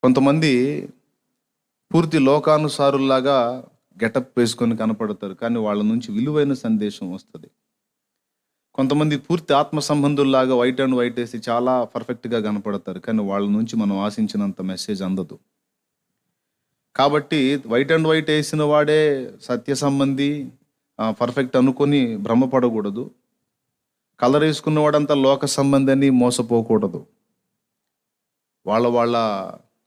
కొంతమంది పూర్తి లోకానుసారుల్లాగా గెటప్ వేసుకొని కనపడతారు. కానీ వాళ్ళ నుంచి విలువైన సందేశం వస్తది. కొంతమంది పూర్తి ఆత్మ సంబంధుల్లాగా వైట్ అండ్ వైట్ ఏసి చాలా పర్ఫెక్ట్‌గా కనపడతారు. కానీ వాళ్ళ నుంచి మనం ఆశించినంత మెసేజ్ అందదు. కాబట్టి వైట్ అండ్ వైట్ ఏసిన వాడే సత్య సంబంధి పర్ఫెక్ట్ అనుకొని భ్రమపడకూడదు. కలర్ ఏసుకున్నవాడంతా లోక సంబంధి అని మోసపోకూడదు. వాళ్ళ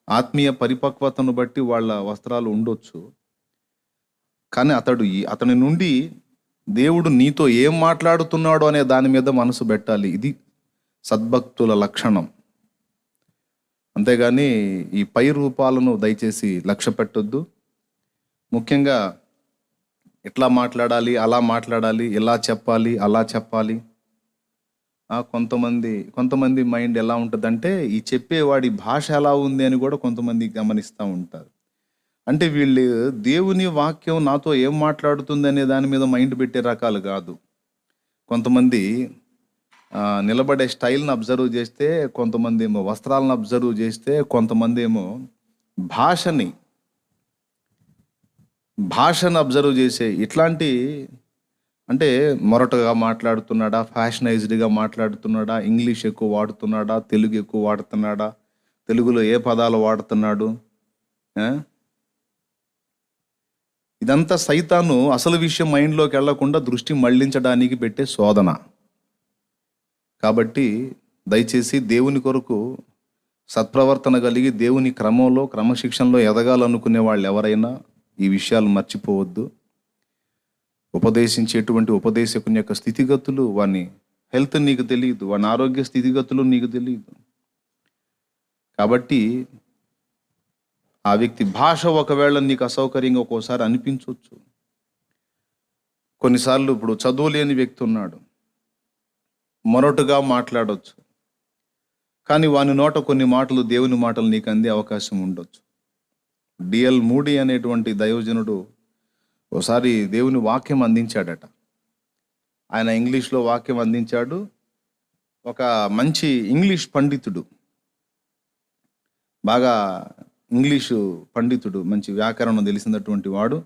ఆత్మీయ పరిపక్వతను బట్టి వాళ్ళ వస్త్రాలు ఉండొచ్చు. కానీ అతని నుండి దేవుడు నీతో ఏం మాట్లాడుతున్నాడో అనే దాని మీద మనసు పెట్టాలి. ఇది సద్భక్తుల లక్షణం. అంతేగాని ఈ పై రూపాలను దయచేసి లక్ష్య పెట్టొద్దు. ముఖ్యంగా ఇట్లా మాట్లాడాలి, అలా మాట్లాడాలి, ఇలా చెప్పాలి, అలా చెప్పాలి. కొంతమంది మైండ్ ఎలా ఉంటుందంటే ఈ చెప్పేవాడి భాష ఎలా ఉంది అని కూడా కొంతమంది గమనిస్తూ ఉంటారు. అంటే వీళ్ళు దేవుని వాక్యం నాతో ఏం మాట్లాడుతుంది అనే దాని మీద మైండ్ పెట్టే రకాలు కాదు. కొంతమంది నిలబడే స్టైల్ని అబ్జర్వ్ చేస్తే, కొంతమంది ఏమో వస్త్రాలను అబ్జర్వ్ చేస్తే, కొంతమంది ఏమో భాషను అబ్జర్వ్ చేసే ఇట్లాంటి అంటే మొరటగా మాట్లాడుతున్నాడా, ఫ్యాషనైజ్డ్గా మాట్లాడుతున్నాడా, ఇంగ్లీష్ ఎక్కువ వాడుతున్నాడా, తెలుగు ఎక్కువ వాడుతున్నాడా, తెలుగులో ఏ పదాలు వాడుతున్నాడు. ఇదంతా సైతాను అసలు విషయం మైండ్లోకి వెళ్లకుండా దృష్టి మళ్లించడానికి పెట్టే శోధన. కాబట్టి దయచేసి దేవుని కొరకు సత్ప్రవర్తన కలిగి దేవుని క్రమంలో క్రమశిక్షణలో ఎదగాలనుకునే వాళ్ళు ఎవరైనా ఈ విషయాలు మర్చిపోవద్దు. ఉపదేశించేటువంటి ఉపదేశకుని యొక్క స్థితిగతులు, వాని హెల్త్ నీకు తెలియదు, వాని ఆరోగ్య స్థితిగతులు నీకు తెలియదు. కాబట్టి ఆ వ్యక్తి భాష ఒకవేళ నీకు అసౌకర్యంగా ఒక్కోసారి అనిపించవచ్చు. కొన్నిసార్లు ఇప్పుడు చదువు లేని వ్యక్తి ఉన్నాడు, మొరటుగా మాట్లాడవచ్చు. కానీ వాని నోట కొన్ని మాటలు దేవుని మాటలు నీకు అందే అవకాశం ఉండొచ్చు. డిఎల్ మూడీ అనేటువంటి దైవజనుడు ఒకసారి దేవుని వాక్యం అందించాడట. ఆయన ఇంగ్లీష్లో వాక్యం అందించాడు. ఒక మంచి ఇంగ్లీష్ పండితుడు, బాగా ఇంగ్లీషు పండితుడు, మంచి వ్యాకరణం తెలిసినటువంటి వాడు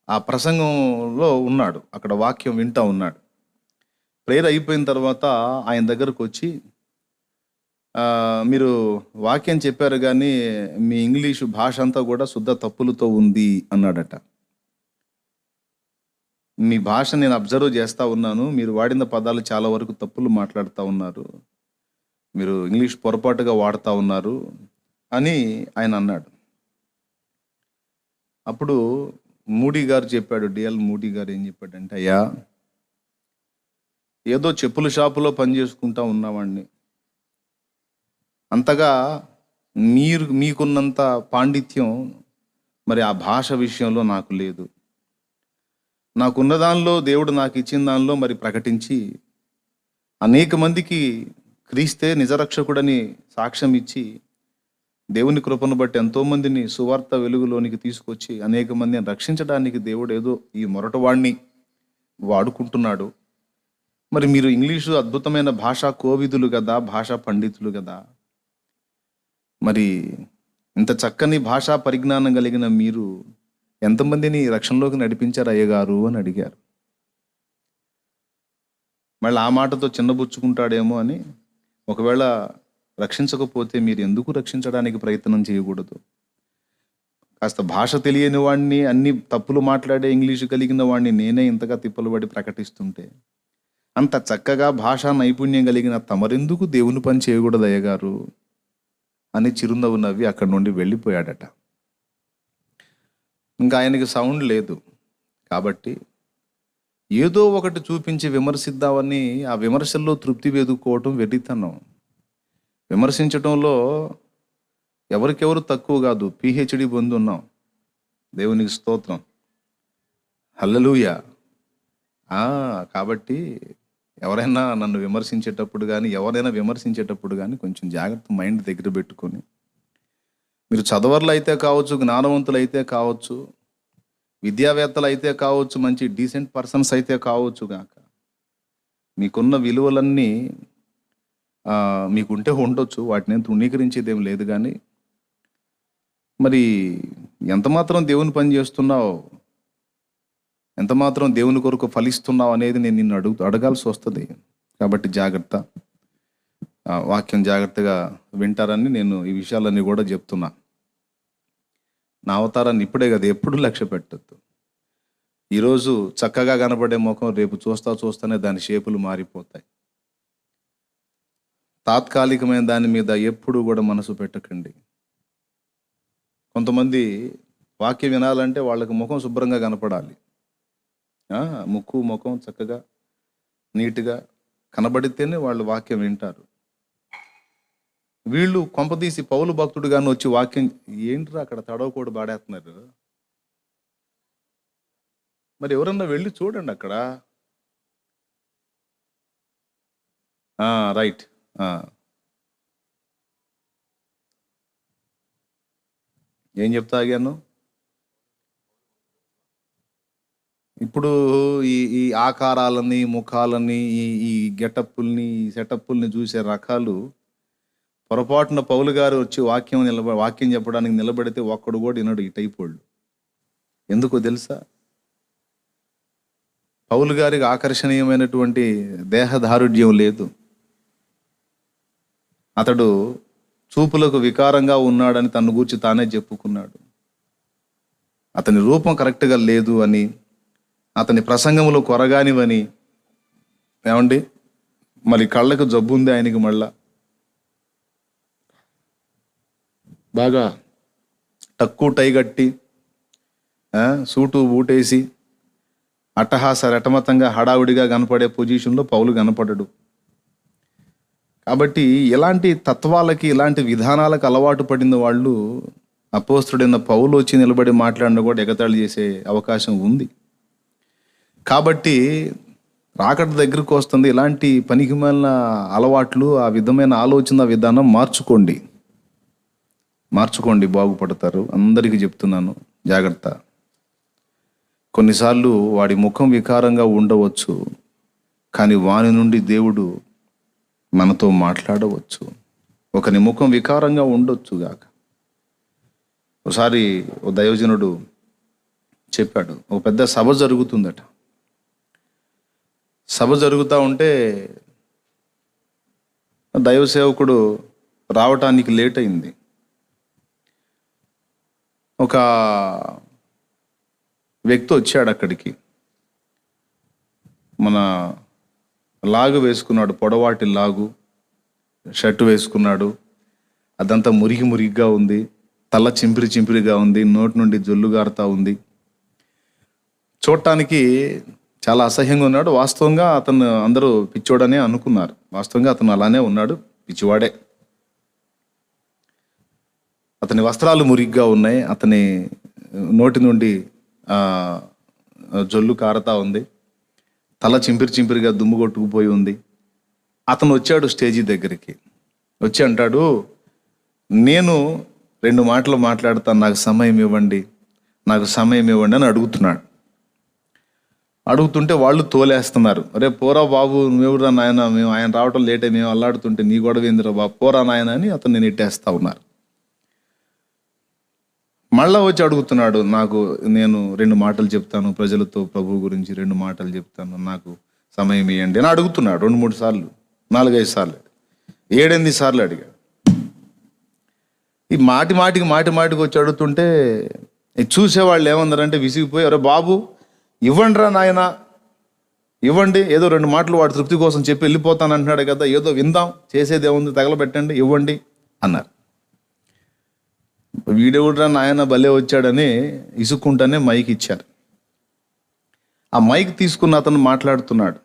ఆ ప్రసంగంలో ఉన్నాడు. అక్కడ వాక్యం వింటూ ఉన్నాడు. ప్రేయర్ అయిపోయిన తర్వాత ఆయన దగ్గరకు వచ్చి, మీరు వాక్యం చెప్పారు కానీ మీ ఇంగ్లీషు భాష అంతా కూడా శుద్ధ తప్పులతో ఉంది అన్నాడట. మీ భాష నేను అబ్జర్వ్ చేస్తూ ఉన్నాను, మీరు వాడిన పదాలు చాలా వరకు తప్పులు మాట్లాడుతూ ఉన్నారు, మీరు ఇంగ్లీష్ పొరపాటుగా వాడుతూ ఉన్నారు అని ఆయన అన్నాడు. అప్పుడు మూడీ గారు చెప్పాడు, డిఎల్ మూడీ గారు ఏం చెప్పాడంటే, అయ్యా ఏదో చెప్పుల షాపులో పనిచేసుకుంటా ఉన్నవాడిని, అంతగా మీకున్నంత పాండిత్యం మరి ఆ భాష విషయంలో నాకు లేదు. నాకున్న దానిలో, దేవుడు నాకు ఇచ్చిన దానిలో మరి ప్రకటించి అనేక మందికి క్రీస్తే నిజరక్షకుడని సాక్ష్యం ఇచ్చి దేవుని కృపను బట్టి ఎంతోమందిని సువార్త వెలుగులోనికి తీసుకొచ్చి అనేక మందిని రక్షించడానికి దేవుడు ఏదో ఈ మొరటవాడిని వాడుకుంటున్నాడు. మరి మీరు ఇంగ్లీషు అద్భుతమైన భాషా కోవిదులు కదా, భాషా పండితులు కదా, మరి ఇంత చక్కని భాషా పరిజ్ఞానం కలిగిన మీరు ఎంతమందిని రక్షణలోకి నడిపించారు అయ్యగారు అని అడిగారు. మళ్ళీ ఆ మాటతో చిన్నబుచ్చుకుంటాడేమో అని, ఒకవేళ రక్షించకపోతే మీరు ఎందుకు రక్షించడానికి ప్రయత్నం చేయకూడదు? కాస్త భాష తెలియని వాడిని, అన్ని తప్పులు మాట్లాడే ఇంగ్లీషు కలిగిన వాడిని నేనే ఇంతగా తిప్పలు పడి ప్రకటిస్తుంటే, అంత చక్కగా భాషా నైపుణ్యం కలిగిన తమరెందుకు దేవుని పని చేయకూడదు అయ్యగారు అని చిరునవ్వు నవ్వి అక్కడి నుండి వెళ్ళిపోయాడట. ఇంకా ఆయనకి సౌండ్ లేదు. కాబట్టి ఏదో ఒకటి చూపించి విమర్శిద్దామని ఆ విమర్శల్లో తృప్తి వెతుక్కోవటం వెర్రితనం. విమర్శించటంలో ఎవరికెవరు తక్కువ కాదు, పిహెచ్డి పొంది ఉన్నాం. దేవునికి స్తోత్రం, హల్లెలూయా. కాబట్టి ఎవరైనా నన్ను విమర్శించేటప్పుడు కానీ, ఎవరైనా విమర్శించేటప్పుడు కానీ కొంచెం జాగ్రత్త మైండ్ దగ్గర పెట్టుకొని, మీరు చదవర్లు అయితే కావచ్చు, జ్ఞానవంతులు అయితే కావచ్చు, విద్యావేత్తలు అయితే కావచ్చు, మంచి డీసెంట్ పర్సన్స్ అయితే కావచ్చు గాక, మీకున్న విలువలన్నీ మీకుంటే ఉండొచ్చు, వాటిని తృణీకరించేదేం లేదు. కానీ మరి ఎంత మాత్రం దేవుని పని చేస్తున్నావు, ఎంత మాత్రం దేవుని కొరకు ఫలిస్తున్నావు అనేది నేను నిన్ను అడగాల్సి వస్తుంది. కాబట్టి జాగ్రత్త, వాక్యం జాగ్రత్తగా వింటారని నేను ఈ విషయాలన్నీ కూడా చెప్తున్నా. నా అవతారాన్ని ఇప్పుడే కదా, ఎప్పుడు లక్ష్య పెట్టద్దు. ఈరోజు చక్కగా కనబడే ముఖం రేపు చూస్తానే దాని షేపులు మారిపోతాయి. తాత్కాలికమైన దాని మీద ఎప్పుడు కూడా మనసు పెట్టకండి. కొంతమంది వాక్యం వినాలంటే వాళ్ళకి ముఖం శుభ్రంగా కనపడాలి. ముఖం చక్కగా నీట్గా కనబడితేనే వాళ్ళు వాక్యం వింటారు. వీళ్ళు కొంపదీసి పౌలు భక్తుడు గాని వచ్చి వాక్యం ఏంట్రా అక్కడ తడవకూడదు బాడేస్తున్నారు. మరి ఎవరన్నా వెళ్ళి చూడండి అక్కడ. రైట్. ఏం చెప్తా ఆగాను? ఇప్పుడు ఈ ఆకారాలని, ముఖాలని, ఈ గెటప్పుల్ని, ఈ సెటప్పుల్ని చూసే రకాలు పొరపాటున పౌలు గారు వచ్చి వాక్యం చెప్పడానికి నిలబడితే ఒక్కడు కూడా వినడు ఈ టైప్ వాళ్ళు. ఎందుకో తెలుసా? పౌలు గారికి ఆకర్షణీయమైనటువంటి దేహదారుఢ్యం లేదు. అతడు చూపులకు వికారంగా ఉన్నాడని తన గూర్చి తానే చెప్పుకున్నాడు. అతని రూపం కరెక్ట్గా లేదు అని, అతని ప్రసంగములు కొరగానివని. ఏమండి, మరి కళ్ళకు జబ్బు ఉంది ఆయనకి. మళ్ళా బాగా టక్కు టైగట్టి సూటు బూటేసి అట్టహాస రెటమతంగా హడావుడిగా కనపడే పొజిషన్లో పౌలు కనపడడు. కాబట్టి ఇలాంటి తత్వాలకి, ఇలాంటి విధానాలకు అలవాటు పడిన వాళ్ళు అపోస్తుడైన పౌలు వచ్చి నిలబడి మాట్లాడిన కూడా ఎగతాళి చేసే అవకాశం ఉంది. కాబట్టి రాకడ దగ్గరకు వస్తుంది. ఇలాంటి పనికిమాలిన అలవాట్లు, ఆ విధమైన ఆలోచన విధానం మార్చుకోండి, బాగుపడతారు. అందరికీ చెప్తున్నాను, జాగ్రత్త. కొన్నిసార్లు వాడి ముఖం వికారంగా ఉండవచ్చు, కానీ వాని నుండి దేవుడు మనతో మాట్లాడవచ్చు. ఒకని ముఖం వికారంగా ఉండొచ్చు గాక. ఒకసారి ఓ దైవజనుడు చెప్పాడు, ఒక పెద్ద సభ జరుగుతుందట. సభ జరుగుతూ ఉంటే దైవ సేవకుడు రావటానికి లేట్ అయింది. ఒక వ్యక్తి వచ్చాడు అక్కడికి. మన లాగు వేసుకున్నాడు, పొడవాటి లాగు షర్టు వేసుకున్నాడు. అదంతా మురిగిగా ఉంది, తల చింపిరిగా ఉంది, నోటి నుండి జొల్లు గారుతా ఉంది. చూడటానికి చాలా అసహ్యంగా ఉన్నాడు. వాస్తవంగా అతను అందరూ పిచ్చోడనే అనుకున్నారు. వాస్తవంగా అతను అలానే ఉన్నాడు, పిచ్చివాడే. అతని వస్త్రాలు మురిగ్గా ఉన్నాయి, అతని నోటి నుండి జొల్లు కారుతా ఉంది, తల చింపిరిగా దుమ్ము కొట్టుకుపోయి ఉంది. అతను వచ్చాడు స్టేజీ దగ్గరికి. వచ్చి అంటాడు, నేను 2 మాటలు మాట్లాడతాను, నాకు సమయం ఇవ్వండి అని అడుగుతున్నాడు. అడుగుతుంటే వాళ్ళు తోలేస్తున్నారు. అరే పోరా బాబు, నువ్వెవరా నాయన, మేము ఆయన రావటం లేట్ అయి మేము అల్లాడుతుంటే నీ గొడవ ఏందిరా బాబు, పోరా నాయన అని అతన్ని నెట్టేస్తా ఉన్నారు. మళ్ళా వచ్చి అడుగుతున్నాడు, నేను 2 మాటలు చెప్తాను ప్రజలతో, ప్రభు గురించి 2 మాటలు చెప్తాను, నాకు సమయం ఇవ్వండి అని అడుగుతున్నాడు. 2-3 సార్లు, 4-5 సార్లు, 7-8 సార్లు అడిగాడు. ఈ మాటికి వచ్చి అడుగుతుంటే చూసేవాళ్ళు ఏమన్నారంటే విసిగిపోయి, అరే బాబు ఇవ్వండిరా నాయన, ఇవ్వండి, ఏదో 2 మాటలు వాడు తృప్తి కోసం చెప్పి వెళ్ళిపోతాను అంటున్నాడు కదా, ఏదో విందాం, చేసేది ఏముంది, తగలబెట్టండి, ఇవ్వండి అన్నారు. వీడెవడ్రా నాయన భలే వచ్చాడని ఇసుక్కుంటానే మైక్ ఇచ్చారు. ఆ మైక్ తీసుకున్న అతను మాట్లాడుతున్నాడు.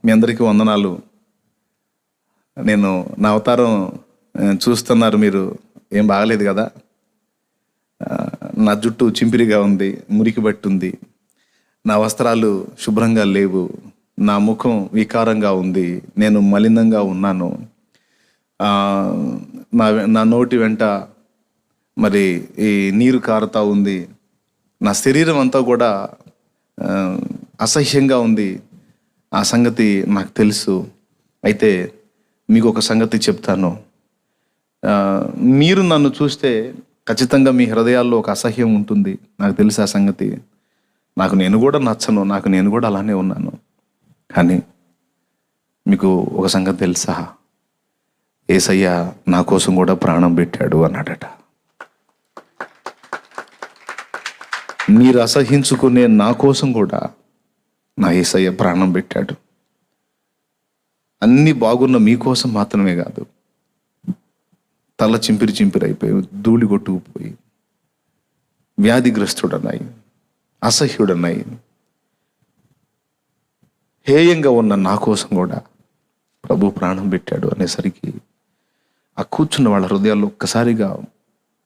మీ అందరికీ వందనాలు. నేను నా అవతారం చూస్తున్నారు మీరు, ఏం బాగలేదు కదా, నా జుట్టు చింపిరిగా ఉంది, మురికి బట్టుంది, నా వస్త్రాలు శుభ్రంగా లేవు, నా ముఖం వికారంగా ఉంది, నేను మలినంగా ఉన్నాను, నా నోటి వెంట మరి ఈ నీరు కారుతా ఉంది, నా శరీరం అంతా కూడా అసహ్యంగా ఉంది, ఆ సంగతి నాకు తెలుసు. అయితే మీకు ఒక సంగతి చెప్తాను, మీరు నన్ను చూస్తే ఖచ్చితంగా మీ హృదయాల్లో ఒక అసహ్యం ఉంటుంది, నాకు తెలుసు ఆ సంగతి. నాకు నేను కూడా నచ్చను, నాకు నేను కూడా అలానే ఉన్నాను. కానీ మీకు ఒక సంగతి తెలుసా, యేసయ్య నా కోసం కూడా ప్రాణం పెట్టాడు అన్నాడట. మీరు అసహించుకునే నా కోసం కూడా నా యేసయ్య ప్రాణం పెట్టాడు. అన్నీ బాగున్న మీకోసం మాత్రమే కాదు, తల చింపిరి అయిపోయి, ధూళి కొట్టుకుపోయి, వ్యాధిగ్రస్తుడన్నాయి, అసహ్యుడన్నాయి, హేయంగా ఉన్న నా కోసం కూడా ప్రభు ప్రాణం పెట్టాడు అనేసరికి ఆ కూర్చున్న వాళ్ళ హృదయాల్లో ఒక్కసారిగా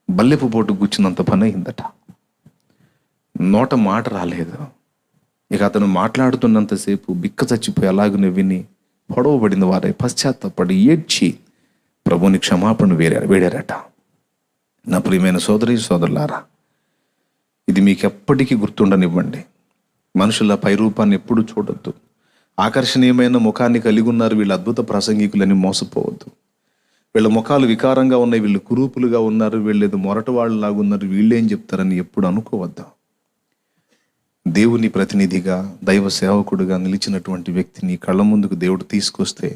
బల్లెపు పోటు గుచ్చినంత పని అయిందట. నోట మాట రాలేదు. ఇక అతను మాట్లాడుతున్నంతసేపు బిక్క చచ్చిపోయి అలాగనే విని పొడవబడిన వారై పశ్చాత్తపడి ఏడ్చి ప్రభుని క్షమాపణ వేడారట. నా ప్రియమైన సోదరి సోదరులారా, ఇది మీకు ఎప్పటికీ గుర్తుండనివ్వండి. మనుషుల పైరూపాన్ని ఎప్పుడు చూడొద్దు. ఆకర్షణీయమైన ముఖాన్ని కలిగి ఉన్నారు వీళ్ళు అద్భుత ప్రసంగికులని మోసపోవద్దు. వీళ్ళ ముఖాలు వికారంగా ఉన్నాయి, వీళ్ళు కురూపులుగా ఉన్నారు, వీళ్ళేదో మొరట వాళ్ళలాగా ఉన్నారు, వీళ్ళేం చెప్తారని ఎప్పుడు అనుకోవద్దు. దేవుని ప్రతినిధిగా, దైవ సేవకుడుగా నిలిచినటువంటి వ్యక్తిని కళ్ళ ముందుకు దేవుడు తీసుకొస్తే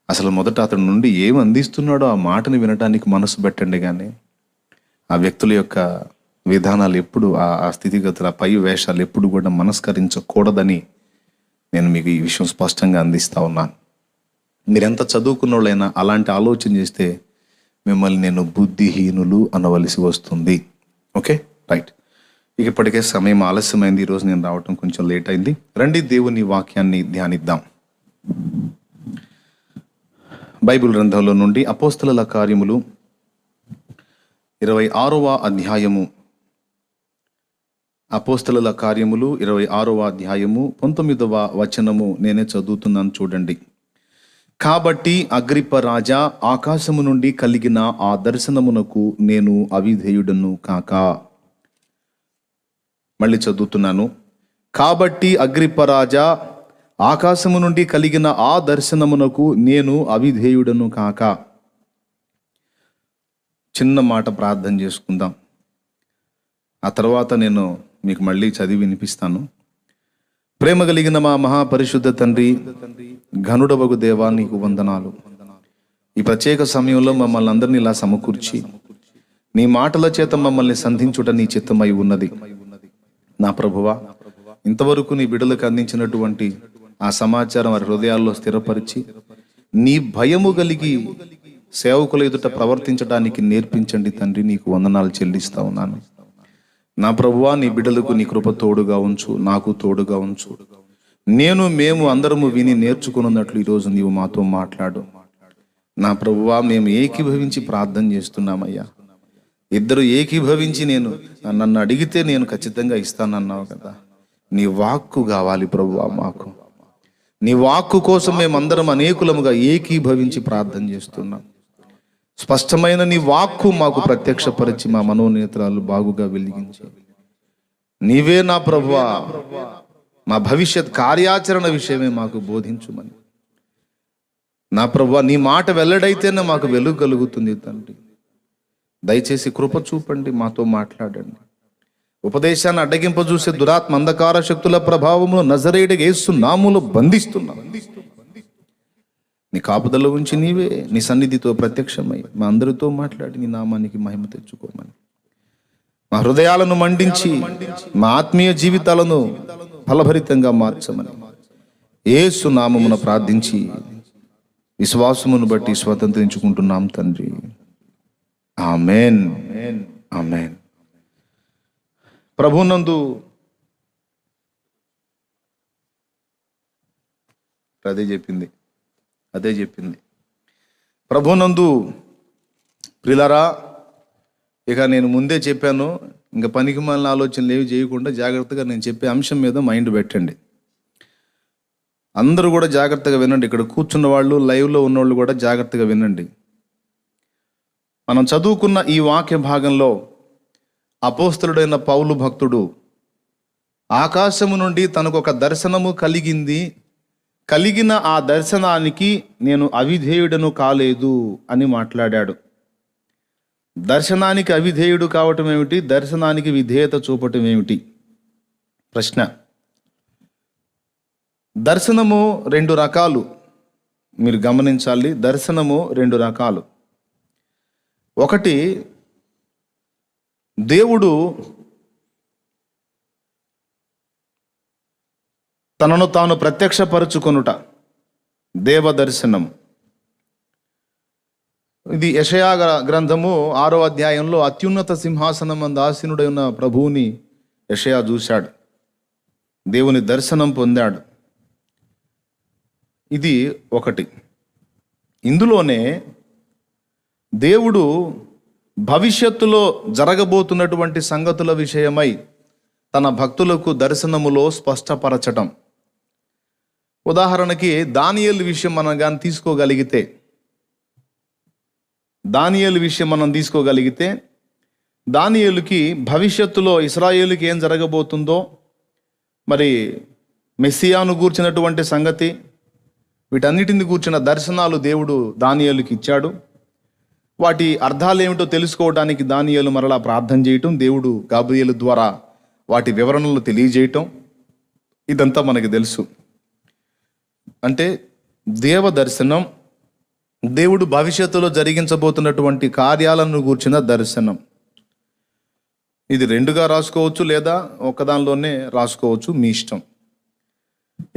అసలు మొదట అతడి నుండి ఏం అందిస్తున్నాడో ఆ మాటని వినడానికి మనసు పెట్టండి. కానీ ఆ వ్యక్తుల యొక్క విధానాలు ఎప్పుడు, ఆ స్థితిగతులు, ఆ పై వేషాలు ఎప్పుడు కూడా మనస్కరించకూడదని నేను మీకు ఈ విషయం స్పష్టంగా అందిస్తా ఉన్నాను. మీరెంత చదువుకున్న వాళ్ళైనా అలాంటి ఆలోచన చేస్తే మిమ్మల్ని నేను బుద్ధిహీనులు అనవలసి వస్తుంది. Okay, right. ఇక ఇప్పటికే సమయం ఆలస్యమైంది, ఈరోజు నేను రావటం కొంచెం లేట్ అయింది. రండి దేవుని వాక్యాన్ని ధ్యానిద్దాం. బైబిల్ గ్రంథంలో నుండి అపోస్తలుల కార్యములు 26వ అధ్యాయము, అపోస్తలుల కార్యములు 26వ అధ్యాయము 19వ వచనము నేనే చదువుతున్నాను, చూడండి. కాబట్టి అగ్రిప్ప రాజా, ఆకాశము నుండి కలిగిన ఆ దర్శనమునకు నేను అవిధేయుడను కాక. మళ్ళీ చదువుతున్నాను. కాబట్టి అగ్రిప్ప రాజా, ఆకాశము నుండి కలిగిన ఆ దర్శనమునకు నేను అవిధేయుడను కాక. చిన్న మాట ప్రార్థన చేసుకుందాం, ఆ తర్వాత నేను మీకు మళ్ళీ చదివి వినిపిస్తాను. ప్రేమ కలిగిన మా మహాపరిశుద్ధ తండ్రి, ఘనుడవగు దేవా, నీకు వందనాలు. ఈ ప్రత్యేక సమయంలో మమ్మల్ని అందరినీ ఇలా సమకూర్చి నీ మాటల చేత మమ్మల్ని సంధించుట నీ చిత్తమై ఉన్నది. నా ప్రభువా, ఇంతవరకు నీ బిడ్డలకు అందించినటువంటి ఆ సమాచారం వారి హృదయాల్లో స్థిరపరిచి నీ భయము కలిగి సేవకుల ఎదుట ప్రవర్తించడానికి నేర్పించండి తండ్రి. నీకు వందనాలు చెల్లిస్తా ఉన్నాను. నా ప్రభువా, నీ బిడ్డలకు నీ కృప తోడుగా ఉంచు, నాకు తోడుగా ఉంచు. మేము అందరము విని నేర్చుకున్నట్లు ఈరోజు నీవు మాతో మాట్లాడు. నా ప్రభువా, మేము ఏకీభవించి ప్రార్థన చేస్తున్నామయ్యా. ఇద్దరు ఏకీభవించి నన్ను అడిగితే నేను ఖచ్చితంగా ఇస్తానన్నావు కదా. నీ వాక్కు కావాలి ప్రభువా మాకు. నీ వాక్కు కోసం మేమందరం అనేకులముగా ఏకీభవించి ప్రార్థన చేస్తున్నాం. స్పష్టమైన నీ వాక్కు మాకు ప్రత్యక్షపరిచి మా మనోనేత్రాలు బాగుగా వెలిగించి నీవే నా ప్రభువా మా భవిష్యత్ కార్యాచరణ విషయమే మాకు బోధించుమని. నా ప్రభువా, నీ మాట వెల్లడైతేనే మాకు వెలుగు కలుగుతుంది తండ్రి. దయచేసి కృప చూపండి, మాతో మాట్లాడండి. ఉపదేశాన్ని అడ్డగింపజూసే దురాత్మ అంధకార శక్తుల ప్రభావమును నజరేయుడైన యేసు నామములో బంధిస్తున్నా. నీ కాపుదల ఉంచి నీవే నీ సన్నిధితో ప్రత్యక్షమై మా అందరితో మాట్లాడి నీ నామానికి మహిమ తెచ్చుకోమని, మా హృదయాలను మండించి మా ఆత్మీయ జీవితాలను ఫలభరితంగా మార్చమని యేసు నామమున ప్రార్థించి విశ్వాసమును బట్టి స్వతంత్రించుకుంటున్నాం తండ్రి. ఆమేన్, ఆమేన్. ప్రభునందు అదే చెప్పింది ప్రభునందు ప్రియులారా. ఇక నేను ముందే చెప్పాను, ఇంకా పనికి మాలిన ఆలోచనలు ఏవి చేయకుండా జాగ్రత్తగా నేను చెప్పే అంశం మీద మైండ్ పెట్టండి. అందరూ కూడా జాగ్రత్తగా వినండి. ఇక్కడ కూర్చున్న వాళ్ళు, లైవ్లో ఉన్నవాళ్ళు కూడా జాగ్రత్తగా వినండి. మనం చదువుకున్న ఈ వాక్య భాగంలో అపోస్తలుడైన పౌలు భక్తుడు ఆకాశము నుండి తనకు ఒక దర్శనము కలిగింది, కలిగిన ఆ దర్శనానికి నేను అవిధేయుడను కాలేదు అని మాట్లాడాడు. దర్శనానికి అవిధేయుడు కావటం ఏమిటి? దర్శనానికి విధేయత చూపటం ఏమిటి? ప్రశ్న. దర్శనము రెండు రకాలు, మీరు గమనించాలి. దర్శనము రెండు రకాలు. ఒకటి, దేవుడు తనను తాను ప్రత్యక్షపరచుకొనుట, దేవ దర్శనం. ఇది యెషయా గ్రంథము 6వ అధ్యాయంలో అత్యున్నత సింహాసనమందు ఆసీనుడైన ప్రభువుని యెషయా చూశాడు, దేవుని దర్శనం పొందాడు. ఇది ఒకటి. ఇందులోనే దేవుడు భవిష్యత్తులో జరగబోతున్నటువంటి సంగతుల విషయమై తన భక్తులకు దర్శనములో స్పష్టపరచటం. ఉదాహరణకి దానియేలు విషయం మనం కానీ తీసుకోగలిగితే దానియేలుకి భవిష్యత్తులో ఇశ్రాయేలుకి ఏం జరగబోతుందో, మరి మెస్సియాను గూర్చినటువంటి సంగతి, వీటన్నిటిని గూర్చిన దర్శనాలు దేవుడు దానియేలుకి ఇచ్చాడు. వాటి అర్థాలు ఏమిటో తెలుసుకోవడానికి దానియేలు మరలా ప్రార్థన చేయటం, దేవుడు గాబ్రియేలు ద్వారా వాటి వివరణలు తెలియజేయటం, ఇదంతా మనకి తెలుసు. అంటే దేవ దర్శనం, దేవుడు భవిష్యత్తులో జరిగించబోతున్నటువంటి కార్యాలను గూర్చిన దర్శనం. ఇది రెండుగా రాసుకోవచ్చు, లేదా ఒకదానిలోనే రాసుకోవచ్చు, మీ ఇష్టం.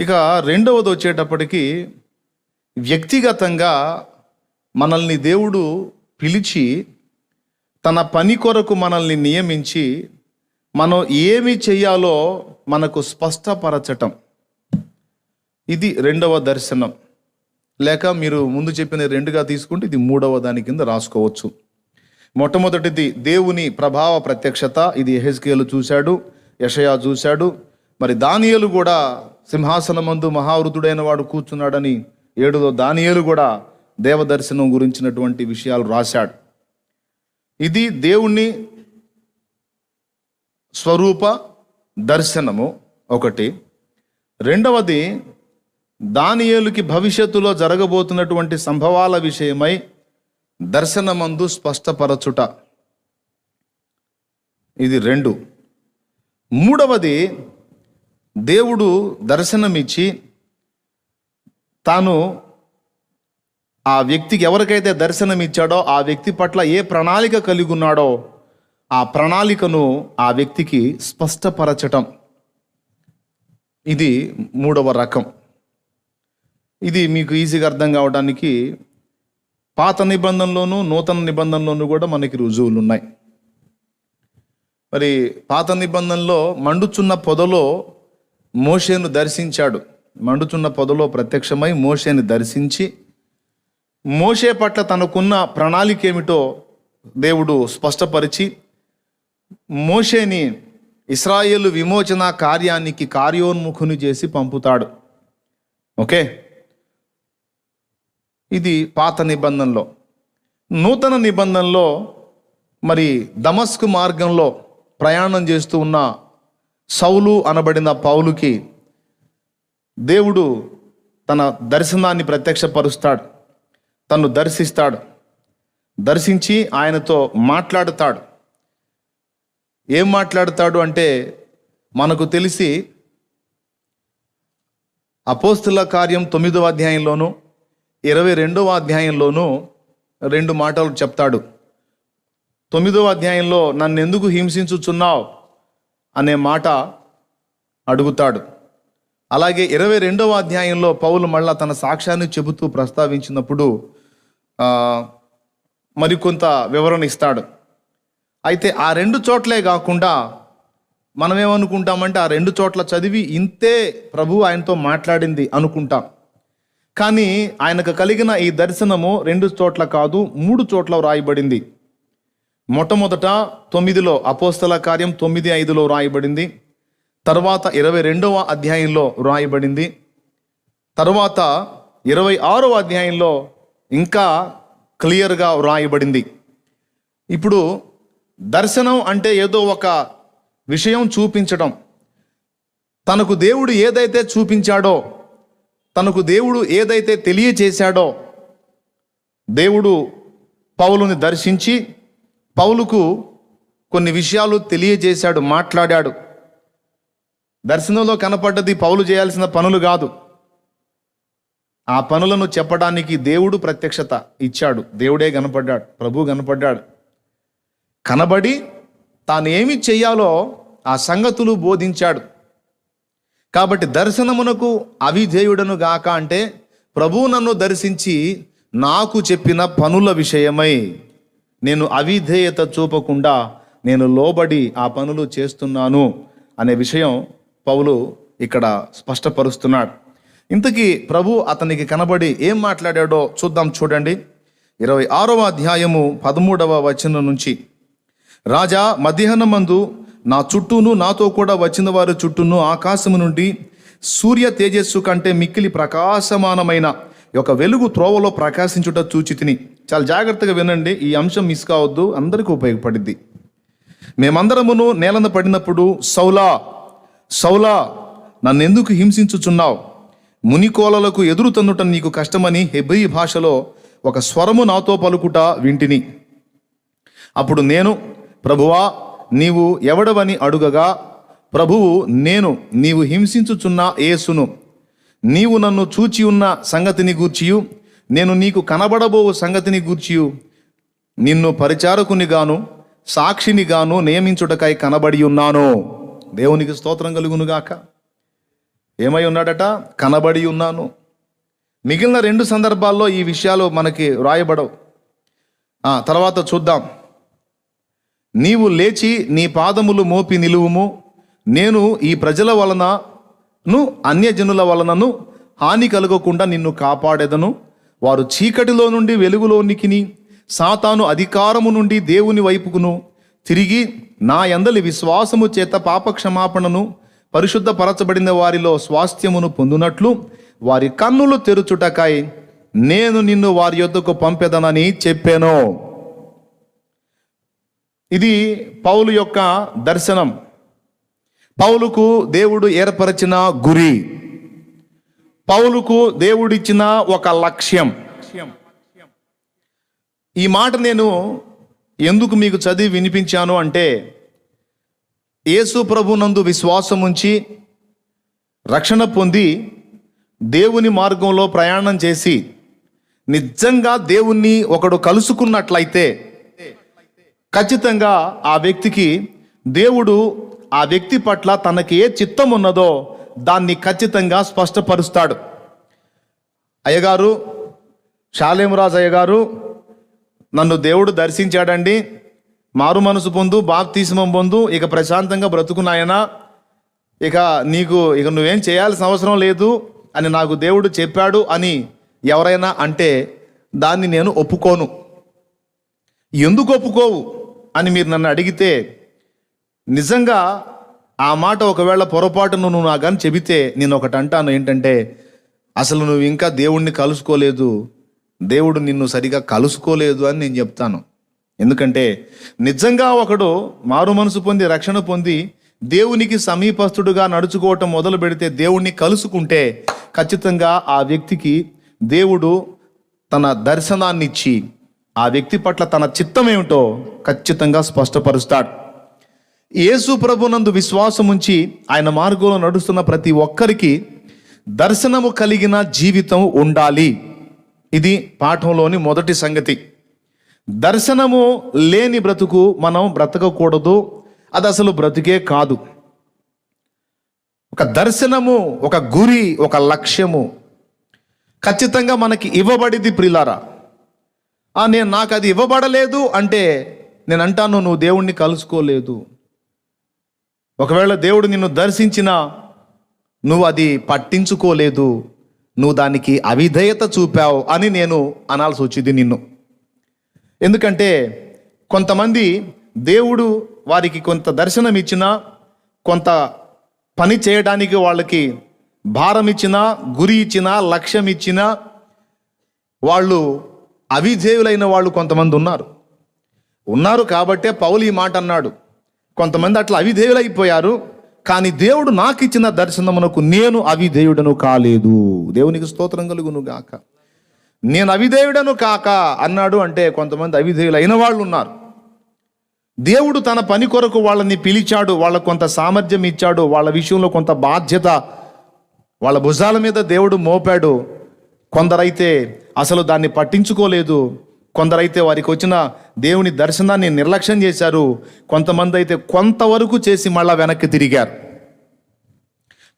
ఇక రెండవది వచ్చేటప్పటికి, వ్యక్తిగతంగా మనల్ని దేవుడు పిలిచి తన పని కొరకు మనల్ని నియమించి మనం ఏమి చెయ్యాలో మనకు స్పష్టపరచటం. ఇది రెండవ దర్శనం. లేక మీరు ముందు చెప్పిన రెండుగా తీసుకుంటే ఇది మూడవ దాని కింద రాసుకోవచ్చు. మొట్టమొదటిది దేవుని ప్రభావ ప్రత్యక్షత, ఇది యెహెజ్కేలు చూశాడు, యెషయా చూశాడు. మరి దానియేలు కూడా సింహాసనమందు మహావృతుడైన వాడు కూర్చున్నాడని 7వ దానియేలు కూడా దేవదర్శనం గురించినటువంటి విషయాలు రాశాడు. ఇది దేవుని స్వరూప దర్శనము ఒకటి. రెండవది, దానియేలుకి భవిష్యత్తులో జరగబోతున్నటువంటి సంభవాల విషయమై దర్శనమందు స్పష్టపరచుట, ఇది 2. మూడవది, దేవుడు దర్శనమిచ్చి తాను ఆ వ్యక్తికి, ఎవరికైతే దర్శనం ఇచ్చాడో ఆ వ్యక్తి పట్ల ఏ ప్రణాళిక కలిగి ఉన్నాడో ఆ ప్రణాళికను ఆ వ్యక్తికి స్పష్టపరచటం, ఇది 3వ రకం. ఇది మీకు ఈజీగా అర్థం కావడానికి పాత నిబంధనలోను నూతన నిబంధనలోను కూడా మనకి రుజువులు ఉన్నాయి. మరి పాత నిబంధనలో మండుచున్న పొదలో మోషేను దర్శించాడు. మండుచున్న పొదలో ప్రత్యక్షమై మోషేని దర్శించి మోషే పట్ల తనకున్న ప్రణాళిక ఏమిటో దేవుడు స్పష్టపరిచి మోషేని ఇశ్రాయేలు విమోచన కార్యానికి కార్యోన్ముఖుని చేసి పంపుతాడు. ఓకే, ఇది పాత నిబంధనలో. నూతన నిబంధనలో మరి దమస్కు మార్గంలో ప్రయాణం చేస్తూ ఉన్న సౌలు అనబడిన పౌలుకి దేవుడు తన దర్శనాన్ని ప్రత్యక్షపరుస్తాడు, తను దర్శిస్తాడు. దర్శించి ఆయనతో మాట్లాడుతాడు. ఏం మాట్లాడుతాడు అంటే, మనకు తెలిసి అపోస్తుల కార్యం 9వ అధ్యాయంలోను 22వ అధ్యాయంలోనూ 2 మాటలు చెప్తాడు. 9వ అధ్యాయంలో నన్ను ఎందుకు హింసించుచున్నావు అనే మాట అడుగుతాడు. అలాగే 22వ అధ్యాయంలో పౌలు మళ్ళా తన సాక్ష్యాన్ని చెబుతూ ప్రస్తావించినప్పుడు మరికొంత వివరణ ఇస్తాడు. అయితే ఆ 2 చోట్లే కాకుండా మనం ఏమనుకుంటామంటే, ఆ 2 చోట్ల చదివి ఇంతే ప్రభు ఆయనతో మాట్లాడింది అనుకుంటాం. కానీ ఆయనకు కలిగిన ఈ దర్శనము 2 చోట్ల కాదు, 3 చోట్ల రాయబడింది. మొట్టమొదట 9లో, అపోస్తల కార్యం 9:5లో రాయబడింది. తర్వాత 22వ అధ్యాయంలో రాయబడింది. తర్వాత 26వ అధ్యాయంలో ఇంకా క్లియర్గా రాయబడింది. ఇప్పుడు దర్శనం అంటే ఏదో ఒక విషయం చూపించడం. తనకు దేవుడు ఏదైతే చూపించాడో తనకు దేవుడు ఏదైతే తెలియచేశాడో, దేవుడు పౌలుని దర్శించి పౌలుకు కొన్ని విషయాలు తెలియజేశాడు, మాట్లాడాడు. దర్శనంలో కనపడ్డది పౌలు చేయాల్సిన పనులు కాదు, ఆ పనులను చెప్పడానికి దేవుడు ప్రత్యక్షత ఇచ్చాడు. దేవుడే కనపడ్డాడు, ప్రభు కనపడ్డాడు. కనబడి తాను ఏమి చెయ్యాలో ఆ సంగతులు బోధించాడు. కాబట్టి దర్శనమునకు అవిధేయుడను గాక అంటే, ప్రభువు నన్ను దర్శించి నాకు చెప్పిన పనుల విషయమై నేను అవిధేయత చూపకుండా నేను లోబడి ఆ పనులు చేస్తున్నాను అనే విషయం పౌలు ఇక్కడ స్పష్టపరుస్తున్నాడు. ఇంతకీ ప్రభు అతనికి కనబడి ఏం మాట్లాడాడో చూద్దాం. చూడండి, 26వ అధ్యాయము 13వ వచనం నుంచి. రాజా, మధ్యాహ్నమందు నా చుట్టూను నాతో కూడా వచ్చిన వారి చుట్టూను ఆకాశము నుండి సూర్య తేజస్సు కంటే మిక్కిలి ప్రకాశమానమైన ఒక వెలుగు త్రోవలో ప్రకాశించుట చూచి తిని. చాలా జాగ్రత్తగా వినండి, ఈ అంశం మిస్ కావద్దు, అందరికీ ఉపయోగపడిద్ది. మేమందరమును నేలన పడినప్పుడు, సౌలా సౌలా నన్నెందుకు హింసించుచున్నావు, మునికోలలకు ఎదురు తన్నుట నీకు కష్టమని హెబ్రీ భాషలో ఒక స్వరము నాతో పలుకుట వింటిని. అప్పుడు నేను, ప్రభువా నీవు ఎవడవని అడుగగా, ప్రభువు, నేను నీవు హింసించుచున్న యేసును, నీవు నన్ను చూచి ఉన్న సంగతిని గూర్చియు నేను నీకు కనబడబోవు సంగతిని గూర్చియు నిన్ను పరిచారకునిగాను సాక్షినిగాను నియమించుటకై కనబడి ఉన్నాను. దేవునికి స్తోత్రం కలుగునుగాక. ఏమై ఉన్నాడట? కనబడి ఉన్నాను. మిగిలిన 2 సందర్భాల్లో ఈ విషయాలు మనకి వ్రాయబడవు. తర్వాత చూద్దాం. నీవు లేచి నీ పాదములు మోపి నిలువుము, నేను ఈ ప్రజల వలనను అన్యజనుల వలనను హాని కలగకుండా నిన్ను కాపాడెదను. వారు చీకటిలో నుండి వెలుగులోనికి, సాతాను అధికారము నుండి దేవుని వైపుకును తిరిగి నా యందలి విశ్వాసము చేత పాపక్షమాపణను పరిశుద్ధపరచబడిన వారిలో స్వాస్థ్యమును పొందునట్లు వారి కన్నులు తెరుచుటకై నేను నిన్ను వారి యొద్దకు పంపెదనని చెప్పాను. ఇది పౌలు యొక్క దర్శనం, పౌలుకు దేవుడు ఏర్పరిచిన గురి, పౌలుకు దేవుడిచ్చిన ఒక లక్ష్యం. ఈ మాట నేను ఎందుకు మీకు చదివి వినిపించాను అంటే, యేసు ప్రభునందు విశ్వాసం ఉంచి రక్షణ పొంది దేవుని మార్గంలో ప్రయాణం చేసి నిజంగా దేవుణ్ణి ఒకడు కలుసుకున్నట్లయితే ఖచ్చితంగా ఆ వ్యక్తికి దేవుడు ఆ వ్యక్తి పట్ల తనకి ఏ చిత్తం ఉన్నదో దాన్ని ఖచ్చితంగా స్పష్టపరుస్తాడు. అయ్యగారు, షాలేమురాజు అయ్యగారు, నన్ను దేవుడు దర్శించాడండి, మారు మనసు పొందు, బాప్తిస్మం పొందు, ఇక ప్రశాంతంగా బ్రతుకున్నాయనా, ఇక నువ్వేం చేయాల్సిన అవసరం లేదు అని నాకు దేవుడు చెప్పాడు అని ఎవరైనా అంటే దాన్ని నేను ఒప్పుకోను. ఎందుకు ఒప్పుకోవు అని మీరు నన్ను అడిగితే, నిజంగా ఆ మాట ఒకవేళ పొరపాటును నువ్వు నాకు కానీ చెబితే నేను ఒకటి అంటాను, ఏంటంటే అసలు నువ్వు ఇంకా దేవుణ్ణి కలుసుకోలేదు, దేవుడు నిన్ను సరిగా కలుసుకోలేదు అని నేను చెప్తాను. ఎందుకంటే నిజంగా ఒకడు మారు మనసు పొంది రక్షణ పొంది దేవునికి సమీపస్తుడుగా నడుచుకోవటం మొదలు పెడితే, దేవుణ్ణి కలుసుకుంటే ఖచ్చితంగా ఆ వ్యక్తికి దేవుడు తన దర్శనాన్ని ఇచ్చి ఆ వ్యక్తి పట్ల తన చిత్తం ఏమిటో ఖచ్చితంగా స్పష్టపరుస్తాడు. యేసు ప్రభునందు విశ్వాసం ఉంచి ఆయన మార్గంలో నడుస్తున్న ప్రతి ఒక్కరికి దర్శనము కలిగిన జీవితం ఉండాలి. ఇది పాఠంలోని మొదటి సంగతి. దర్శనము లేని బ్రతుకు మనం బ్రతకకూడదు, అది అసలు బ్రతుకే కాదు. ఒక దర్శనము, ఒక గురి, ఒక లక్ష్యము ఖచ్చితంగా మనకి ఇవ్వబడింది. ప్రిలారా, నాకు అది ఇవ్వబడలేదు అంటే నేను అంటాను, నువ్వు దేవుణ్ణి కలుసుకోలేదు. ఒకవేళ దేవుడు నిన్ను దర్శించినా నువ్వు అది పట్టించుకోలేదు, నువ్వు దానికి అవిధేయత చూపావు అని నేను అనాల్సి వచ్చింది నిన్ను. ఎందుకంటే కొంతమంది దేవుడు వారికి కొంత దర్శనం ఇచ్చినా, కొంత పని చేయడానికి వాళ్ళకి భారం ఇచ్చినా, గురి ఇచ్చినా, లక్ష్యం ఇచ్చినా, వాళ్ళు అవిధేయులైన వాళ్ళు కొంతమంది ఉన్నారు. కాబట్టే పౌలు ఈ మాట అన్నాడు. కొంతమంది అట్లా అవిధేయులైపోయారు, కానీ దేవుడు నాకు ఇచ్చిన దర్శనమునకు నేను అవిధేయుడను కాలేదు. దేవునికి స్తోత్రం కలుగును గాక. నేను అవిధేయుడను కాక అన్నాడు అంటే కొంతమంది అవిధేయులు అయిన వాళ్ళు ఉన్నారు. దేవుడు తన పని కొరకు వాళ్ళని పిలిచాడు, వాళ్ళకు కొంత సామర్థ్యం ఇచ్చాడు, వాళ్ళ విషయంలో కొంత బాధ్యత వాళ్ళ భుజాల మీద దేవుడు మోపాడు. కొందరైతే అసలు దాన్ని పట్టించుకోలేదు, కొందరైతే వారికి వచ్చిన దేవుని దర్శనాన్ని నిర్లక్ష్యం చేశారు, కొంతమంది అయితే కొంతవరకు చేసి మళ్ళా వెనక్కి తిరిగారు.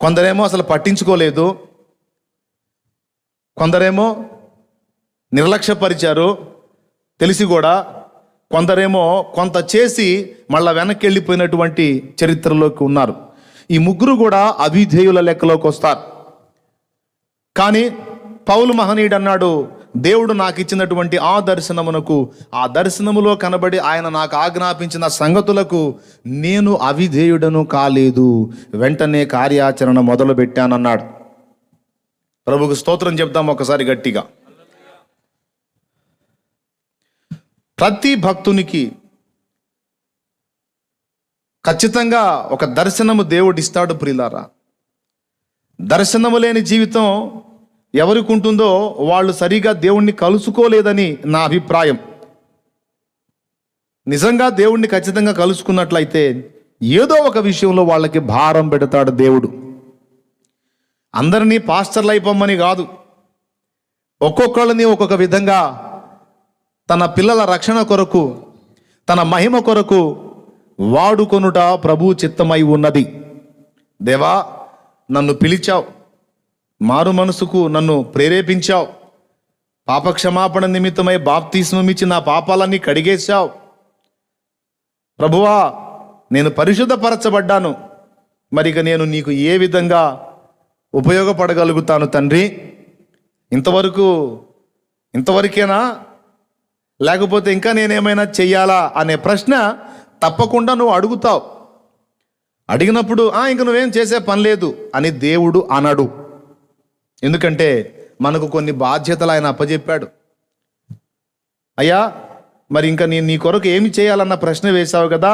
కొందరేమో అసలు పట్టించుకోలేదు, కొందరేమో నిర్లక్ష్యపరిచారు తెలిసి కూడా, కొందరేమో కొంత చేసి మళ్ళా వెనక్కి వెళ్ళిపోయినటువంటి చరిత్రలోకి ఉన్నారు. ఈ ముగ్గురు కూడా అవిధేయుల లెక్కలోకి వస్తారు. కానీ పౌలు మహనీయుడు అన్నాడు, దేవుడు నాకు ఇచ్చినటువంటి ఆ దర్శనమునకు, ఆ దర్శనములో కనబడి ఆయన నాకు ఆజ్ఞాపించిన సంగతులకు నేను అవిధేయుడను కాలేదు, వెంటనే కార్యాచరణ మొదలు పెట్టానన్నాడు. ప్రభువుకు స్తోత్రం చెప్దాం ఒకసారి గట్టిగా. ప్రతి భక్తునికి ఖచ్చితంగా ఒక దర్శనము దేవుడు ఇస్తాడు ప్రియులారా. దర్శనము లేని జీవితం ఎవరికి ఉంటుందో వాళ్ళు సరిగా దేవుణ్ణి కలుసుకోలేదని నా అభిప్రాయం. నిజంగా దేవుణ్ణి ఖచ్చితంగా కలుసుకున్నట్లయితే ఏదో ఒక విషయంలో వాళ్ళకి భారం పెడతాడు దేవుడు. అందరినీ పాస్టర్లు అయిపోమని కాదు, ఒక్కొక్కళ్ళని ఒక్కొక్క విధంగా తన పిల్లల రక్షణ కొరకు, తన మహిమ కొరకు వాడుకొనుట ప్రభు చిత్తమై ఉన్నది. దేవా, నన్ను పిలిచావు, మారు మనసుకు నన్ను ప్రేరేపించావు, పాపక్షమాపణ నిమిత్తమై బాప్తిస్మం ఇచ్చి నా పాపాలన్నీ కడిగేశావు. ప్రభువా, నేను పరిశుద్ధపరచబడ్డాను, మరిక నేను నీకు ఏ విధంగా ఉపయోగపడగలుగుతాను తండ్రి? ఇంతవరకేనా, లేకపోతే ఇంకా నేనేమైనా చెయ్యాలా అనే ప్రశ్న తప్పకుండా నువ్వు అడుగుతావు. అడిగినప్పుడు ఇంక నువ్వేం చేసే పని లేదు అని దేవుడు అనడు. ఎందుకంటే మనకు కొన్ని బాధ్యతలు ఆయన అప్పచెప్పాడు. అయ్యా, మరి ఇంకా నేను నీ కొరకు ఏమి చేయాలన్న ప్రశ్న వేశావు కదా,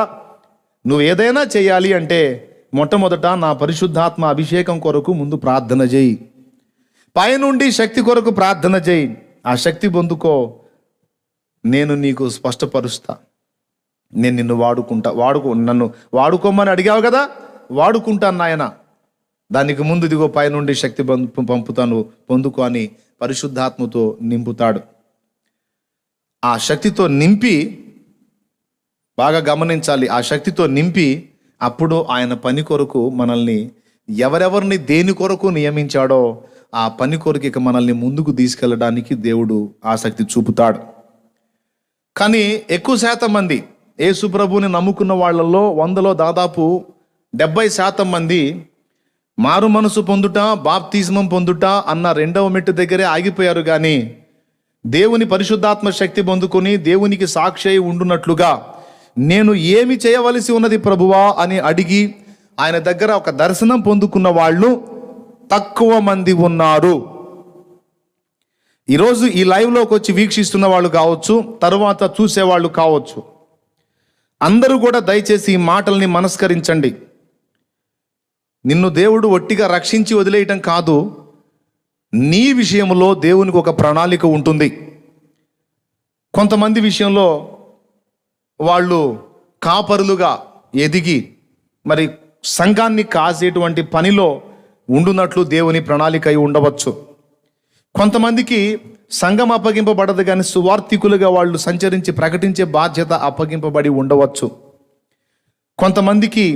నువ్వు ఏదైనా చేయాలి అంటే మొట్టమొదట నా పరిశుద్ధాత్మ అభిషేకం కొరకు ముందు ప్రార్థన చేయి, పైనుండి శక్తి కొరకు ప్రార్థన చేయి. ఆ శక్తి పొందుకో, నేను నీకు స్పష్టపరుస్తా, నేను నిన్ను నన్ను వాడుకోమని అడిగావు కదా, వాడుకుంటాను నాయన. దానికి ముందు ఇదిగో పైనుండి శక్తి పంపుతాను, పొందుకో అని పరిశుద్ధాత్మతో నింపుతాడు. ఆ శక్తితో నింపి, బాగా గమనించాలి, ఆ శక్తితో నింపి అప్పుడు ఆయన పని కొరకు మనల్ని, ఎవరెవరిని దేని కొరకు నియమించాడో ఆ పని కొరకు ఇక మనల్ని ముందుకు తీసుకెళ్ళడానికి దేవుడు ఆసక్తి చూపుతాడు. కానీ ఎక్కువ శాతం మంది యేసు ప్రభువుని నమ్ముకున్న వాళ్ళల్లో 100లో దాదాపు 70% మంది మారు మనసు పొందుట, బాప్తిస్మం పొందుట అన్న రెండవ మెట్టు దగ్గరే ఆగిపోయారు. కానీ దేవుని పరిశుద్ధాత్మ శక్తి పొందుకొని దేవునికి సాక్షి ఉండునట్లుగా నేను ఏమి చేయవలసి ఉన్నది ప్రభువా అని అడిగి ఆయన దగ్గర ఒక దర్శనం పొందుకున్న వాళ్ళు తక్కువ మంది ఉన్నారు. ఈరోజు ఈ లైవ్లోకి వచ్చి వీక్షిస్తున్న వాళ్ళు కావచ్చు, తరువాత చూసేవాళ్ళు కావచ్చు, అందరూ కూడా దయచేసి ఈ మాటల్ని మనస్కరించండి. నిన్ను దేవుడు ఒట్టిగా రక్షించి వదిలేయటం కాదు, నీ విషయంలో దేవునికి ఒక ప్రణాళిక ఉంటుంది. కొంతమంది విషయంలో వాళ్ళు కాపరులుగా ఎదిగి మరి సంఘాన్ని కాసేటువంటి పనిలో ఉండునట్లు దేవుని ప్రణాళిక అయి ఉండవచ్చు. కొంతమందికి సంఘం అప్పగింపబడదు, కానీ సువార్థికులుగా వాళ్ళు సంచరించి ప్రకటించే బాధ్యత అప్పగింపబడి ఉండవచ్చు. కొంతమందికి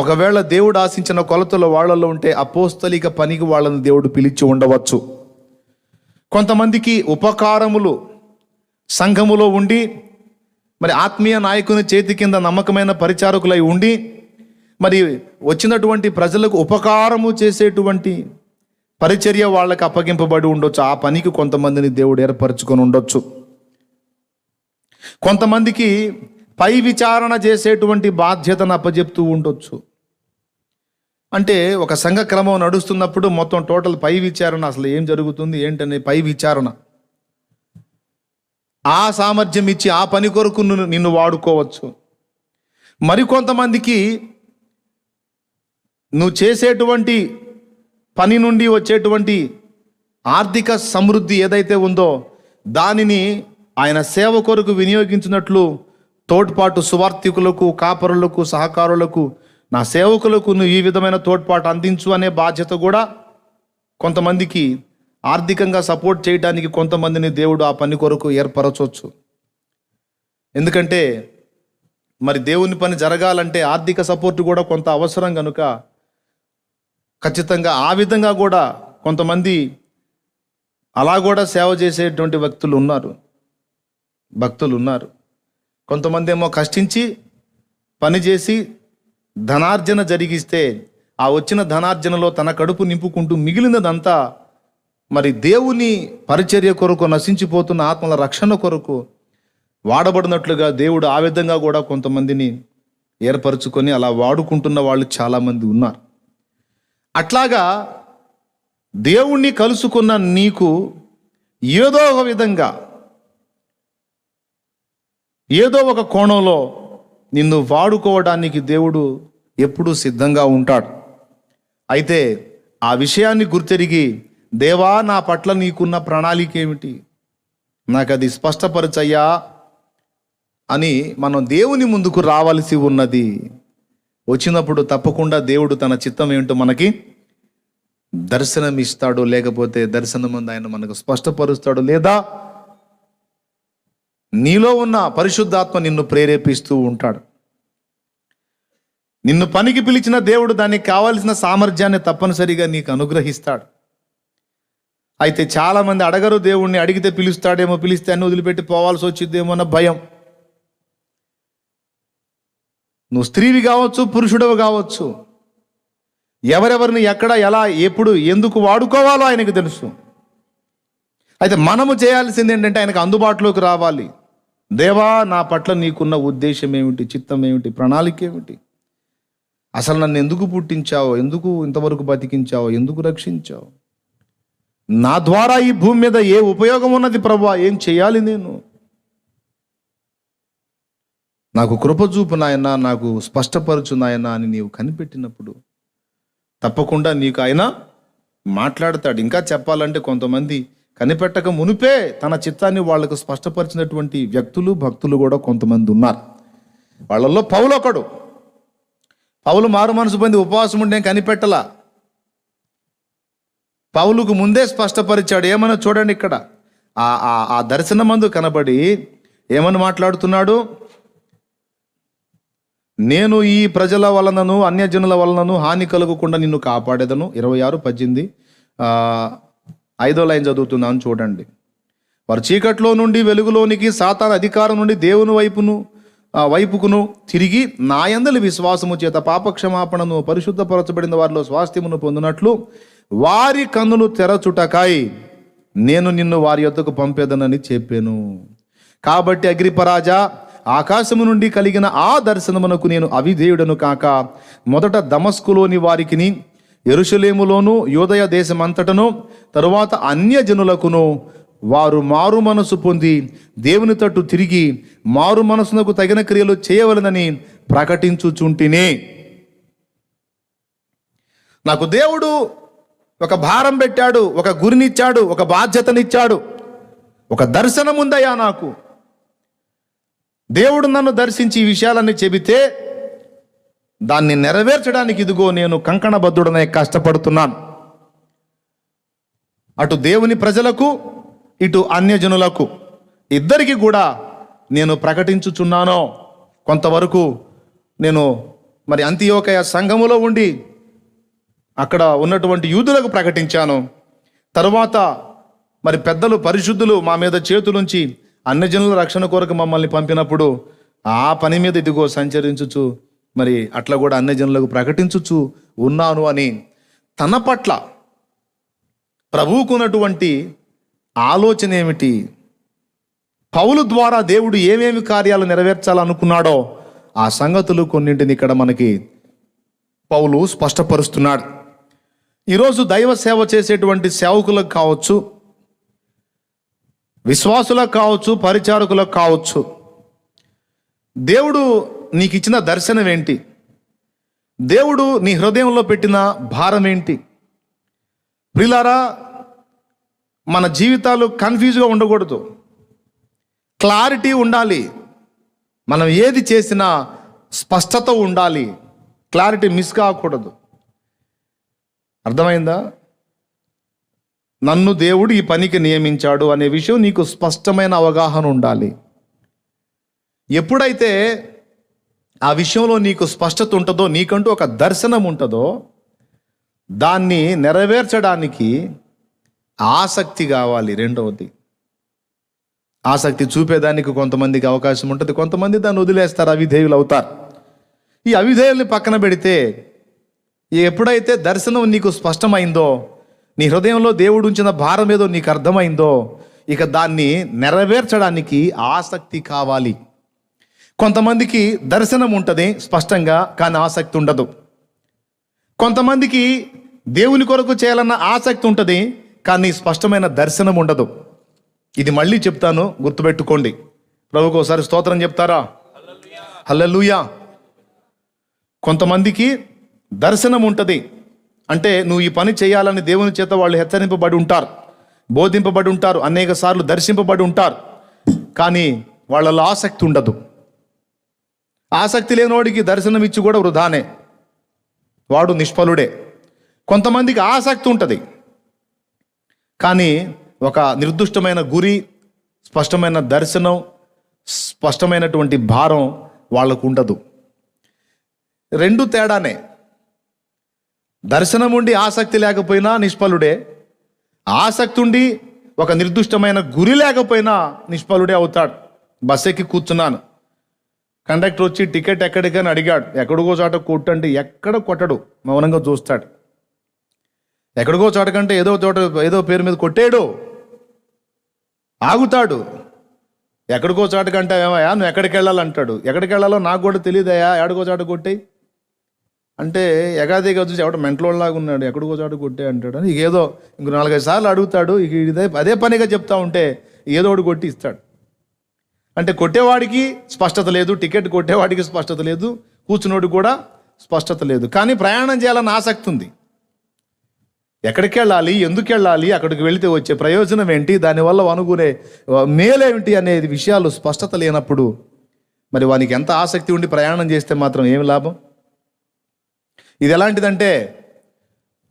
ఒకవేళ దేవుడు ఆశించిన కొలతలో వాళ్ళలో ఉంటే అపోస్తలిక పనికి వాళ్ళని దేవుడు పిలిచి ఉండవచ్చు. కొంతమందికి ఉపకారములు సంఘములో ఉండి మరి ఆత్మీయ నాయకుని చేతి కింద నమ్మకమైన పరిచారకులై ఉండి మరి వచ్చినటువంటి ప్రజలకు ఉపకారము చేసేటువంటి పరిచర్య వాళ్ళకి అప్పగింపబడి ఉండొచ్చు. ఆ పనికి కొంతమందిని దేవుడు ఏర్పరచుకొని ఉండొచ్చు. కొంతమందికి పై విచారణ చేసేటువంటి బాధ్యతను అప్పచెప్తూ ఉండొచ్చు. అంటే ఒక సంఘ క్రమం నడుస్తున్నప్పుడు మొత్తం టోటల్ పై విచారణ, అసలు ఏం జరుగుతుంది ఏంటనే పై విచారణ, ఆ సామర్థ్యం ఇచ్చి ఆ పని కొరకు నిన్ను వాడుకోవచ్చు. మరికొంతమందికి నువ్వు చేసేటువంటి పని నుండి వచ్చేటువంటి ఆర్థిక సమృద్ధి ఏదైతే ఉందో దానిని ఆయన సేవ కొరకు వినియోగించినట్లు తోడ్పాటు సువార్థికులకు, కాపరులకు, సహకారులకు, నా సేవకులకు నువ్వు ఈ విధమైన తోడ్పాటు అందించు అనే బాధ్యత కూడా కొంతమందికి ఆర్థికంగా సపోర్ట్ చేయడానికి కొంతమందిని దేవుడు ఆ పని కొరకు ఏర్పరచవచ్చు. ఎందుకంటే మరి దేవుని పని జరగాలంటే ఆర్థిక సపోర్ట్ కూడా కొంత అవసరం కనుక ఖచ్చితంగా ఆ విధంగా కూడా కొంతమంది అలా కూడా సేవ చేసేటువంటి భక్తులు ఉన్నారు. కొంతమంది ఏమో కష్టించి పనిచేసి ధనార్జన జరిగిస్తే ఆ వచ్చిన ధనార్జనలో తన కడుపు నింపుకుంటూ మిగిలినదంతా మరి దేవుని పరిచర్య కొరకు, నశించిపోతున్న ఆత్మల రక్షణ కొరకు వాడబడినట్లుగా దేవుడు ఆ విధంగా కూడా కొంతమందిని ఏర్పరచుకొని అలా వాడుకుంటున్న వాళ్ళు చాలామంది ఉన్నారు. అట్లాగా దేవుణ్ణి కలుసుకున్న నీకు ఏదో ఒక విధంగా, ఏదో ఒక కోణంలో నిన్ను వాడుకోవడానికి దేవుడు ఎప్పుడూ సిద్ధంగా ఉంటాడు. అయితే ఆ విషయాన్ని గుర్తెరిగి, దేవా నా పట్ల నీకున్న ప్రణాళిక ఏమిటి, నాకు అది స్పష్టపరచయ్యా అని మనం దేవుని ముందుకు రావాల్సి ఉన్నది. వచ్చినప్పుడు తప్పకుండా దేవుడు తన చిత్తం ఏంటో మనకి దర్శనం ఇస్తాడు, లేకపోతే దర్శనం ముందు ఆయన మనకు స్పష్టపరుస్తాడు, లేదా నీలో ఉన్న పరిశుద్ధాత్మ నిన్ను ప్రేరేపిస్తూ ఉంటాడు. నిన్ను పనికి పిలిచిన దేవుడు దానికి కావాల్సిన సామర్థ్యాన్ని తప్పనిసరిగా నీకు అనుగ్రహిస్తాడు. అయితే చాలామంది అడగరు దేవుణ్ణి, అడిగితే పిలుస్తాడేమో, పిలిస్తే అన్ని వదిలిపెట్టి పోవాల్సి వచ్చిద్దేమో అన్న భయం. నువ్వు స్త్రీవి కావచ్చు, పురుషుడవి కావచ్చు, ఎవరెవరిని ఎక్కడ, ఎలా, ఎప్పుడు, ఎందుకు వాడుకోవాలో ఆయనకు తెలుసు. అయితే మనము చేయాల్సింది ఏంటంటే ఆయనకు అందుబాటులోకి రావాలి. దేవా నా పట్ల నీకున్న ఉద్దేశం ఏమిటి, చిత్తం ఏమిటి, ప్రణాళిక ఏమిటి, అసలు నన్ను ఎందుకు పుట్టించావో, ఎందుకు ఇంతవరకు బతికించావో, ఎందుకు రక్షించావు, నా ద్వారా ఈ భూమి మీద ఏ ఉపయోగం ఉన్నది ప్రభువా, ఏం చేయాలి నేను, నాకు కృప చూపు నాయనా, నాకు స్పష్టపరచు నాయనా అని నీవు కనిపెట్టినప్పుడు తప్పకుండా నీకు ఆయన మాట్లాడతాడు. ఇంకా చెప్పాలంటే కొంతమంది కనిపెట్టక మునిపే తన చిత్తాన్ని వాళ్లకు స్పష్టపరిచినటువంటి వ్యక్తులు, భక్తులు కూడా కొంతమంది ఉన్నారు. వాళ్ళల్లో పౌలు ఒకడు. పౌలు మారు మనసు పొంది ఉపవాసం ఉండే కనిపెట్టలా, పౌలుకు ముందే స్పష్టపరిచాడు. ఏమన్నా చూడండి, ఇక్కడ ఆ దర్శనమందు కనబడి ఏమని మాట్లాడుతున్నాడు, నేను ఈ ప్రజల వలనను అన్యజనుల వలనను హాని కలుగకుండా నిన్ను కాపాడేదను. 26:18 5వ లైన్ చదువుతున్నాను చూడండి. వారు చీకట్లో నుండి వెలుగులోనికి, సాతాను అధికారం నుండి దేవుని వైపుకును తిరిగి నా యందలి విశ్వాసము చేత పాపక్షమాపణను పరిశుద్ధపరచబడిన వారిలో స్వాస్థ్యమును పొందినట్లు వారి కన్నులు తెరచుటకాయి నేను నిన్ను వారి యొద్దకు పంపేదనని చెప్పాను. కాబట్టి అగ్రిపరాజా, ఆకాశము నుండి కలిగిన ఆ దర్శనమునకు నేను అవిధేయుడను కాక మొదట దమస్కులోని వారికిని, యెరూషలేములోను, యూదయ దేశమంతటను, తరువాత అన్యజనులకును వారు మారు మనసు పొంది దేవుని తట్టు తిరిగి మారు మనసునకు తగిన క్రియలు చేయవలనని ప్రకటించుచుంటినే. నాకు దేవుడు ఒక భారం పెట్టాడు, ఒక గురినిచ్చాడు, ఒక బాధ్యతనిచ్చాడు, ఒక దర్శనం ఉందయ్యా నాకు. దేవుడు నన్ను దర్శించి ఈ విషయాలన్నీ చెబితే దాన్ని నెరవేర్చడానికి ఇదిగో నేను కంకణబద్ధుడనే కష్టపడుతున్నాను. అటు దేవుని ప్రజలకు, ఇటు అన్యజనులకు, ఇద్దరికి కూడా నేను ప్రకటించుచున్నాను. కొంతవరకు నేను మరి అంతియోకయ సంఘములో ఉండి అక్కడ ఉన్నటువంటి యూదులకు ప్రకటించాను. తరువాత మరి పెద్దలు, పరిశుద్ధులు మా మీద చేతులుంచి అన్యజనుల రక్షణ కొరకు మమ్మల్ని పంపినప్పుడు ఆ పని మీద ఇదిగో సంచరించుచు మరి అట్లా కూడా అన్యజనులకు ప్రకటించుచు ఉన్నాను అని తన పట్ల ప్రభువుకున్నటువంటి ఆలోచన ఏమిటి, పౌలు ద్వారా దేవుడు ఏమేమి కార్యాలు నెరవేర్చాలనుకున్నాడో ఆ సంగతులు కొన్నింటిని ఇక్కడ మనకి పౌలు స్పష్టపరుస్తున్నాడు. ఈరోజు దైవ సేవ చేసేటువంటి సేవకులకు కావచ్చు, విశ్వాసులకు కావచ్చు, పరిచారకులకు కావచ్చు, దేవుడు నీకు ఇచ్చిన దర్శనం ఏంటి, దేవుడు నీ హృదయంలో పెట్టిన భారం ఏంటి? ప్రియులారా, మన జీవితాలు కన్ఫ్యూజ్గా ఉండకూడదు, క్లారిటీ ఉండాలి. మనం ఏది చేసినా స్పష్టత ఉండాలి, క్లారిటీ మిస్ కాకూడదు. అర్థమైందా? నన్ను దేవుడు ఈ పనికి నియమించాడు అనే విషయం నీకు స్పష్టమైన అవగాహన ఉండాలి. ఎప్పుడైతే ఆ విషయంలో నీకు స్పష్టత ఉంటుందో, నీకంటూ ఒక దర్శనం ఉంటుందో, దాన్ని నెరవేర్చడానికి ఆసక్తి కావాలి. రెండవది, ఆసక్తి చూపేదానికి కొంతమందికి అవకాశం ఉంటుంది, కొంతమంది దాన్ని వదిలేస్తారు, అవిధేయులు అవుతారు. ఈ అవిధేయుల్ని పక్కన పెడితే, ఎప్పుడైతే దర్శనం నీకు స్పష్టమైందో, నీ హృదయంలో దేవుడు ఉంచిన భారం ఏదో నీకు అర్థమైందో, ఇక దాన్ని నెరవేర్చడానికి ఆసక్తి కావాలి. కొంతమందికి దర్శనం ఉంటుంది స్పష్టంగా, కానీ ఆసక్తి ఉండదు. కొంతమందికి దేవుని కొరకు చేయాలన్న ఆసక్తి ఉంటుంది, కానీ స్పష్టమైన దర్శనం ఉండదు. ఇది మళ్ళీ చెప్తాను, గుర్తుపెట్టుకోండి. ప్రభుకు ఒకసారి స్తోత్రం చెప్తారా? హల్లెలూయా. కొంతమందికి దర్శనం ఉంటుంది, అంటే నువ్వు ఈ పని చేయాలని దేవుని చేత వాళ్ళు హెచ్చరింపబడి ఉంటారు, బోధింపబడి ఉంటారు, అనేక సార్లు దర్శింపబడి ఉంటారు, కానీ వాళ్ళలో ఆసక్తి ఉండదు. ఆసక్తి లేనివాడికి దర్శనం ఇచ్చి కూడా వృధానే, వాడు నిష్ఫలుడే. కొంతమందికి ఆసక్తి ఉంటుంది, కానీ ఒక నిర్దిష్టమైన గురి, స్పష్టమైన దర్శనం, స్పష్టమైనటువంటి భారం వాళ్ళకు ఉండదు. రెండు తేడానే. దర్శనం ఉండి ఆసక్తి లేకపోయినా నిష్ఫలుడే, ఆసక్తి ఉండి ఒక నిర్దిష్టమైన గురి లేకపోయినా నిష్ఫలుడే అవుతాడు. బస్ ఎక్కి కూర్చున్నాను, కండక్టర్ వచ్చి టికెట్ ఎక్కడికని అడిగాడు. ఎక్కడికో చోట కొట్టంటే ఎక్కడ కొట్టడు, మౌనంగా చూస్తాడు. ఎక్కడికో చోట కంటే ఏదో పేరు మీద కొట్టాడు, ఆగుతాడు. ఎక్కడికో చోట కంటే ఏమయ్యా నువ్వు ఎక్కడికి వెళ్ళాలంటాడు. ఎక్కడికి వెళ్ళాలో నాకు కూడా తెలియదయా, ఎక్కడికో చోట కొట్టాయి అంటే ఎగాదిగా చూసి ఎవడ మెంటలోలాగా ఉన్నాడు, ఎక్కడికో చోట కొట్టే అంటాడు అని ఏదో ఇంకో 4-5 సార్లు అడుగుతాడు. ఇక అదే పనిగా చెప్తా ఉంటే ఏదో ఒకటి కొట్టి ఇస్తాడు. అంటే కొట్టేవాడికి స్పష్టత లేదు, టికెట్ కొట్టేవాడికి స్పష్టత లేదు, కూర్చున్నోడికి కూడా స్పష్టత లేదు, కానీ ప్రయాణం చేయాలని ఆసక్తి ఉంది. ఎక్కడికి వెళ్ళాలి, ఎందుకు వెళ్ళాలి, అక్కడికి వెళితే వచ్చే ప్రయోజనం ఏంటి, దానివల్ల అనుకునే మేలేమిటి అనేది విషయాలు స్పష్టత లేనప్పుడు మరి వానికి ఎంత ఆసక్తి ఉండి ప్రయాణం చేస్తే మాత్రం ఏమి లాభం? ఇది ఎలాంటిదంటే,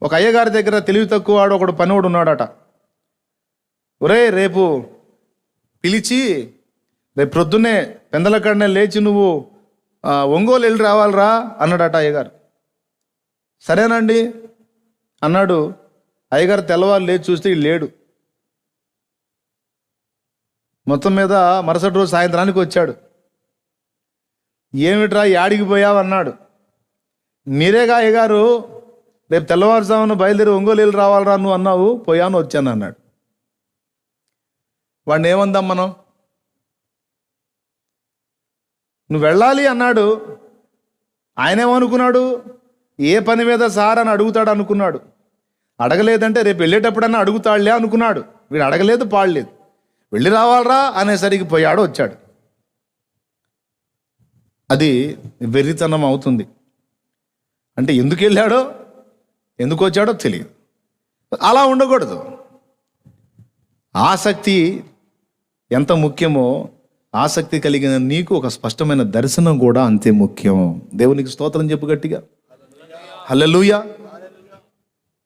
ఒక అయ్యగారి దగ్గర తెలివి తక్కువ వాడు ఒకడు పనివాడు ఉన్నాడట. ఒరే, రేపు పిలిచి రేపు ప్రొద్దున్నే పెందలకడనే లేచి నువ్వు ఒంగోలు వెళ్ళి రావాలిరా అన్నాడట అయ్యగారు. సరేనండి అన్నాడు. అయ్యగారు తెల్లవారు లేచి చూస్తే లేడు. మొత్తం మీద మరుసటి రోజు సాయంత్రానికి వచ్చాడు. ఏమిట్రా యాడికి పోయావు అన్నాడు. మీరేగా అయ్యగారు రేపు తెల్లవారుజామున బయలుదేరి ఒంగోలు వెళ్ళి రావాలిరా నువ్వు అన్నావు, పోయాను వచ్చాను అన్నాడు. వాడిని ఏమందాం మనం? నువ్వు వెళ్ళాలి అన్నాడు. ఆయన ఏమనుకున్నాడు, ఏ పని మీద సార్ అని అడుగుతాడు అనుకున్నాడు. అడగలేదంటే రేపు వెళ్ళేటప్పుడన్నా అడుగుతాడులే అనుకున్నాడు. వీడు అడగలేదు, పాడలేదు, వెళ్ళి రావాలరా అనేసరికి పోయాడు, వచ్చాడు. అది వెర్రితనం అవుతుంది. అంటే ఎందుకు వెళ్ళాడో ఎందుకు వచ్చాడో తెలియదు. అలా ఉండకూడదు. ఆసక్తి ఎంత ముఖ్యమో, ఆసక్తి కలిగిన నీకు ఒక స్పష్టమైన దర్శనం కూడా అంతే ముఖ్యం. దేవునికి స్తోత్రం చెప్పు గట్టిగా, హల్లెలూయా.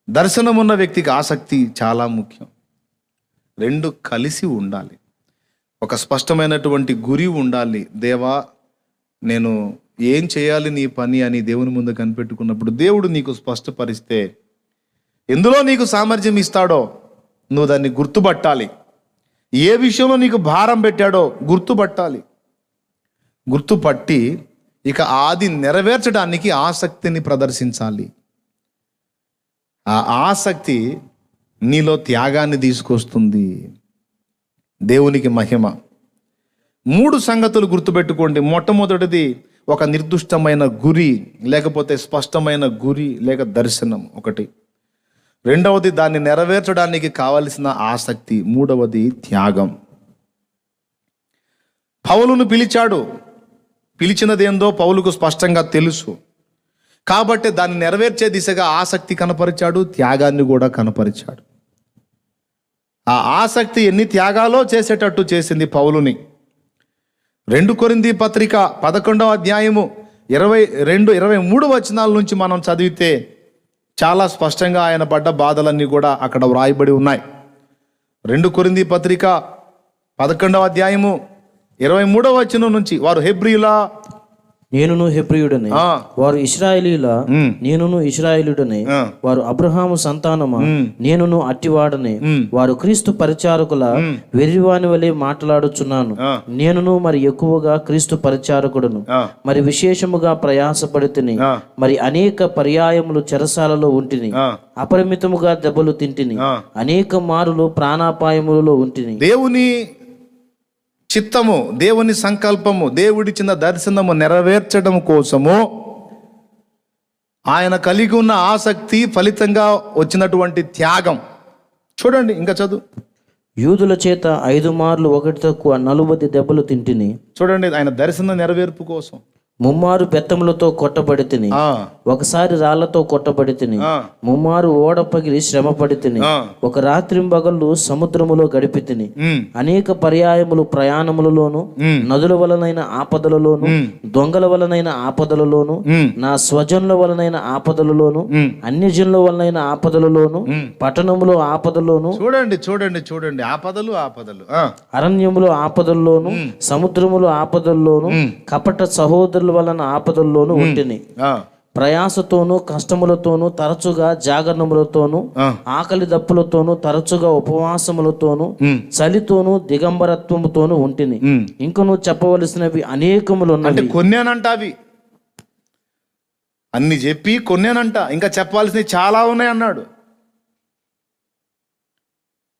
దర్శనం ఉన్న వ్యక్తికి ఆసక్తి చాలా ముఖ్యం. రెండు కలిసి ఉండాలి. ఒక స్పష్టమైనటువంటి గురి ఉండాలి. దేవా, నేను ఏం చేయాలి నీ పని అని దేవుని ముందు కనిపెట్టుకున్నప్పుడు దేవుడు నీకు స్పష్టపరిస్తే ఎందులో నీకు సామర్థ్యం ఇస్తాడో నువ్వు దాన్ని గుర్తుపట్టాలి. ఏ విషయంలో నీకు భారం పెట్టాడో గుర్తుపట్టాలి. గుర్తుపట్టి ఇక అది నెరవేర్చడానికి ఆసక్తిని ప్రదర్శించాలి. ఆ ఆసక్తి నీలో త్యాగాన్ని తీసుకొస్తుంది. దేవునికి మహిమ. 3 సంగతులు గుర్తుపెట్టుకోండి. మొట్టమొదటిది ఒక నిర్దిష్టమైన గురి, లేకపోతే స్పష్టమైన గురి లేక దర్శనం ఒకటి. రెండవది దాన్ని నెరవేర్చడానికి కావలసిన ఆసక్తి. మూడవది త్యాగం. పౌలును పిలిచాడు. పిలిచినదేందో పౌలుకు స్పష్టంగా తెలుసు. కాబట్టి దాన్ని నెరవేర్చే దిశగా ఆసక్తి కనపరిచాడు, త్యాగాన్ని కూడా కనపరిచాడు. ఆ ఆసక్తి ఎన్ని త్యాగాలో చేసేటట్టు చేసింది పౌలుని. 2 కొరింథీ పత్రిక 11వ అధ్యాయము 22-23 వచనాల నుంచి మనం చదివితే చాలా స్పష్టంగా ఆయన పడ్డ బాధలన్నీ కూడా అక్కడ వ్రాయబడి ఉన్నాయి. 2 కొరింథీ పత్రిక 11వ అధ్యాయము 23వ వచనం నుంచి, వారు హెబ్రీయుల, నేనును హెబ్రీయుడనే, వారు ఇశ్రాయేలీయుల, నేనును ఇశ్రాయేలుడనే, వారు అబ్రహాము సంతానమా, నేనును అట్టివాడనే, వారు క్రీస్తు పరిచారకుల, వెర్రివాని వలె మాట్లాడుచున్నాను. నేనును మరి ఎక్కువగా క్రీస్తు పరిచారకుడును, మరి విశేషముగా ప్రయాసపడితిని, మరి అనేక పర్యాయములు చెరసాలలో ఉంటిని, అపరిమితముగా దెబ్బలు తింటిని, అనేక మారులు ప్రాణాపాయములలో ఉంటిని. దేవుని చిత్తము, దేవుని సంకల్పము, దేవుడిచ్చిన దర్శనము నెరవేర్చడం కోసము ఆయన కలిగి ఉన్న ఆసక్తి ఫలితంగా వచ్చినటువంటి త్యాగం. చూడండి, ఇంకా చదువు. యూదుల చేత 5 మార్లు 1 తక్కువ 40 దెబ్బలు తింటిని. చూడండి, ఆయన దర్శన నెరవేర్పు కోసం 3 మారు బెత్తములతో కొట్టబడి తిని, ఒకసారి రాళ్లతో కొట్టబడి తిని, 3 మారు ఓడ పగిలి శ్రమ పడి తిని, ఒక రాత్రింబగళ్ళు సముద్రములో గడిపి తిని, అనేక పర్యాయములు ప్రయాణములలోను, నదుల వలనైన ఆపదలలోను, దొంగల వలనైన ఆపదలలోను, నా స్వజనుల వలనైన ఆపదలలోను, అన్యజనుల వలనైన ఆపదలలోను, పట్టణములో ఆపదలోను. చూడండి చూడండి చూడండి, ఆపదలు ఆపదలు, అరణ్యములో ఆపదల్లోను, సముద్రములో ఆపదల్లోను, కపట సహోదరుల వలన ఆపదల్లోను ఉంటిని. ప్రయాసతోను కష్టములతోను, తరచుగా జాగరణములతోను, ఆకలి దప్పులతోను, తరచుగా ఉపవాసములతోను, చలితోను, దిగంబరత్వముతోను ఉంటిని. ఇంకను చెప్పవలసినవి అనేకములు ఉన్నాయి. కొన్నేనంట, అవి అన్ని చెప్పి కొన్నేనంట, ఇంకా చెప్పాల్సినవి చాలా ఉన్నాయి అన్నాడు.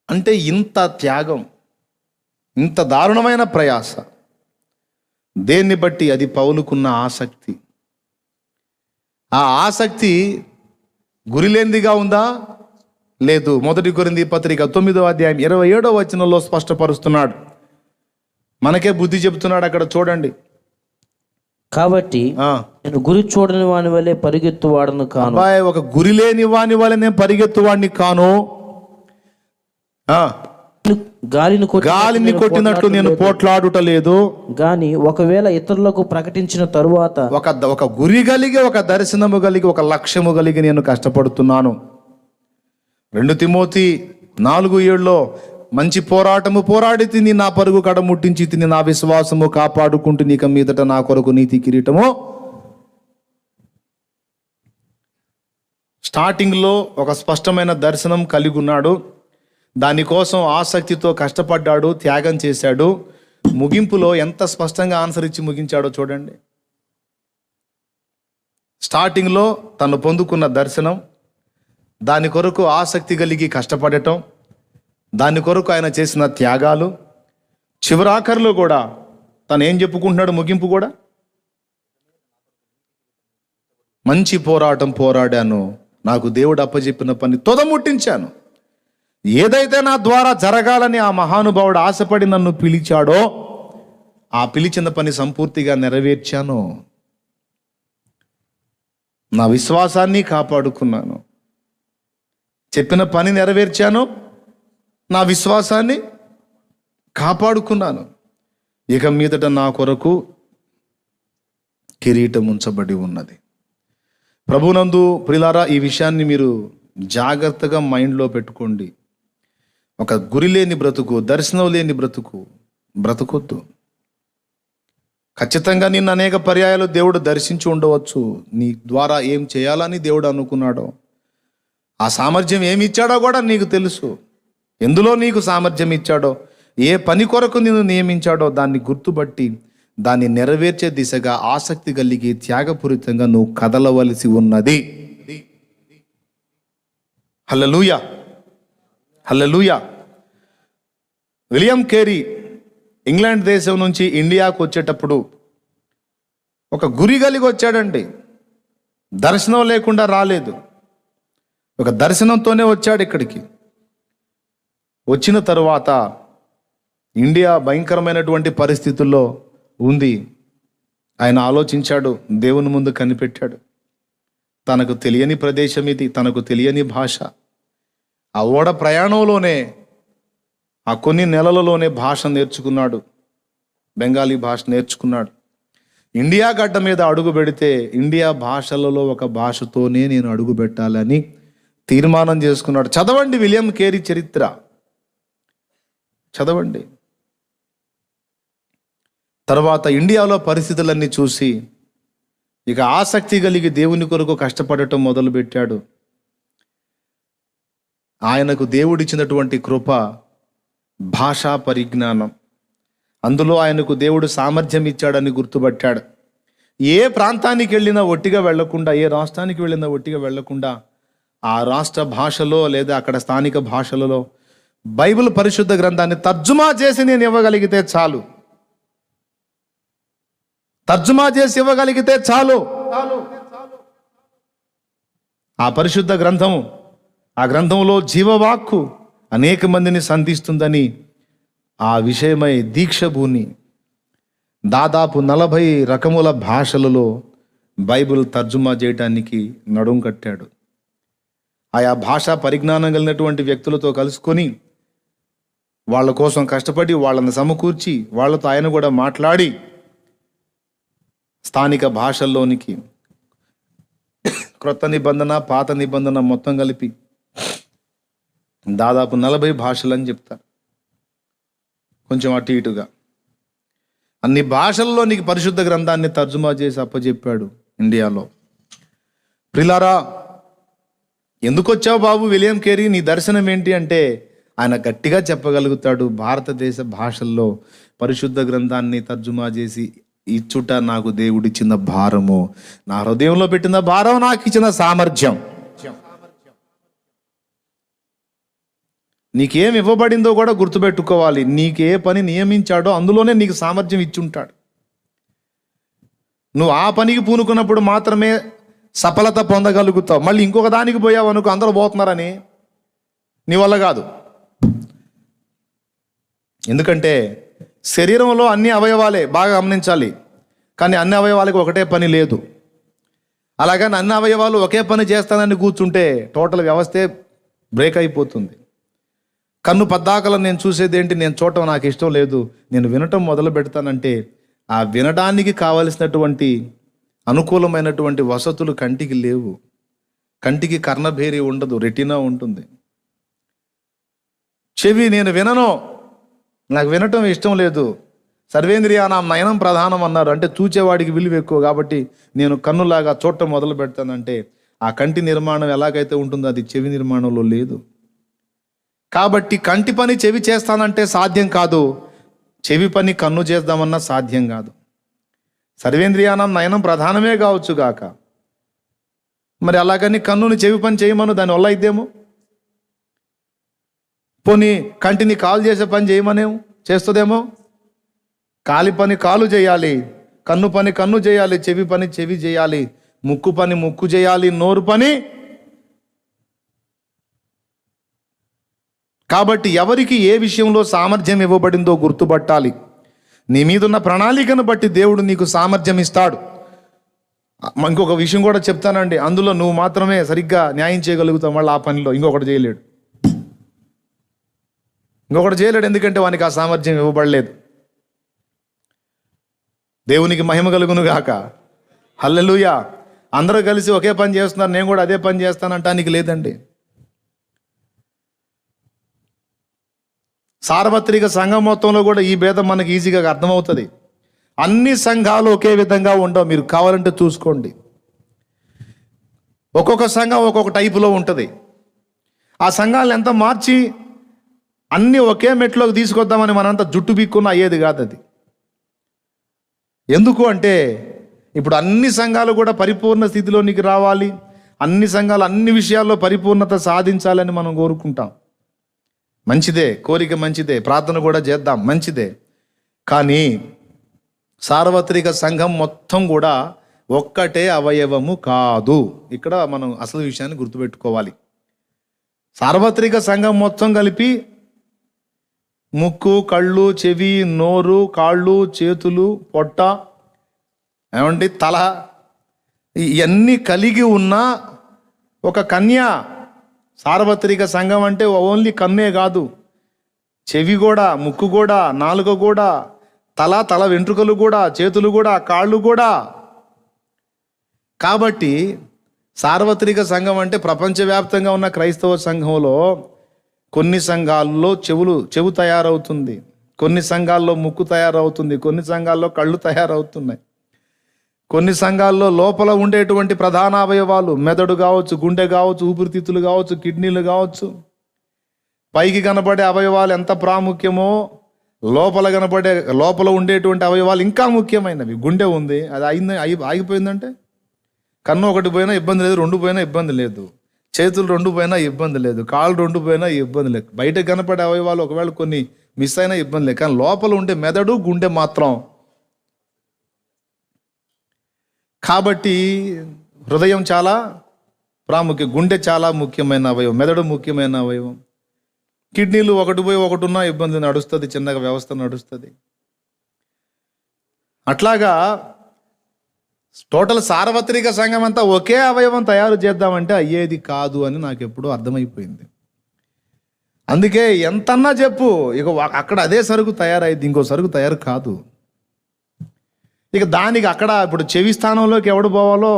అంటే ఇంత త్యాగం, ఇంత దారుణమైన ప్రయాస దేన్ని బట్టి? అది పౌలుకున్న ఆసక్తి. ఆ ఆసక్తి గురిలేనిదిగా ఉందా? లేదు. 1 కొరింథీ పత్రిక 9వ అధ్యాయం 27వ వచనంలో స్పష్టపరుస్తున్నాడు. మనకే బుద్ధి చెబుతున్నాడు అక్కడ, చూడండి. కాబట్టి నేను గురి చూడని వాని వలె పరిగెత్తువాడను కాను. ఒక గురి లేని వాని వలె నేను పరిగెత్తువాడిని కాను. గాలిని కొట్టినట్లు నేను పోట్లాడుట లేదు. గాని ఒకవేళ ఇతరులకు ప్రకటించిన తరువాత ఒక గురి కలిగి, ఒక దర్శనము కలిగి, ఒక లక్ష్యము కలిగి నేను కష్టపడుతున్నాను. 2 తిమోతి 4:7 మంచి పోరాటము పోరాడి తిని, నా పరుగు కడముట్టించి తిని, నా విశ్వాసము కాపాడుకుంటూ నీక మీదట నా కొరకు నీతి కిరీటము. స్టార్టింగ్లో ఒక స్పష్టమైన దర్శనం కలిగి ఉన్నాడు, దానికోసం ఆసక్తితో కష్టపడ్డాడు, త్యాగం చేశాడు. ముగింపులో ఎంత స్పష్టంగా ఆన్సర్ ఇచ్చి ముగించాడో చూడండి. స్టార్టింగ్లో తను పొందుకున్న దర్శనం, దాని కొరకు ఆసక్తి కలిగి కష్టపడటం, దాని కొరకు ఆయన చేసిన త్యాగాలు, చివరాఖరులో కూడా తను ఏం చెప్పుకుంటున్నాడు? ముగింపు కూడా, మంచి పోరాటం పోరాడాను, నాకు దేవుడు అప్పచెప్పిన పని తొదముట్టించాను. ఏదైతే నా ద్వారా జరగాలని ఆ మహానుభావుడు ఆశపడి నన్ను పిలిచాడో, ఆ పిలిచిన పని సంపూర్తిగా నెరవేర్చాను. నా విశ్వాసాన్ని కాపాడుకున్నాను, చెప్పిన పని నెరవేర్చాను, నా విశ్వాసాన్ని కాపాడుకున్నాను. ఇక మీదట నా కొరకు కిరీటం ఉంచబడి ఉన్నది. ప్రభునందు ప్రియులారా, ఈ విషయాన్ని మీరు జాగ్రత్తగా మైండ్లో పెట్టుకోండి. ఒక గురి లేని బ్రతుకు, దర్శనం లేని బ్రతుకు బ్రతుకొద్దు. ఖచ్చితంగా నిన్ను అనేక పర్యాయాలు దేవుడు దర్శించి ఉండవచ్చు. నీ ద్వారా ఏం చేయాలని దేవుడు అనుకున్నాడో, ఆ సామర్థ్యం ఏమి ఇచ్చాడో కూడా నీకు తెలుసు. ఎందులో నీకు సామర్థ్యం ఇచ్చాడో, ఏ పని కొరకు నిన్ను నియమించాడో దాన్ని గుర్తుపట్టి దాన్ని నెరవేర్చే దిశగా ఆసక్తి కలిగి త్యాగపూరితంగా నువ్వు కదలవలసి ఉన్నది. హల్లెలూయా, హల్లెలూయా. విలియం కేరీ ఇంగ్లాండ్ దేశం నుంచి ఇండియాకు వచ్చేటప్పుడు ఒక గురి కలిగి వచ్చాడండి. దర్శనం లేకుండా రాలేదు, ఒక దర్శనంతోనే వచ్చాడు ఇక్కడికి. వచ్చిన తరువాత ఇండియా భయంకరమైనటువంటి పరిస్థితుల్లో ఉంది. ఆయన ఆలోచించాడు, దేవుని ముందు కనిపెట్టాడు. తనకు తెలియని ప్రదేశం ఇది, తనకు తెలియని భాష. ఆ ఓడ ప్రయాణంలోనే, ఆ కొన్ని నెలలలోనే భాష నేర్చుకున్నాడు, బెంగాలీ భాష నేర్చుకున్నాడు. ఇండియా గడ్డ మీద అడుగు పెడితే ఇండియా భాషలలో ఒక భాషతోనే నేను అడుగు పెట్టాలని తీర్మానం చేసుకున్నాడు. చదవండి విలియం కేరీ చరిత్ర, చదవండి. తర్వాత ఇండియాలో పరిస్థితులన్నీ చూసి ఇక ఆసక్తి కలిగి దేవుని కొరకు కష్టపడటం మొదలుపెట్టాడు. ఆయనకు దేవుడిచ్చినటువంటి కృప, భాషా పరిజ్ఞానం, అందులో ఆయనకు దేవుడు సామర్థ్యం ఇచ్చాడని గుర్తుపట్టాడు. ఏ ప్రాంతానికి వెళ్ళినా ఒట్టిగా వెళ్లకుండా, ఏ రాష్ట్రానికి వెళ్ళినా ఒట్టిగా వెళ్లకుండా ఆ రాష్ట్ర భాషలో లేదా అక్కడ స్థానిక భాషలలో బైబిల్ పరిశుద్ధ గ్రంథాన్ని తర్జుమా చేసి నేను ఇవ్వగలిగితే చాలు, తర్జుమా చేసి ఇవ్వగలిగితే చాలు. ఆ పరిశుద్ధ గ్రంథము, ఆ గ్రంథంలో జీవవాక్కు అనేక మందిని సంధిస్తుందని ఆ విషయమై దీక్షభూని దాదాపు 40 రకముల భాషలలో బైబిల్ తర్జుమా చేయటానికి నడుం కట్టాడు. ఆయా భాషా పరిజ్ఞానం కలిగినటువంటి వ్యక్తులతో కలుసుకొని వాళ్ళ కోసం కష్టపడి వాళ్ళని సమకూర్చి వాళ్ళతో ఆయన కూడా మాట్లాడి స్థానిక భాషల్లోనికి క్రొత్త నిబంధన, పాత నిబంధన మొత్తం కలిపి దాదాపు 40 భాషలు అని చెప్తారు, కొంచెం అటు ఇటుగా. అన్ని భాషల్లో నీకు పరిశుద్ధ గ్రంథాన్ని తర్జుమా చేసి అప్పచెప్పాడు ఇండియాలో. ప్రిలారా, ఎందుకు వచ్చావు బాబు విలియం కేరీ, నీ దర్శనం ఏంటి అంటే ఆయన గట్టిగా చెప్పగలుగుతాడు, భారతదేశ భాషల్లో పరిశుద్ధ గ్రంథాన్ని తర్జుమా చేసి ఇచ్చుట నాకు దేవుడిచ్చిన భారము, నా హృదయంలో పెట్టిన భారం, నాకు ఇచ్చిన సామర్థ్యం. నీకేం ఇవ్వబడిందో కూడా గుర్తుపెట్టుకోవాలి. నీకే పని నియమించాడో అందులోనే నీకు సామర్థ్యం ఇచ్చుంటాడు. నువ్వు ఆ పనికి పూనుకున్నప్పుడు మాత్రమే సఫలత పొందగలుగుతావు. మళ్ళీ ఇంకొక దానికి పోయావు అనుకో, అందరూ పోతున్నారని, నీ వల్ల కాదు. ఎందుకంటే శరీరంలో అన్ని అవయవాలే, బాగా గమనించాలి, కానీ అన్ని అవయవాలకు ఒకటే పని లేదు. అలాగని అన్ని అవయవాలు ఒకే పని చేస్తానని కూర్చుంటే టోటల్ వ్యవస్థే బ్రేక్ అయిపోతుంది. కన్ను పద్దాకల నేను చూసేది ఏంటి, నేను చూడటం నాకు ఇష్టం లేదు, నేను వినటం మొదలు పెడతానంటే ఆ వినడానికి కావలసినటువంటి అనుకూలమైనటువంటి వసతులు కంటికి లేవు. కంటికి కర్ణభేరి ఉండదు, రెటీనా ఉంటుంది. చెవి నేను వినను, నాకు వినటం ఇష్టం లేదు, సర్వేంద్రియానాం నయనం ప్రధానం అన్నారు, అంటే చూచేవాడికి విలువ ఎక్కువ కాబట్టి నేను కన్నులాగా చూడటం మొదలు పెడతానంటే ఆ కంటి నిర్మాణం ఎలాగైతే ఉంటుందో అది చెవి నిర్మాణంలో లేదు. కాబట్టి కంటి పని చెవి చేస్తానంటే సాధ్యం కాదు, చెవి పని కన్ను చేద్దామన్నా సాధ్యం కాదు. సర్వేంద్రియానం నయనం ప్రధానమే కావచ్చు గాక, మరి అలాగని కన్నుని చెవి పని చేయమను, దానివల్ల అయిద్దేమో. పోనీ కంటిని కాలు చేసే పని చేయమనేమో, చేస్తుందేమో. కాలి పని కాలు చేయాలి, కన్ను పని కన్ను చేయాలి, చెవి పని చెవి చేయాలి, ముక్కు పని ముక్కు చేయాలి, నోరు పని. కాబట్టి ఎవరికి ఏ విషయంలో సామర్థ్యం ఇవ్వబడిందో గుర్తుపట్టాలి. నీ మీదున్న ప్రణాళికను బట్టి దేవుడు నీకు సామర్థ్యం ఇస్తాడు. ఇంకొక విషయం కూడా చెప్తానండి, అందులో నువ్వు మాత్రమే సరిగ్గా న్యాయం చేయగలుగుతావు, మళ్ళీ ఆ పనిలో ఇంకొకటి చేయలేడు. ఎందుకంటే వానికి ఆ సామర్థ్యం ఇవ్వబడలేదు. దేవునికి మహిమ కలుగును గాక. హల్లెలూయా. అందరూ కలిసి ఒకే పని చేస్తున్నారు, నేను కూడా అదే పని చేస్తానంటానికి లేదండి. సార్వత్రిక సంఘం మొత్తంలో కూడా ఈ భేదం మనకి ఈజీగా అర్థమవుతుంది. అన్ని సంఘాలు ఒకే విధంగా ఉండవు, మీరు కావాలంటే చూసుకోండి. ఒక్కొక్క సంఘం ఒక్కొక్క టైపులో ఉంటుంది. ఆ సంఘాలను ఎంత మార్చి అన్నీ ఒకే మెట్లోకి తీసుకొద్దామని మనంతా జుట్టు పీక్కున్న అయ్యేది కాదు అది. ఎందుకు అంటే ఇప్పుడు అన్ని సంఘాలు కూడా పరిపూర్ణ స్థితిలోనికి రావాలి, అన్ని సంఘాలు అన్ని విషయాల్లో పరిపూర్ణత సాధించాలని మనం కోరుకుంటాం. మంచిదే, కోరిక మంచిదే, ప్రార్థన కూడా చేద్దాం, మంచిదే. కానీ సార్వత్రిక సంఘం మొత్తం కూడా ఒక్కటే అవయవము కాదు. ఇక్కడ మనం అసలు విషయాన్ని గుర్తుపెట్టుకోవాలి. సార్వత్రిక సంఘం మొత్తం కలిపి ముక్కు, కళ్ళు, చెవి, నోరు, కాళ్ళు, చేతులు, పొట్ట, ఏమండి, తల, ఇవన్నీ కలిగి ఉన్న ఒక కన్య. సార్వత్రిక సంఘం అంటే ఓన్లీ కన్నే కాదు, చెవి కూడా, ముక్కు కూడా, నాలుక కూడా, తల వెంట్రుకలు కూడా, చేతులు కూడా, కాళ్ళు కూడా. కాబట్టి సార్వత్రిక సంఘం అంటే ప్రపంచవ్యాప్తంగా ఉన్న క్రైస్తవ సంఘంలో కొన్ని సంఘాల్లో చెవు తయారవుతుంది, కొన్ని సంఘాల్లో ముక్కు తయారవుతుంది, కొన్ని సంఘాల్లో కళ్ళు తయారవుతున్నాయి, కొన్ని సంఘాల్లో లోపల ఉండేటువంటి ప్రధాన అవయవాలు మెదడు కావచ్చు, గుండె కావచ్చు, ఊపిరితిత్తులు కావచ్చు, కిడ్నీలు కావచ్చు, పైకి కనబడే అవయవాలు ఎంత ప్రాముఖ్యమో లోపల ఉండేటువంటి అవయవాలు ఇంకా ముఖ్యమైనవి. గుండె ఉంది, అది ఆగిపోయిందంటే కన్ను ఒకటి పోయినా ఇబ్బంది లేదు, 2 పోయినా ఇబ్బంది లేదు, చేతులు 2 పోయినా ఇబ్బంది లేదు, కాళ్ళు 2 పోయినా ఇబ్బంది లేదు. బయట కనపడే అవయవాలు ఒకవేళ కొన్ని మిస్ అయినా ఇబ్బంది లేదు, కానీ లోపల ఉండే మెదడు గుండె మాత్రం. కాబట్టి హృదయం చాలా ప్రాముఖ్యం, గుండె చాలా ముఖ్యమైన అవయవం, మెదడు ముఖ్యమైన అవయవం. కిడ్నీలు ఒకటి పోయి ఒకటి ఉన్నా ఇబ్బంది నడుస్తుంది, చిన్నగా వ్యవస్థ నడుస్తుంది. అట్లాగా టోటల్ సార్వత్రిక సంఘం అంతా ఒకే అవయవం తయారు చేద్దామంటే అయ్యేది కాదు అని నాకు ఎప్పుడూ అర్థమైపోయింది. అందుకే ఎంతన్నా చెప్పు, ఇక అక్కడ అదే సరుకు తయారైంది, ఇంకో సరుకు తయారు కాదు. ఇక దానికి అక్కడ ఇప్పుడు చెవి స్థానంలోకి ఎవడు పోవాలో,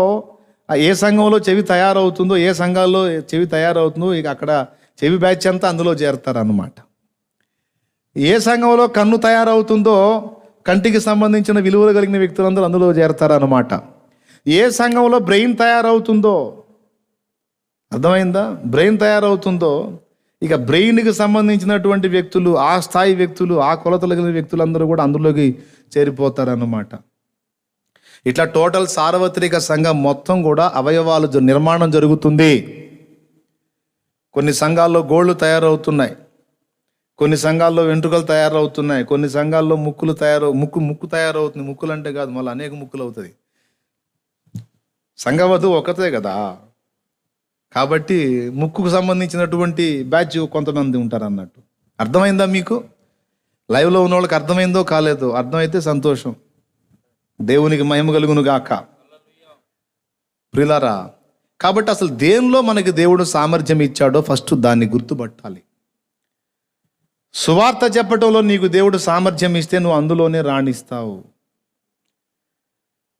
ఏ సంఘంలో చెవి తయారవుతుందో, ఏ సంఘాల్లో చెవి తయారవుతుందో, ఇక అక్కడ చెవి బ్యాచ్ అంతా అందులో చేరతారన్నమాట. ఏ సంఘంలో కన్ను తయారవుతుందో కంటికి సంబంధించిన విలువలు కలిగిన వ్యక్తులందరూ అందులో చేరతారన్నమాట. ఏ సంఘంలో బ్రెయిన్ తయారవుతుందో, అర్థమైందా, బ్రెయిన్ తయారవుతుందో ఇక బ్రెయిన్కి సంబంధించినటువంటి వ్యక్తులు, ఆ స్థాయి వ్యక్తులు, ఆ కొలతలు కలిగిన వ్యక్తులందరూ కూడా అందులోకి చేరిపోతారన్నమాట. ఇట్లా టోటల్ సార్వత్రిక సంఘం మొత్తం కూడా అవయవాలు నిర్మాణం జరుగుతుంది. కొన్ని సంఘాల్లో గోళ్ళు తయారవుతున్నాయి, కొన్ని సంఘాల్లో వెంట్రుకలు తయారవుతున్నాయి, కొన్ని సంఘాల్లో ముక్కు తయారవుతుంది. ముక్కులు అంటే కాదు, మళ్ళీ అనేక ముక్కులు అవుతుంది. సంఘవధు ఒకతే కదా, కాబట్టి ముక్కుకు సంబంధించినటువంటి బ్యాచ్ కొంతమంది ఉంటారు అన్నట్టు. అర్థమైందా మీకు? లైవ్లో ఉన్న వాళ్ళకి అర్థమైందో కాలేదో, అర్థమైతే సంతోషం. దేవునికి మహిమ కలుగును గాక. ప్రియులారా, కాబట్టి అసలు దేనిలో మనకి దేవుడు సామర్థ్యం ఇచ్చాడో ఫస్ట్ దాన్ని గుర్తుపట్టాలి. సువార్త చెప్పటంలో నీకు దేవుడు సామర్థ్యం ఇస్తే నువ్వు అందులోనే రాణిస్తావు.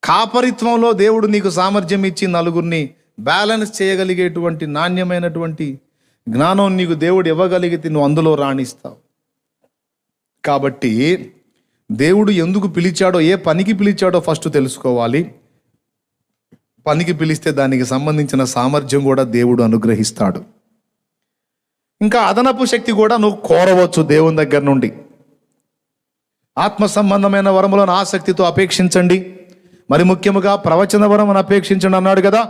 కాపరిత్వంలో దేవుడు నీకు సామర్థ్యం ఇచ్చి నలుగురిని బ్యాలెన్స్ చేయగలిగేటువంటి నాణ్యమైనటువంటి జ్ఞానం నీకు దేవుడు ఇవ్వగలిగితే నువ్వు అందులో రాణిస్తావు. కాబట్టి దేవుడు ఎందుకు పిలిచాడో, ఏ పనికి పిలిచాడో ఫస్ట్ తెలుసుకోవాలి. పనికి పిలిస్తే దానికి సంబంధించిన సామర్థ్యం కూడా దేవుడు అనుగ్రహిస్తాడు. ఇంకా అదనపు శక్తి కూడా నువ్వు కోరవచ్చు దేవుని దగ్గర నుండి. ఆత్మ సంబంధమైన వరములను ఆసక్తితో అపేక్షించండి, మరి ముఖ్యముగా ప్రవచన వరమును అపేక్షించండి అన్నాడు కదా.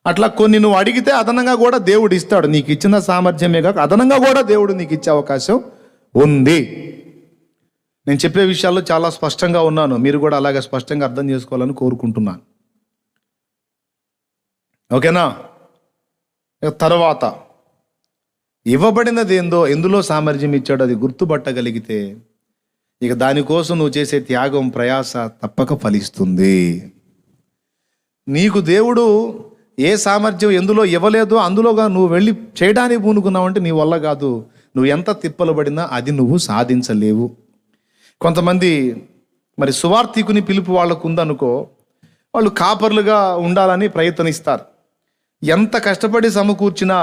అట్లా కొన్ని నువ్వు అడిగితే అదనంగా కూడా దేవుడు ఇస్తాడు. నీకు ఇచ్చిన సామర్థ్యమే కాక అదనంగా కూడా దేవుడు నీకు ఇచ్చే అవకాశం ఉంది. నేను చెప్పే విషయాల్లో చాలా స్పష్టంగా ఉన్నాను, మీరు కూడా అలాగే స్పష్టంగా అర్థం చేసుకోవాలని కోరుకుంటున్నాను. ఓకేనా? తర్వాత ఇవ్వబడినది ఏందో, ఎందులో సామర్థ్యం ఇచ్చాడో అది గుర్తుపట్టగలిగితే ఇక దానికోసం నువ్వు చేసే త్యాగం, ప్రయాస తప్పక ఫలిస్తుంది. నీకు దేవుడు ఏ సామర్థ్యం ఎందులో ఇవ్వలేదో అందులోగా నువ్వు వెళ్ళి చేయడానికి పూనుకున్నావంటే నీ వల్ల కాదు. నువ్వు ఎంత తిప్పలు పడినా అది నువ్వు సాధించలేవు. కొంతమంది మరి సువార్థికుని పిలుపు వాళ్ళకు ఉందనుకో, వాళ్ళు కాపర్లుగా ఉండాలని ప్రయత్నిస్తారు. ఎంత కష్టపడి సమకూర్చినా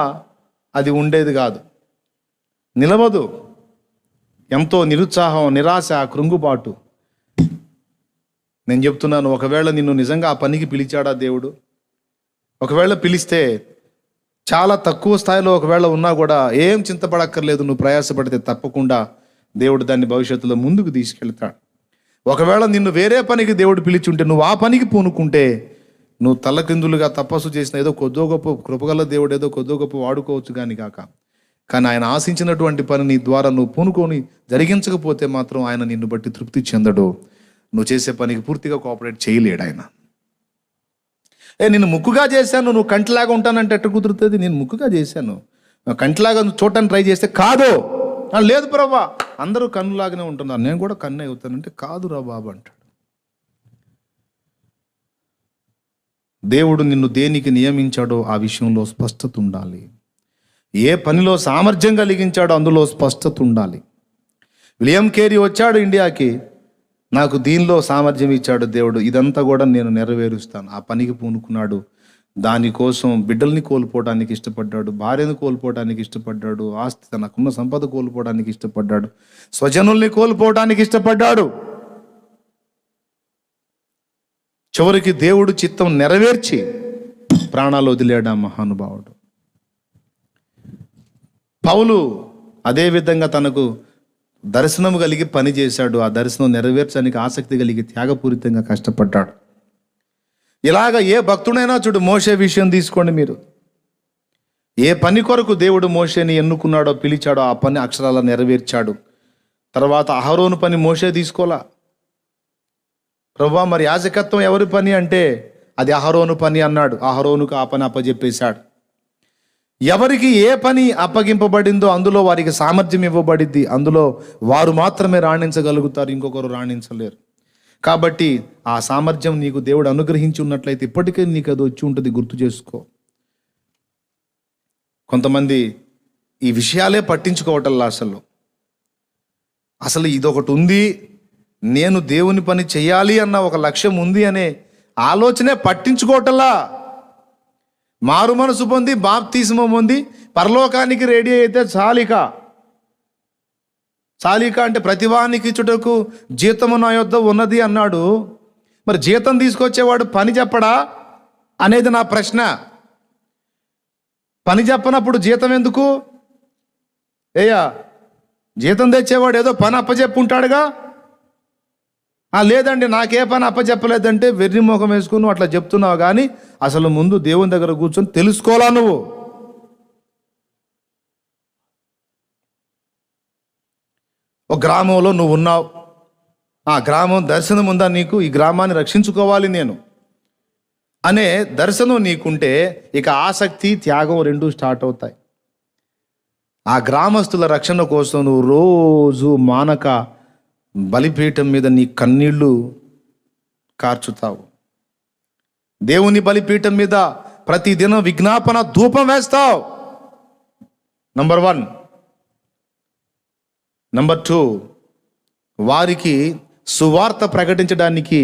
అది ఉండేది కాదు, నిలవదు. ఎంతో నిరుత్సాహం, నిరాశ, కృంగుబాటు. నేను చెప్తున్నాను, ఒకవేళ నిన్ను నిజంగా ఆ పనికి పిలిచాడా దేవుడు, ఒకవేళ పిలిస్తే చాలా తక్కువ స్థాయిలో ఒకవేళ ఉన్నా కూడా ఏం చింతపడక్కర్లేదు. నువ్వు ప్రయాసపడితే తప్పకుండా దేవుడు దాన్ని భవిష్యత్తులో ముందుకు తీసుకెళ్తాడు. ఒకవేళ నిన్ను వేరే పనికి దేవుడు పిలిచుంటే నువ్వు ఆ పనికి పూనుకుంటే నువ్వు తల్లకిందులుగా తపస్సు చేసిన ఏదో కొద్దో గొప్ప కృపగల దేవుడు ఏదో కొద్దో గొప్ప వాడుకోవచ్చు కానీ ఆయన ఆశించినటువంటి పని నీ ద్వారా నువ్వు పూనుకొని జరిగించకపోతే మాత్రం ఆయన నిన్ను బట్టి తృప్తి చెందడు. నువ్వు చేసే పనికి పూర్తిగా కోఆపరేట్ చేయలేడు ఆయన. నేను ముక్కుగా చేశాను, నువ్వు కంటిలాగా ఉంటానంటే ఎట్ట కుదురుతుంది? నేను ముక్కుగా చేశాను, కంటిలాగా నువ్వు చూడటానికి ట్రై చేస్తే కాదు. లేదు ప్రభా, అందరూ కన్నులాగానే ఉంటున్నారు, నేను కూడా కన్ను అవుతానంటే కాదు రా బాబు అంటాడు. దేవుడు నిన్ను దేనికి నియమించాడో ఆ విషయంలో స్పష్టత ఉండాలి. ఏ పనిలో సామర్థ్యం కలిగించాడో అందులో స్పష్టత ఉండాలి. విలియం కేరీ వచ్చాడు ఇండియాకి, నాకు దీనిలో సామర్థ్యం ఇచ్చాడు దేవుడు, ఇదంతా కూడా నేను నెరవేరుస్తాను. ఆ పనికి పూనుకున్నాడు. దానికోసం బిడ్డల్ని కోల్పోవడానికి ఇష్టపడ్డాడు, భార్యను కోల్పోవడానికి ఇష్టపడ్డాడు, ఆస్తి తనకున్న సంపద కోల్పోవడానికి ఇష్టపడ్డాడు, స్వజనుల్ని కోల్పోవడానికి ఇష్టపడ్డాడు. చివరికి దేవుడు చిత్తం నెరవేర్చి ప్రాణాలు వదిలాడు ఆ మహానుభావుడు. పౌలు అదేవిధంగా తనకు దర్శనం కలిగి పని చేశాడు. ఆ దర్శనం నెరవేర్చడానికి ఆసక్తి కలిగి త్యాగపూరితంగా కష్టపడ్డాడు. ఇలాగ ఏ భక్తుడైనా చూడు, మోషే విషయం తీసుకోండి మీరు. ఏ పని కొరకు దేవుడు మోషేని ఎన్నుకున్నాడో, పిలిచాడో ఆ పని అక్షరాల నెరవేర్చాడు. తర్వాత అహరోను పని మోషే తీసుకోలా. ప్రభువా మరి యాజకత్వం ఎవరి పని అంటే అది అహరోను పని అన్నాడు. అహరోనుకు ఆ పని అప్పజెప్పేశాడు. ఎవరికి ఏ పని అప్పగింపబడిందో అందులో వారికి సామర్థ్యం ఇవ్వబడిద్ది, అందులో వారు మాత్రమే రాణించగలుగుతారు, ఇంకొకరు రాణించలేరు. కాబట్టి ఆ సామర్థ్యం నీకు దేవుడు అనుగ్రహించి ఉన్నట్లయితే ఇప్పటికే నీకు అది వచ్చి ఉంటుంది, గుర్తు చేసుకో. కొంతమంది ఈ విషయాలే పట్టించుకోవటంలా. అసలు ఇదొకటి ఉంది, నేను దేవుని పని చేయాలి అన్న ఒక లక్ష్యం ఉంది అనే ఆలోచనే పట్టించుకోవటంలా. మారు మనసు పొంది బాప్తిస్మం పొంది పరలోకానికి రెడీ అయితే చాలిక అంటే ప్రతివానికి ఇచ్చుటకు జీతము నా యొద్ద ఉన్నది అన్నాడు. మరి జీతం తీసుకొచ్చేవాడు పని చెప్పడా అనేది నా ప్రశ్న. పని చెప్పనప్పుడు జీతం ఎందుకు? జీతం తెచ్చేవాడు ఏదో పని అప్పచెప్పుంటాడుగా. లేదండి నాకే పని అప్పచెప్పలేదంటే వెర్రి ముఖం వేసుకుని నువ్వు అట్లా చెప్తున్నావు. కానీ అసలు ముందు దేవుని దగ్గర కూర్చొని తెలుసుకోవాలా నువ్వు. ఒక గ్రామంలో నువ్వు ఉన్నావు, ఆ గ్రామం దర్శనం ఉందా నీకు, ఈ గ్రామాన్ని రక్షించుకోవాలి నేను అనే దర్శనం నీకుంటే ఇక ఆసక్తి త్యాగం రెండూ స్టార్ట్ అవుతాయి. ఆ గ్రామస్తుల రక్షణ కోసం నువ్వు రోజు మానక బలిపీఠం మీద నీ కన్నీళ్లు కార్చుతావు. దేవుని బలిపీఠం మీద ప్రతిదినం విజ్ఞాపన ధూపం వేస్తావు. నంబర్ 1. నంబర్ 2, వారికి సువార్త ప్రకటించడానికి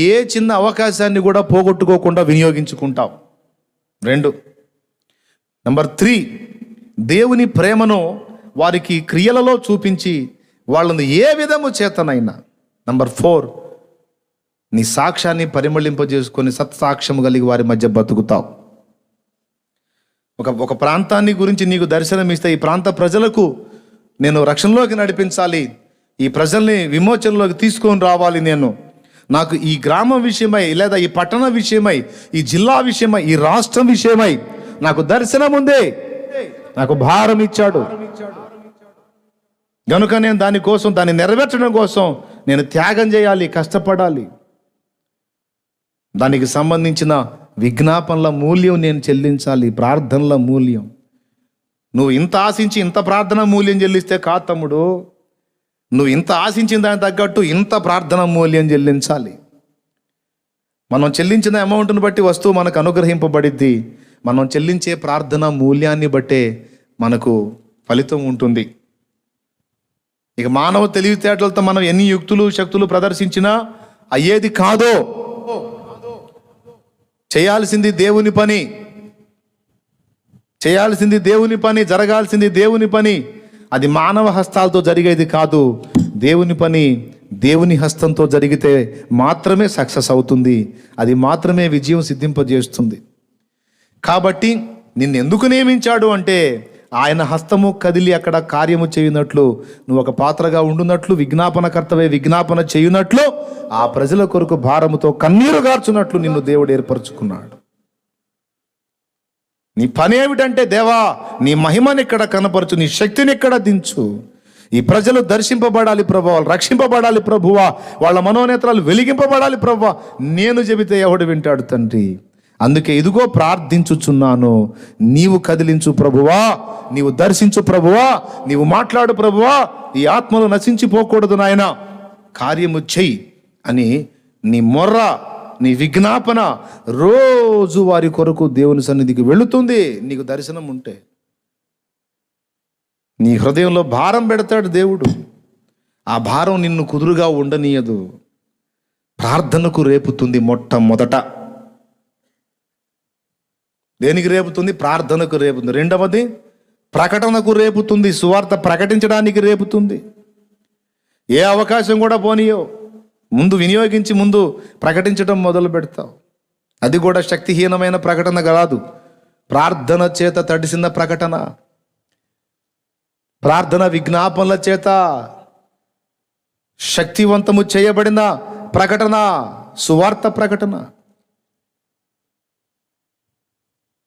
ఏ చిన్న అవకాశాన్ని కూడా పోగొట్టుకోకుండా వినియోగించుకుంటావు. 2. నంబర్ 3, దేవుని ప్రేమను వారికి క్రియలలో చూపించి వాళ్ళని ఏ విధము చేతనైనా. నంబర్ 4, నీ సాక్ష్యాన్ని పరిమళింపజేసుకొని సత్సాక్ష్యం కలిగి వారి మధ్య బతుకుతావు. ఒక ప్రాంతాన్ని గురించి నీకు దర్శనం ఇస్తే ఈ ప్రాంత ప్రజలకు నేను రక్షణలోకి నడిపించాలి, ఈ ప్రజల్ని విమోచనలోకి తీసుకొని రావాలి, నాకు ఈ గ్రామం విషయమై లేదా ఈ పట్టణం విషయమై ఈ జిల్లా విషయమై ఈ రాష్ట్రం విషయమై నాకు దర్శనం ఉంది, నాకు భారం ఇచ్చాడు గనుక నేను దానికోసం దాన్ని నెరవేర్చడం కోసం నేను త్యాగం చేయాలి, కష్టపడాలి. దానికి సంబంధించిన విజ్ఞాపనల మూల్యం నేను చెల్లించాలి, ప్రార్థనల మూల్యం. నువ్వు ఇంత ఆశించి ఇంత ప్రార్థన మూల్యం చెల్లిస్తే కాదు తమ్ముడు, నువ్వు ఇంత ఆశించిన దానికి తగ్గట్టు ఇంత ప్రార్థన మూల్యం చెల్లించాలి. మనం చెల్లించిన అమౌంట్ని బట్టి వస్తువు మనకు అనుగ్రహింపబడిద్ది. మనం చెల్లించే ప్రార్థన మూల్యాన్ని బట్టే మనకు ఫలితం ఉంటుంది. ఇక మానవ తెలివితేటలతో మనం ఎన్ని యుక్తులు శక్తులు ప్రదర్శించినా అయ్యేది కాదో. చేయాల్సింది దేవుని పని, చేయాల్సింది దేవుని పని, జరగాల్సింది దేవుని పని. అది మానవ హస్తాలతో జరిగేది కాదు. దేవుని పని దేవుని హస్తంతో జరిగితే మాత్రమే సక్సెస్ అవుతుంది, అది మాత్రమే విజయం సిద్ధింపజేస్తుంది. కాబట్టి నిన్నెందుకు నియమించాడు అంటే ఆయన హస్తము కదిలి అక్కడ కార్యము చేయునట్లు, నువ్వు ఒక పాత్రగా ఉండునట్లు, విజ్ఞాపనకర్తవే విజ్ఞాపన చేయునట్లు, ఆ ప్రజల కొరకు భారముతో కన్నీరు గార్చున్నట్లు నిన్ను దేవుడు ఏర్పరచుకున్నాడు. నీ పని ఏమిటంటే, దేవా నీ మహిమని ఇక్కడ కనపరచు, నీ శక్తిని ఇక్కడ దించు. ఈ ప్రజలు దర్శింపబడాలి ప్రభువా, వాళ్ళు రక్షింపబడాలి ప్రభువా, వాళ్ళ మనోనేత్రాలు వెలిగింపబడాలి ప్రభువా. నేను చెబితే ఎవడు వింటాడు తండ్రి? అందుకే ఇదిగో ప్రార్థించుచున్నాను, నీవు కదిలించు ప్రభువా, నీవు దర్శించు ప్రభువా, నీవు మాట్లాడు ప్రభువా, ఈ ఆత్మలు నశించిపోకూడదు నాయన, కార్యము చెయ్యి అని నీ మొర్ర నీ విజ్ఞాపన రోజు వారి కొరకు దేవుని సన్నిధికి వెళుతుంది. నీకు దర్శనం ఉంటే నీ హృదయంలో భారం పెడతాడు దేవుడు. ఆ భారం నిన్ను కుదురుగా ఉండనీయదు. ప్రార్థనకు రేపుతుంది. మొట్టమొదట దేనికి రేపుతుంది? ప్రార్థనకు రేపుతుంది. రెండవది ప్రకటనకు రేపుతుంది. సువార్త ప్రకటించడానికి రేపుతుంది. ఏ అవకాశం కూడా పోనీయో ముందు వినియోగించి ముందు ప్రకటించడం మొదలు పెడతావు. అది కూడా శక్తిహీనమైన ప్రకటన కాదు, ప్రార్థన చేత తడిసిన ప్రకటన, ప్రార్థన విజ్ఞాపనల చేత శక్తివంతము చేయబడిన ప్రకటన, సువార్త ప్రకటన.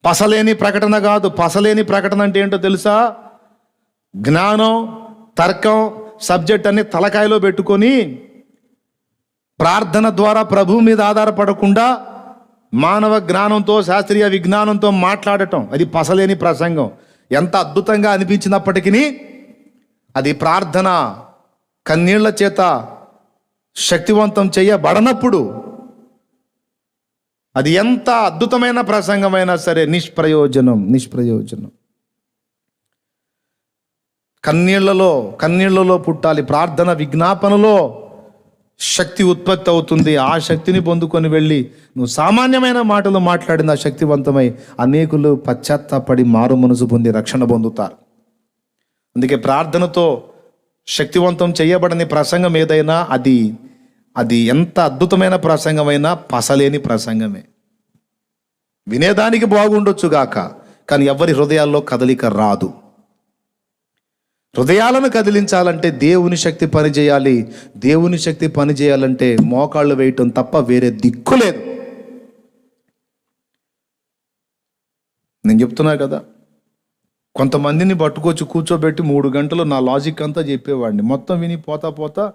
పసలేని ప్రకటన కాదు. పసలేని ప్రకటన అంటే ఏంటో తెలుసా? జ్ఞానం, తర్కం, సబ్జెక్ట్ అన్ని తలకాయలో పెట్టుకొని ప్రార్థన ద్వారా ప్రభువు మీద ఆధారపడకుండా మానవ జ్ఞానంతో, శాస్త్రీయ విజ్ఞానంతో మాట్లాడటం, అది పసలేని ప్రసంగం. ఎంత అద్భుతంగా అనిపించినప్పటికీ అది ప్రార్థన కన్నీళ్ల చేత శక్తివంతం చేయబడనప్పుడు అది ఎంత అద్భుతమైన ప్రసంగమైనా సరే నిష్ప్రయోజనం. కన్నీళ్లలో పుట్టాలి. ప్రార్థన విజ్ఞాపనలో శక్తి ఉత్పత్తి అవుతుంది. ఆ శక్తిని పొందుకొని వెళ్ళి నువ్వు సామాన్యమైన మాటలు మాట్లాడిన శక్తివంతమై అనేకులు పశ్చాత్తాపడి మారు మనసు పొంది రక్షణ పొందుతారు. అందుకే ప్రార్థనతో శక్తివంతం చేయబడని ప్రసంగం ఏదైనా అది ఎంత అద్భుతమైన ప్రసంగమైనా పసలేని ప్రసంగమే. వినేదానికి బాగుండొచ్చుగాక, కానీ ఎవరి హృదయాల్లో కదలిక రాదు. హృదయాలను కదిలించాలంటే దేవుని శక్తి పనిచేయాలి. దేవుని శక్తి పనిచేయాలంటే మోకాళ్ళు వేయటం తప్ప వేరే దిక్కు లేదు. నేను చెప్తున్నా కదా, కొంతమందిని పట్టుకొచ్చి కూర్చోబెట్టి 3 గంటలు నా లాజిక్ అంతా చెప్పేవాడిని. మొత్తం విని పోతా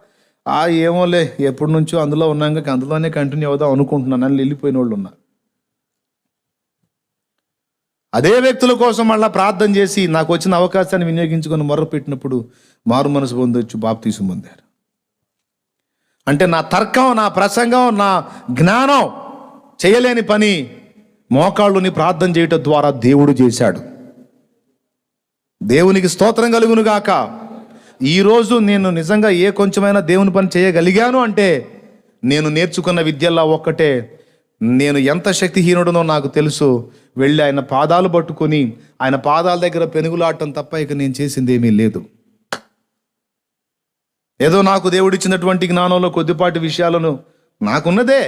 ఏమోలే ఎప్పటి నుంచో అందులో ఉన్నాక అందులోనే కంటిన్యూ అవుదాం అనుకుంటున్నాను అని వెళ్ళిపోయిన వాళ్ళు ఉన్నారు. అదే వ్యక్తుల కోసం మళ్ళీ ప్రార్థన చేసి నాకు వచ్చిన అవకాశాన్ని వినియోగించుకొని మొర్ర పెట్టినప్పుడు మారు మనసు పొందొచ్చు, బాప్తీసం పొందారు. అంటే నా తర్కం, నా ప్రసంగం, నా జ్ఞానం చేయలేని పని మోకాళ్ళుని ప్రార్థన చేయటం ద్వారా దేవుడు చేశాడు. దేవునికి స్తోత్రం కలుగును గాక. ఈరోజు నేను నిజంగా కొంచెమైనా దేవుని పని చేయగలిగాను అంటే నేను నేర్చుకున్న విద్యల్లో ఒక్కటే, నేను ఎంత శక్తిహీనుడనో నాకు తెలుసు. వెళ్ళి ఆయన పాదాలు పట్టుకొని ఆయన పాదాల దగ్గర పెనుగులాడటం తప్ప ఇక నేను చేసింది ఏమీ లేదు. ఏదో నాకు దేవుడిచ్చినటువంటి జ్ఞానంలో కొద్దిపాటి విషయాలను నాకున్నదే.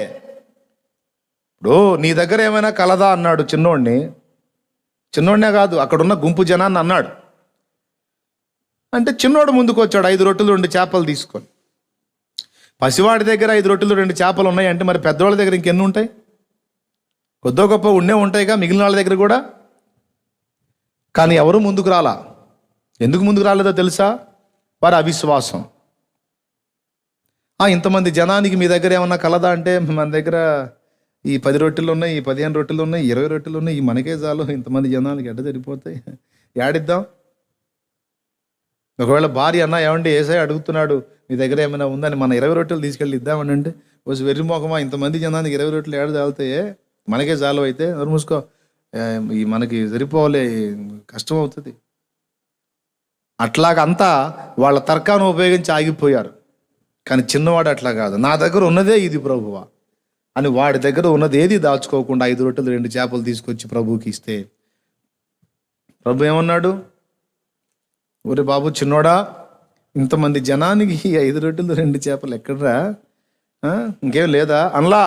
ఇప్పుడు నీ దగ్గర ఏమైనా కలదా అన్నాడు చిన్నోడినే కాదు అక్కడున్న గుంపు జనాన్ని అన్నాడు. అంటే చిన్నోడు ముందుకు వచ్చాడు 5 రొట్టెలు 2 చేపలు తీసుకొని. పసివాడి దగ్గర 5 రొట్టెలు 2 చేపలు ఉన్నాయి అంటే మరి పెద్దవాళ్ళ దగ్గర ఇంకెన్ని ఉంటాయి? కొద్దో గొప్ప ఉండే ఉంటాయిగా మిగిలిన వాళ్ళ దగ్గర కూడా. కానీ ఎవరు ముందుకు రాలా. ఎందుకు ముందుకు రాలేదో తెలుసా? వారి అవిశ్వాసం. ఇంతమంది జనానికి మీ దగ్గర ఏమన్నా కలదా అంటే మన దగ్గర ఈ 10 రొట్టెలు ఉన్నాయి, ఈ 15 రొట్టెలు ఉన్నాయి, 20 రొట్టెలు ఉన్నాయి, ఈ మనకే చాలు, ఇంతమంది జనానికి ఎడ్డ సరిపోతాయి, యాడిద్దాం. ఒకవేళ భార్య అన్న ఏమంటే ఏసై అడుగుతున్నాడు మీ దగ్గర ఏమైనా ఉందని, మన 20 రొట్టెలు తీసుకెళ్ళి ఇద్దామని అంటే వచ్చి వెర్రి మొఖమా, ఇంతమంది జనానికి 20 రొట్టెలు ఏడు తాగుతాయే, మనకే చాలు అయితే ఎవరు మూసుకో, ఈ మనకి సరిపోలే, కష్టం అవుతుంది. అట్లాగంతా వాళ్ళ తర్కాన్ని ఉపయోగించి ఆగిపోయారు. కానీ చిన్నవాడు అట్లా కాదు, నా దగ్గర ఉన్నదే ఇది ప్రభువా అని వాడి దగ్గర ఉన్నది ఏది దాచుకోకుండా 5 రొట్టెలు 2 చేపలు తీసుకొచ్చి ప్రభువుకి ఇస్తే ప్రభు ఏమన్నాడు? ఒరే బాబు చిన్నోడా, ఇంతమంది జనానికి 5 రొట్టెలు 2 చేపలు ఎక్కడరా, ఇంకేం లేదా అనలా.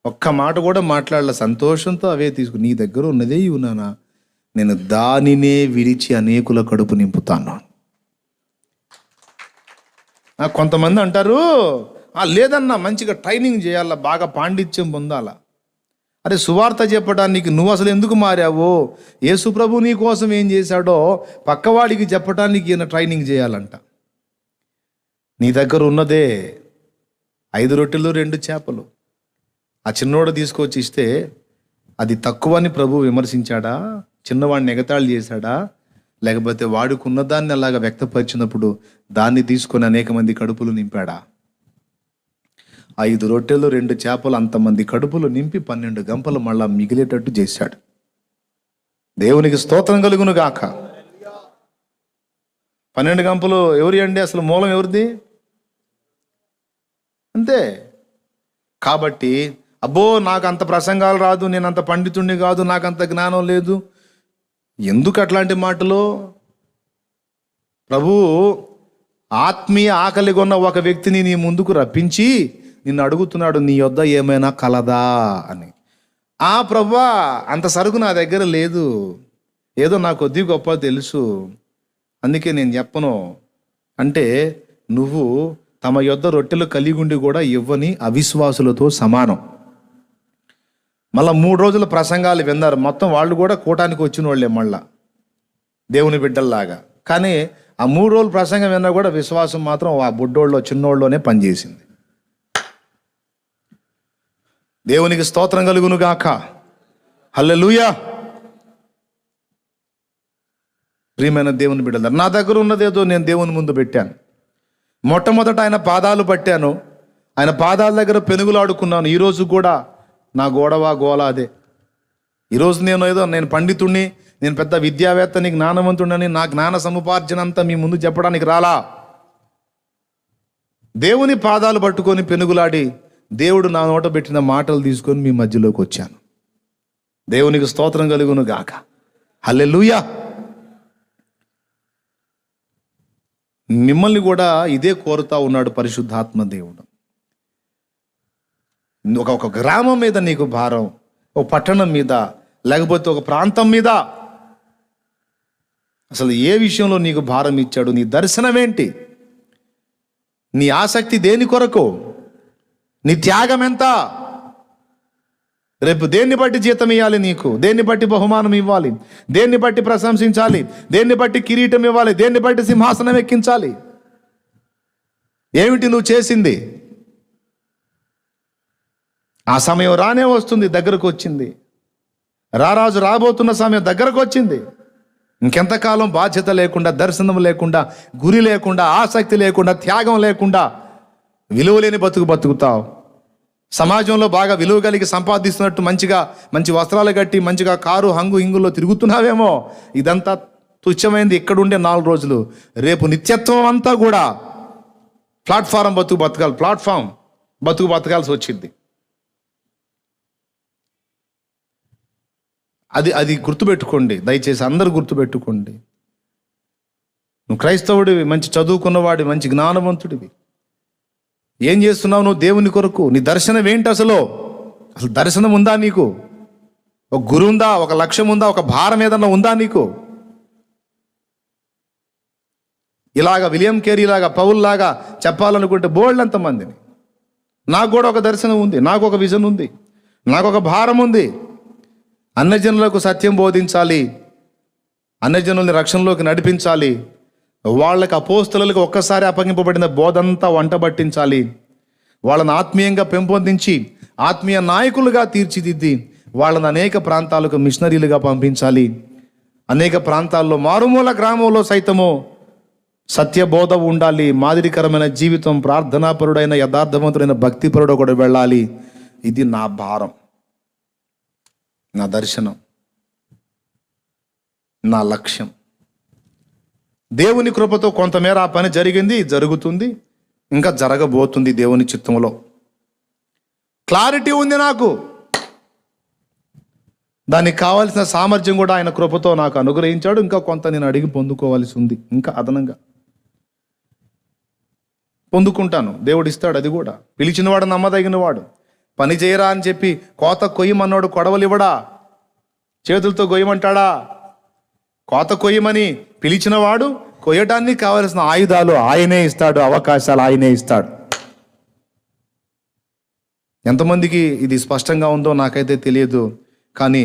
ఒక్క మాట కూడా మాట్లాడలే. సంతోషంతో అవే తీసుకు, నీ దగ్గర ఉన్నదే ఇవ్వనానా, నేను దానినే విడిచి అనేకుల కడుపు నింపుతాను. కొంతమంది అంటారు లేదన్నా మంచిగా ట్రైనింగ్ చేయాలా, బాగా పాండిత్యం పొందాలా. అరే సువార్త చెప్పడానికి నువ్వు అసలు ఎందుకు మారావో, యేసు ప్రభు నీ కోసం ఏం చేశాడో పక్కవాడికి చెప్పడానికి ఈయన ట్రైనింగ్ చేయాలంట. నీ దగ్గర ఉన్నదే 5 రొట్టెలు 2 చేపలు. ఆ చిన్నోడు తీసుకొచ్చి ఇస్తే అది తక్కువని ప్రభు విమర్శించాడా, చిన్నవాడిని ఎగతాళి చేశాడా, లేకపోతే వాడికి ఉన్నదాన్ని అలాగా వ్యక్తపరిచినప్పుడు దాన్ని తీసుకొని అనేక మంది కడుపులు నింపాడా? 5 రొట్టెలు 2 చేపలు అంతమంది కడుపులు నింపి 12 గంపలు మళ్ళా మిగిలేటట్టు చేశాడు. దేవునికి స్తోత్రం కలుగును గాక. 12 గంపలు ఎవరి అండి? అసలు మూలం ఎవరిది? అంతే. కాబట్టి అబ్బో నాకు అంత ప్రసంగాలు రాదు, నేను అంత పండితుడిని కాదు, నాకు అంత జ్ఞానం లేదు, ఎందుకు అట్లాంటి మాటలు? ప్రభు ఆత్మీయ ఆకలి కొన్న ఒక వ్యక్తిని నీ ముందుకు రప్పించి నిన్ను అడుగుతున్నాడు, నీ యొద్ద ఏమైనా కలదా అని. ప్రభువా అంత సరుకు నా దగ్గర లేదు, ఏదో నా కొద్ది గొప్ప తెలుసు, అందుకే నేను చెప్పను అంటే నువ్వు తమ యొద్ద రొట్టెలు కలిగుండి కూడా ఇవ్వని అవిశ్వాసులతో సమానం. మళ్ళా 3 రోజుల ప్రసంగాలు విన్నారు, మొత్తం వాళ్ళు కూడా కూటానికి వచ్చిన వాళ్ళే మళ్ళా దేవుని బిడ్డల్లాగా. కానీ ఆ 3 రోజులు ప్రసంగం విన్నా కూడా విశ్వాసం మాత్రం ఆ బుడ్డోళ్ళలో చిన్నోళ్ళలోనే పనిచేసింది. దేవునికి స్తోత్రం కలుగును గాక. హల్లెలూయా. ప్రియమైన దేవుని బిడ్డలారా, నా దగ్గర ఉన్నదేదో నేను దేవుని ముందు పెట్టాను. మొట్టమొదట ఆయన పాదాలు పట్టాను, ఆయన పాదాల దగ్గర పెనుగులాడుకున్నాను. ఈరోజు కూడా నా గోల అదే. ఈరోజు నేను పండితుడిని, నేను పెద్ద విద్యావేత్తని, జ్ఞానవంతుడని, నా జ్ఞాన సముపార్జన అంతా మీ ముందు చెప్పడానికి రాలా. దేవుని పాదాలు పట్టుకొని పెనుగులాడి దేవుడు నా నోట పెట్టిన మాటలు తీసుకొని మీ మధ్యలోకి వచ్చాను. దేవునికి స్తోత్రం కలుగును గాక. హల్లెలూయా. మిమ్మల్ని కూడా ఇదే కోరుతా ఉన్నాడు పరిశుద్ధాత్మ దేవుడు. ఒక గ్రామం మీద నీకు భారం, ఒక పట్టణం మీద, లేకపోతే ఒక ప్రాంతం మీద, అసలు ఏ విషయంలో నీకు భారం ఇచ్చాడు? నీ దర్శనం ఏంటి? నీ ఆసక్తి దేని కొరకు? నీ త్యాగం ఎంత? రేపు దేన్ని బట్టి జీతం ఇవ్వాలి నీకు? దేన్ని బట్టి బహుమానం ఇవ్వాలి? దేన్ని బట్టి ప్రశంసించాలి? దేన్ని బట్టి కిరీటం ఇవ్వాలి? దేన్ని బట్టి సింహాసనం ఎక్కించాలి? ఏమిటి నువ్వు చేసింది? ఆ సమయం రానే వస్తుంది, దగ్గరకు వచ్చింది. రారాజు రాబోతున్న సమయం దగ్గరకు వచ్చింది. ఇంకెంతకాలం బాధ్యత లేకుండా, దర్శనం లేకుండా, గురి లేకుండా, ఆసక్తి లేకుండా, త్యాగం లేకుండా విలువ లేని బతుకుతావు? సమాజంలో బాగా విలువ కలిగి సంపాదిస్తున్నట్టు మంచి వస్త్రాలు కట్టి మంచిగా కారు hinguల్లో తిరుగుతున్నావేమో. ఇదంతా తుచ్చమైంది ఇక్కడుండే 4 రోజులు. రేపు నిత్యత్వం అంతా కూడా ప్లాట్ఫారం బతకాల్సి వచ్చింది. అది గుర్తుపెట్టుకోండి, దయచేసి అందరూ గుర్తుపెట్టుకోండి. నువ్వు క్రైస్తవుడివి, మంచి చదువుకున్నవాడివి, మంచి జ్ఞానవంతుడివి, ఏం చేస్తున్నావు నువ్వు దేవుని కొరకు? నీ దర్శనం ఏంటి? అసలు దర్శనం ఉందా నీకు? ఒక గురి ఉందా? ఒక లక్ష్యం ఉందా? ఒక భారం ఏదన్నా ఉందా నీకు? ఇలాగా విలియం కేరీ లాగా, పౌల్ లాగా చెప్పాలనుకుంటే బోల్డ్ మందిని. నాకు కూడా ఒక దర్శనం ఉంది, నాకు ఒక విజన్ ఉంది, నాకు ఒక భారం ఉంది. అన్యజనులకు సత్యం బోధించాలి, అన్యజనుల్ని రక్షణలోకి నడిపించాలి, వాళ్ళకి అపోస్తలులకు ఒక్కసారి అప్పగింపబడిన బోధంతా వంటబట్టించాలి, వాళ్ళని ఆత్మీయంగా పెంపొందించి ఆత్మీయ నాయకులుగా తీర్చిదిద్ది వాళ్ళని అనేక ప్రాంతాలకు మిషనరీలుగా పంపించాలి. అనేక ప్రాంతాల్లో, మారుమూల గ్రామంలో సైతము సత్యబోధ ఉండాలి, మాదిరికరమైన జీవితం, ప్రార్థనాపరుడైన యథార్థవంతుడైన భక్తిపరుడు కూడా వెళ్ళాలి. ఇది నా భారం, నా దర్శనం, నా లక్ష్యం. దేవుని కృపతో కొంతమేర ఆ పని జరిగింది, జరుగుతుంది, ఇంకా జరగబోతుంది. దేవుని చిత్తంలో క్లారిటీ ఉంది నాకు. దానికి కావాల్సిన సామర్థ్యం కూడా ఆయన కృపతో నాకు అనుగ్రహించాడు. ఇంకా కొంత నేను అడిగి పొందుకోవాల్సి ఉంది, ఇంకా అదనంగా పొందుకుంటాను. దేవుడు ఇస్తాడు అది కూడా. పిలిచినవాడు నమ్మదగినవాడు. పని చేయరా అని చెప్పి కోత కొయ్యమన్నాడు, కొడవలు ఇవ్వడా? చేతులతో కొయ్యమంటాడా? కోత కొయ్యమని పిలిచినవాడు కొయ్యటానికి కావలసిన ఆయుధాలు ఆయనే ఇస్తాడు, అవకాశాలు ఆయనే ఇస్తాడు. ఎంతమందికి ఇది స్పష్టంగా ఉందో నాకైతే తెలియదు, కానీ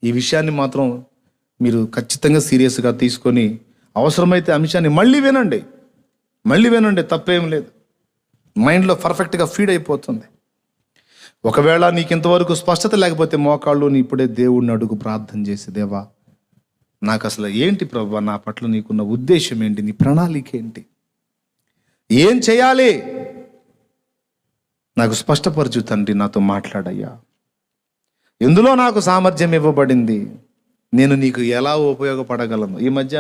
ఈ విషయాన్ని మాత్రం మీరు ఖచ్చితంగా సీరియస్గా తీసుకొని అవసరమైతే అంశాన్ని మళ్ళీ వినండి, తప్పేం లేదు. మైండ్లో పర్ఫెక్ట్గా ఫీడ్ అయిపోతుంది. ఒకవేళ నీకు ఇంతవరకు స్పష్టత లేకపోతే మోకాళ్ళు ఇప్పుడే దేవుడిని అడుగు, ప్రార్థన చేసి, దేవా నాకు అసలు ఏంటి ప్రభువా, నా పట్ల నీకున్న ఉద్దేశం ఏంటి, నీ ప్రణాళిక ఏంటి, ఏం చేయాలి? నాకు స్పష్టపరచు తండ్రి, నాతో మాట్లాడయ్యా. ఎందులో నాకు సామర్థ్యం ఇవ్వబడింది, నేను నీకు ఎలా ఉపయోగపడగలను? ఈ మధ్య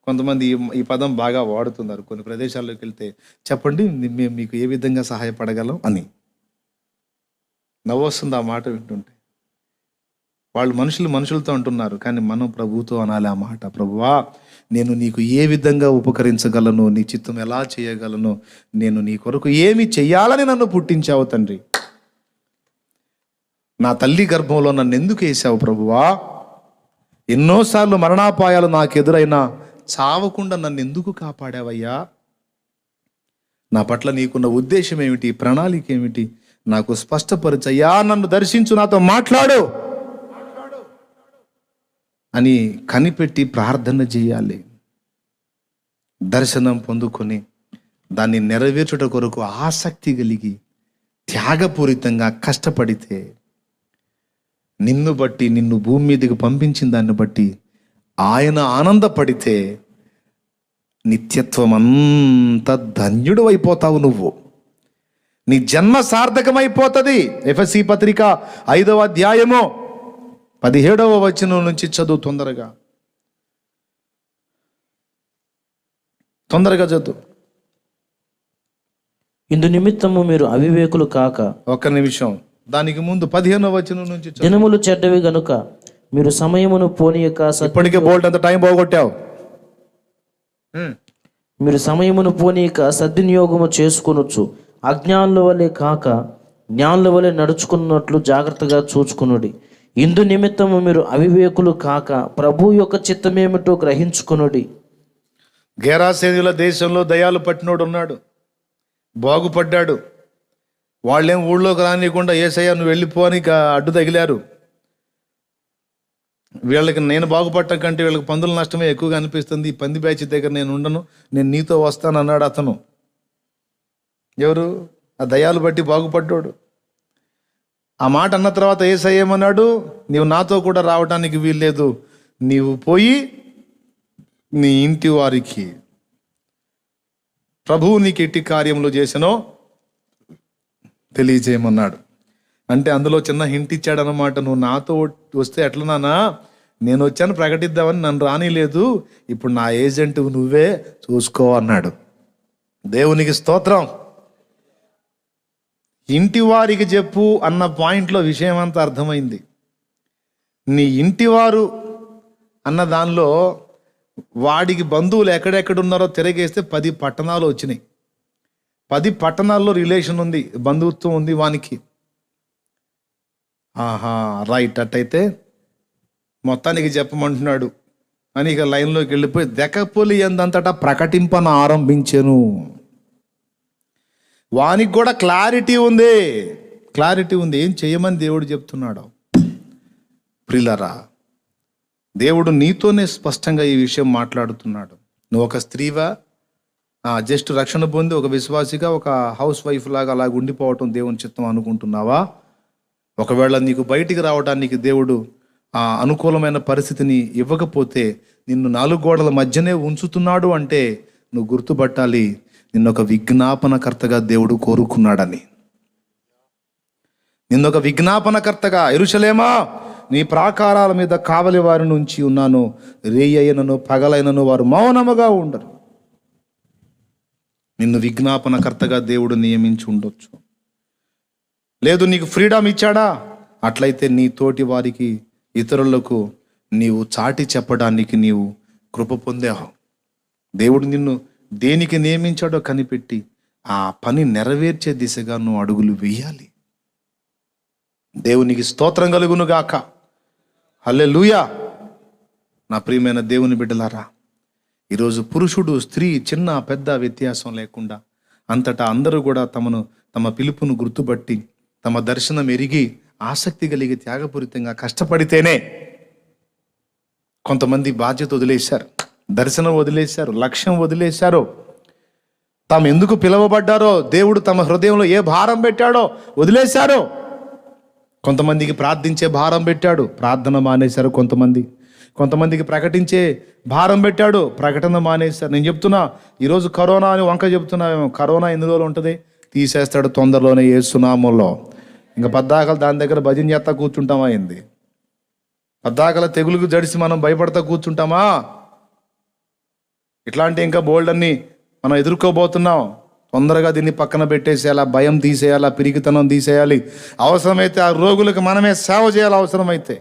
కొంతమంది ఈ పదం బాగా వాడుతున్నారు. కొన్ని ప్రదేశాల్లోకి వెళ్తే, చెప్పండి మేము మీకు ఏ విధంగా సహాయపడగలం అని. నవ్వొస్తుంది ఆ మాట వింటుంటే. వాళ్ళు మనుషులతో అంటున్నారు, కానీ మనం ప్రభువుతో అనాలి ఆ మాట. ప్రభువా, నేను నీకు ఏ విధంగా ఉపకరించగలను, నీ చిత్తం ఎలా చేయగలను, నేను నీ కొరకు ఏమి చెయ్యాలని నన్ను పుట్టించావు తండ్రి. నా తల్లి గర్భంలో నన్ను ఎందుకు వేసావు ప్రభువా? ఎన్నోసార్లు మరణాపాయాలు నాకు ఎదురైనా చావకుండా నన్ను ఎందుకు కాపాడావయ్యా? నా పట్ల నీకున్న ఉద్దేశం ఏమిటి, ప్రణాళిక ఏమిటి, నాకు స్పష్టపరచయ్యా. నన్ను దర్శించు, నాతో మాట్లాడు అని కనిపెట్టి ప్రార్థన చేయాలి. దర్శనం పొందుకొని దాన్ని నెరవేర్చుట కొరకు ఆసక్తి కలిగి త్యాగపూరితంగా కష్టపడితే, నిన్ను బట్టి, నిన్ను భూమి మీదకి పంపించిన దాన్ని బట్టి ఆయన ఆనందపడితే నిత్యత్వం అంతా ధన్యుడు అయిపోతావు. నువ్వు నీ జన్మ సార్థకమైపోతుంది. ఎఫెసీ పత్రిక 5వ అధ్యాయము 17వ వచనం నుంచి చదువు. తొందరగా చదువు. ఇందు నిమిత్తము మీరు అవివేకులు కాక. ఒక్క నిమిషం, దానికి ముందు 15వ వచనం నుంచి చదువు. దినములు చెడ్డవి గనుక మీరు సమయమును పోనీయక. ఇప్పటికే బోల్ట్ అంత టైం పోగొట్టావు. మీరు సమయమును పోనీయక సద్వినియోగము చేసుకొనొచ్చు. అజ్ఞానుల వలె కాక జ్ఞానుల వలె నడుచుకున్నట్లు జాగ్రత్తగా చూచుకొనుడి. ఇందు నిమిత్తము మీరు అవివేకులు కాక ప్రభు యొక్క చిత్తమేమిటో గ్రహించుకొనుడి. గెరాసేనుల దేశంలో దయాలు పట్టినోడు ఉన్నాడు, బాగుపడ్డాడు. వాళ్ళేం ఊళ్ళోకి రానియకుండా యేసయ్య నువ్వు వెళ్ళిపో అని అడ్డు తగిలారు. వీళ్ళకి నేను బాగుపడటం కంటే వీళ్ళకి పందుల నష్టమే ఎక్కువగా అనిపిస్తుంది. ఈ పంది బ్యాచ్ దగ్గర నేను ఉండను, నేను నీతో వస్తాను అన్నాడు అతను. ఎవరు? ఆ దయాలు బట్టి బాగుపడ్డాడు. ఆ మాట అన్న తర్వాత యేసయ్య ఏమన్నాడు? నీవు నాతో కూడా రావడానికి వీల్లేదు, నీవు పోయి నీ ఇంటి వారికి ప్రభువు నీకు ఎట్టి కార్యంలో చేసినో తెలియజేయమన్నాడు. అంటే అందులో చిన్న హింట్ ఇచ్చాడు అన్నమాట. నువ్వు నాతో వస్తే ఎట్లనానా, నేను వచ్చాను ప్రకటిద్దామని, నన్ను రానిలేదు, ఇప్పుడు నా ఏజెంట్ నువ్వే చూసుకో అన్నాడు. దేవునికి స్తోత్రం. ఇంటి వారికి చెప్పు అన్న పాయింట్లో విషయం అంతా అర్థమైంది. నీ ఇంటివారు అన్న దానిలో వాడికి బంధువులు ఎక్కడెక్కడున్నారో తిరగేస్తే 10 పట్టణాలు వచ్చినాయి. 10 పట్టణాల్లో రిలేషన్ ఉంది, బంధుత్వం ఉంది వానికి. ఆహా, రైట్, అట్టయితే మొత్తానికి చెప్పమంటున్నాడు అని ఇక లైన్లోకి వెళ్ళిపోయి దెకపొలి ఎందంతటా ప్రకటింపన ఆరంభించాను. వానికి కూడా క్లారిటీ ఉంది, ఏం చేయమని దేవుడు చెప్తున్నాడు. ప్రియులారా, దేవుడు నీతోనే స్పష్టంగా ఈ విషయం మాట్లాడుతున్నాడు. నువ్వు ఒక స్త్రీవా, జస్ట్ రక్షణ పొంది ఒక విశ్వాసిగా, ఒక హౌస్ వైఫ్ లాగా అలాగ ఉండిపోవటం దేవుని చిత్తం అనుకుంటున్నావా? ఒకవేళ నీకు బయటికి రావడానికి దేవుడు అనుకూలమైన పరిస్థితిని ఇవ్వకపోతే, నిన్ను 4 గోడల మధ్యనే ఉంచుతున్నాడు అంటే నువ్వు గుర్తుపట్టాలి, నిన్నొక విజ్ఞాపనకర్తగా దేవుడు కోరుకున్నాడని. నిన్నొక విజ్ఞాపనకర్తగా, యెరూషలేమా నీ ప్రాకారాల మీద కావలి వారి నుంచి ఉన్నాను, రేయైనను పగలైనను వారు మౌనముగా ఉండరు. నిన్ను విజ్ఞాపనకర్తగా దేవుడు నియమించి ఉండొచ్చు. లేదు, నీకు ఫ్రీడమ్ ఇచ్చాడా? అట్లయితే నీ తోటి వారికి, ఇతరులకు నీవు చాటి చెప్పడానికి నీవు కృప పొందావు. దేవుడు నిన్ను దేనికి నియమించాడో కనిపెట్టి ఆ పని నెరవేర్చే దిశగా నువ్వు అడుగులు వేయాలి. దేవునికి స్తోత్రం కలుగును గాక. హల్లెలూయా. నా ప్రియమైన దేవుని బిడ్డలారా, ఈరోజు పురుషుడు స్త్రీ చిన్న పెద్ద వ్యత్యాసం లేకుండా అంతటా అందరూ కూడా తమ పిలుపును గుర్తుపట్టి, తమ దర్శనం ఎరిగి, ఆసక్తి కలిగి, త్యాగపూరితంగా కష్టపడితేనే. కొంతమంది బాధ్యత వదిలేశారు, దర్శనం వదిలేశారు, లక్ష్యం వదిలేశారు. తాము ఎందుకు పిలువబడ్డారో, దేవుడు తమ హృదయంలో ఏ భారం పెట్టాడో వదిలేశారు. కొంతమందికి ప్రార్థించే భారం పెట్టాడు, ప్రార్థన మానేశారు. కొంతమందికి ప్రకటించే భారం పెట్టాడు, ప్రకటన మానేశారు. నేను చెప్తున్నా, ఈరోజు కరోనా అని వంక చెప్తున్నామేమో. కరోనా ఎన్ని రోజులు ఉంటుంది? తీసేస్తాడు తొందరలోనే యేసు నామములో. ఇంకా పద్దాకలు దాని దగ్గర భజన చేస్తా కూర్చుంటామా ఏంది? పద్దాకల తెగులుకు జడిసి మనం భయపడతా కూర్చుంటామా? ఇట్లాంటి ఇంకా బోల్డ్ అన్ని మనం ఎదుర్కోబోతున్నాం. తొందరగా దీన్ని పక్కన పెట్టేసేయాలి, భయం తీసేయాలి, పిరికితనం తీసేయాలి. అవసరమైతే ఆ రోగులకు మనమే సేవ చేయాలి. అవసరమైతే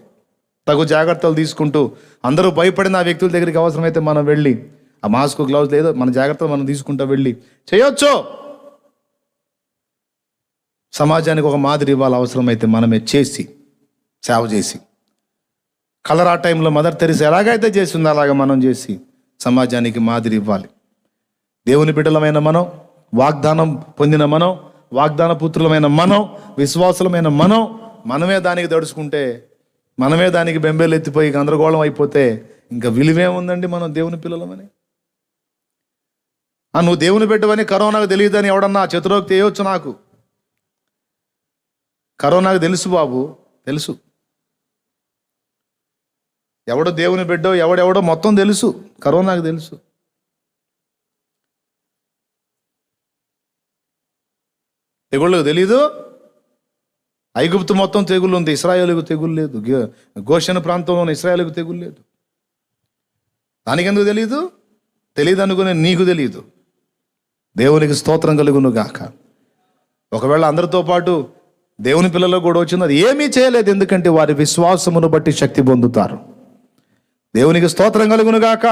తగు జాగ్రత్తలు తీసుకుంటూ, అందరూ భయపడిన ఆ వ్యక్తుల దగ్గరికి అవసరమైతే మనం వెళ్ళి, ఆ మాస్క్ గ్లౌజ్ లేదో మన జాగ్రత్తలు మనం తీసుకుంటూ వెళ్ళి చేయొచ్చు. సమాజానికి ఒక మాదిరి ఇవ్వాలి. అవసరమైతే మనమే చేసి సేవ చేసి, కలరా టైంలో మదర్ తెరిసా ఎలాగైతే చేసిందో అలాగా మనం చేసి సమాజానికి మాదిరి ఇవ్వాలి. దేవుని బిడ్డలమైన మనం, వాగ్దానం పొందిన మనం, వాగ్దాన పుత్రులమైన మనం, విశ్వాసులమైన మనం, మనమే దానికి దడుచుకుంటే, మనమే దానికి బెంబేలు ఎత్తిపోయి గందరగోళం అయిపోతే ఇంకా విలువేముందండి మనం దేవుని పిల్లలమని? నువ్వు దేవుని బిడ్డవని కరోనాకు తెలియదని ఎవడన్నా చతురోక్తి వేయవచ్చు. నాకు కరోనాకు తెలుసు బాబు, తెలుసు. ఎవడో దేవుని బిడ్డో ఎవడెవడో మొత్తం తెలుసు. కరోనాకు తెలుసు. తెగుళ్ళకు తెలీదు. ఐగుప్తు మొత్తం తెగుళ్ళు ఉంది, ఇశ్రాయేలుకు తెగులు లేదు. గోషెను ప్రాంతంలోని ఇశ్రాయేలుకు తెగులు లేదు. దానికెందుకు తెలీదు? తెలియదు అనుకునే నీకు తెలియదు. దేవునికి స్తోత్రం కలుగును గాక. ఒకవేళ అందరితో పాటు దేవుని పిల్లలకు కూడా వచ్చింది, అది ఏమీ చేయలేదు. ఎందుకంటే వారి విశ్వాసమును బట్టి శక్తి పొందుతారు. దేవునికి స్తోత్రం కలుగును గాక.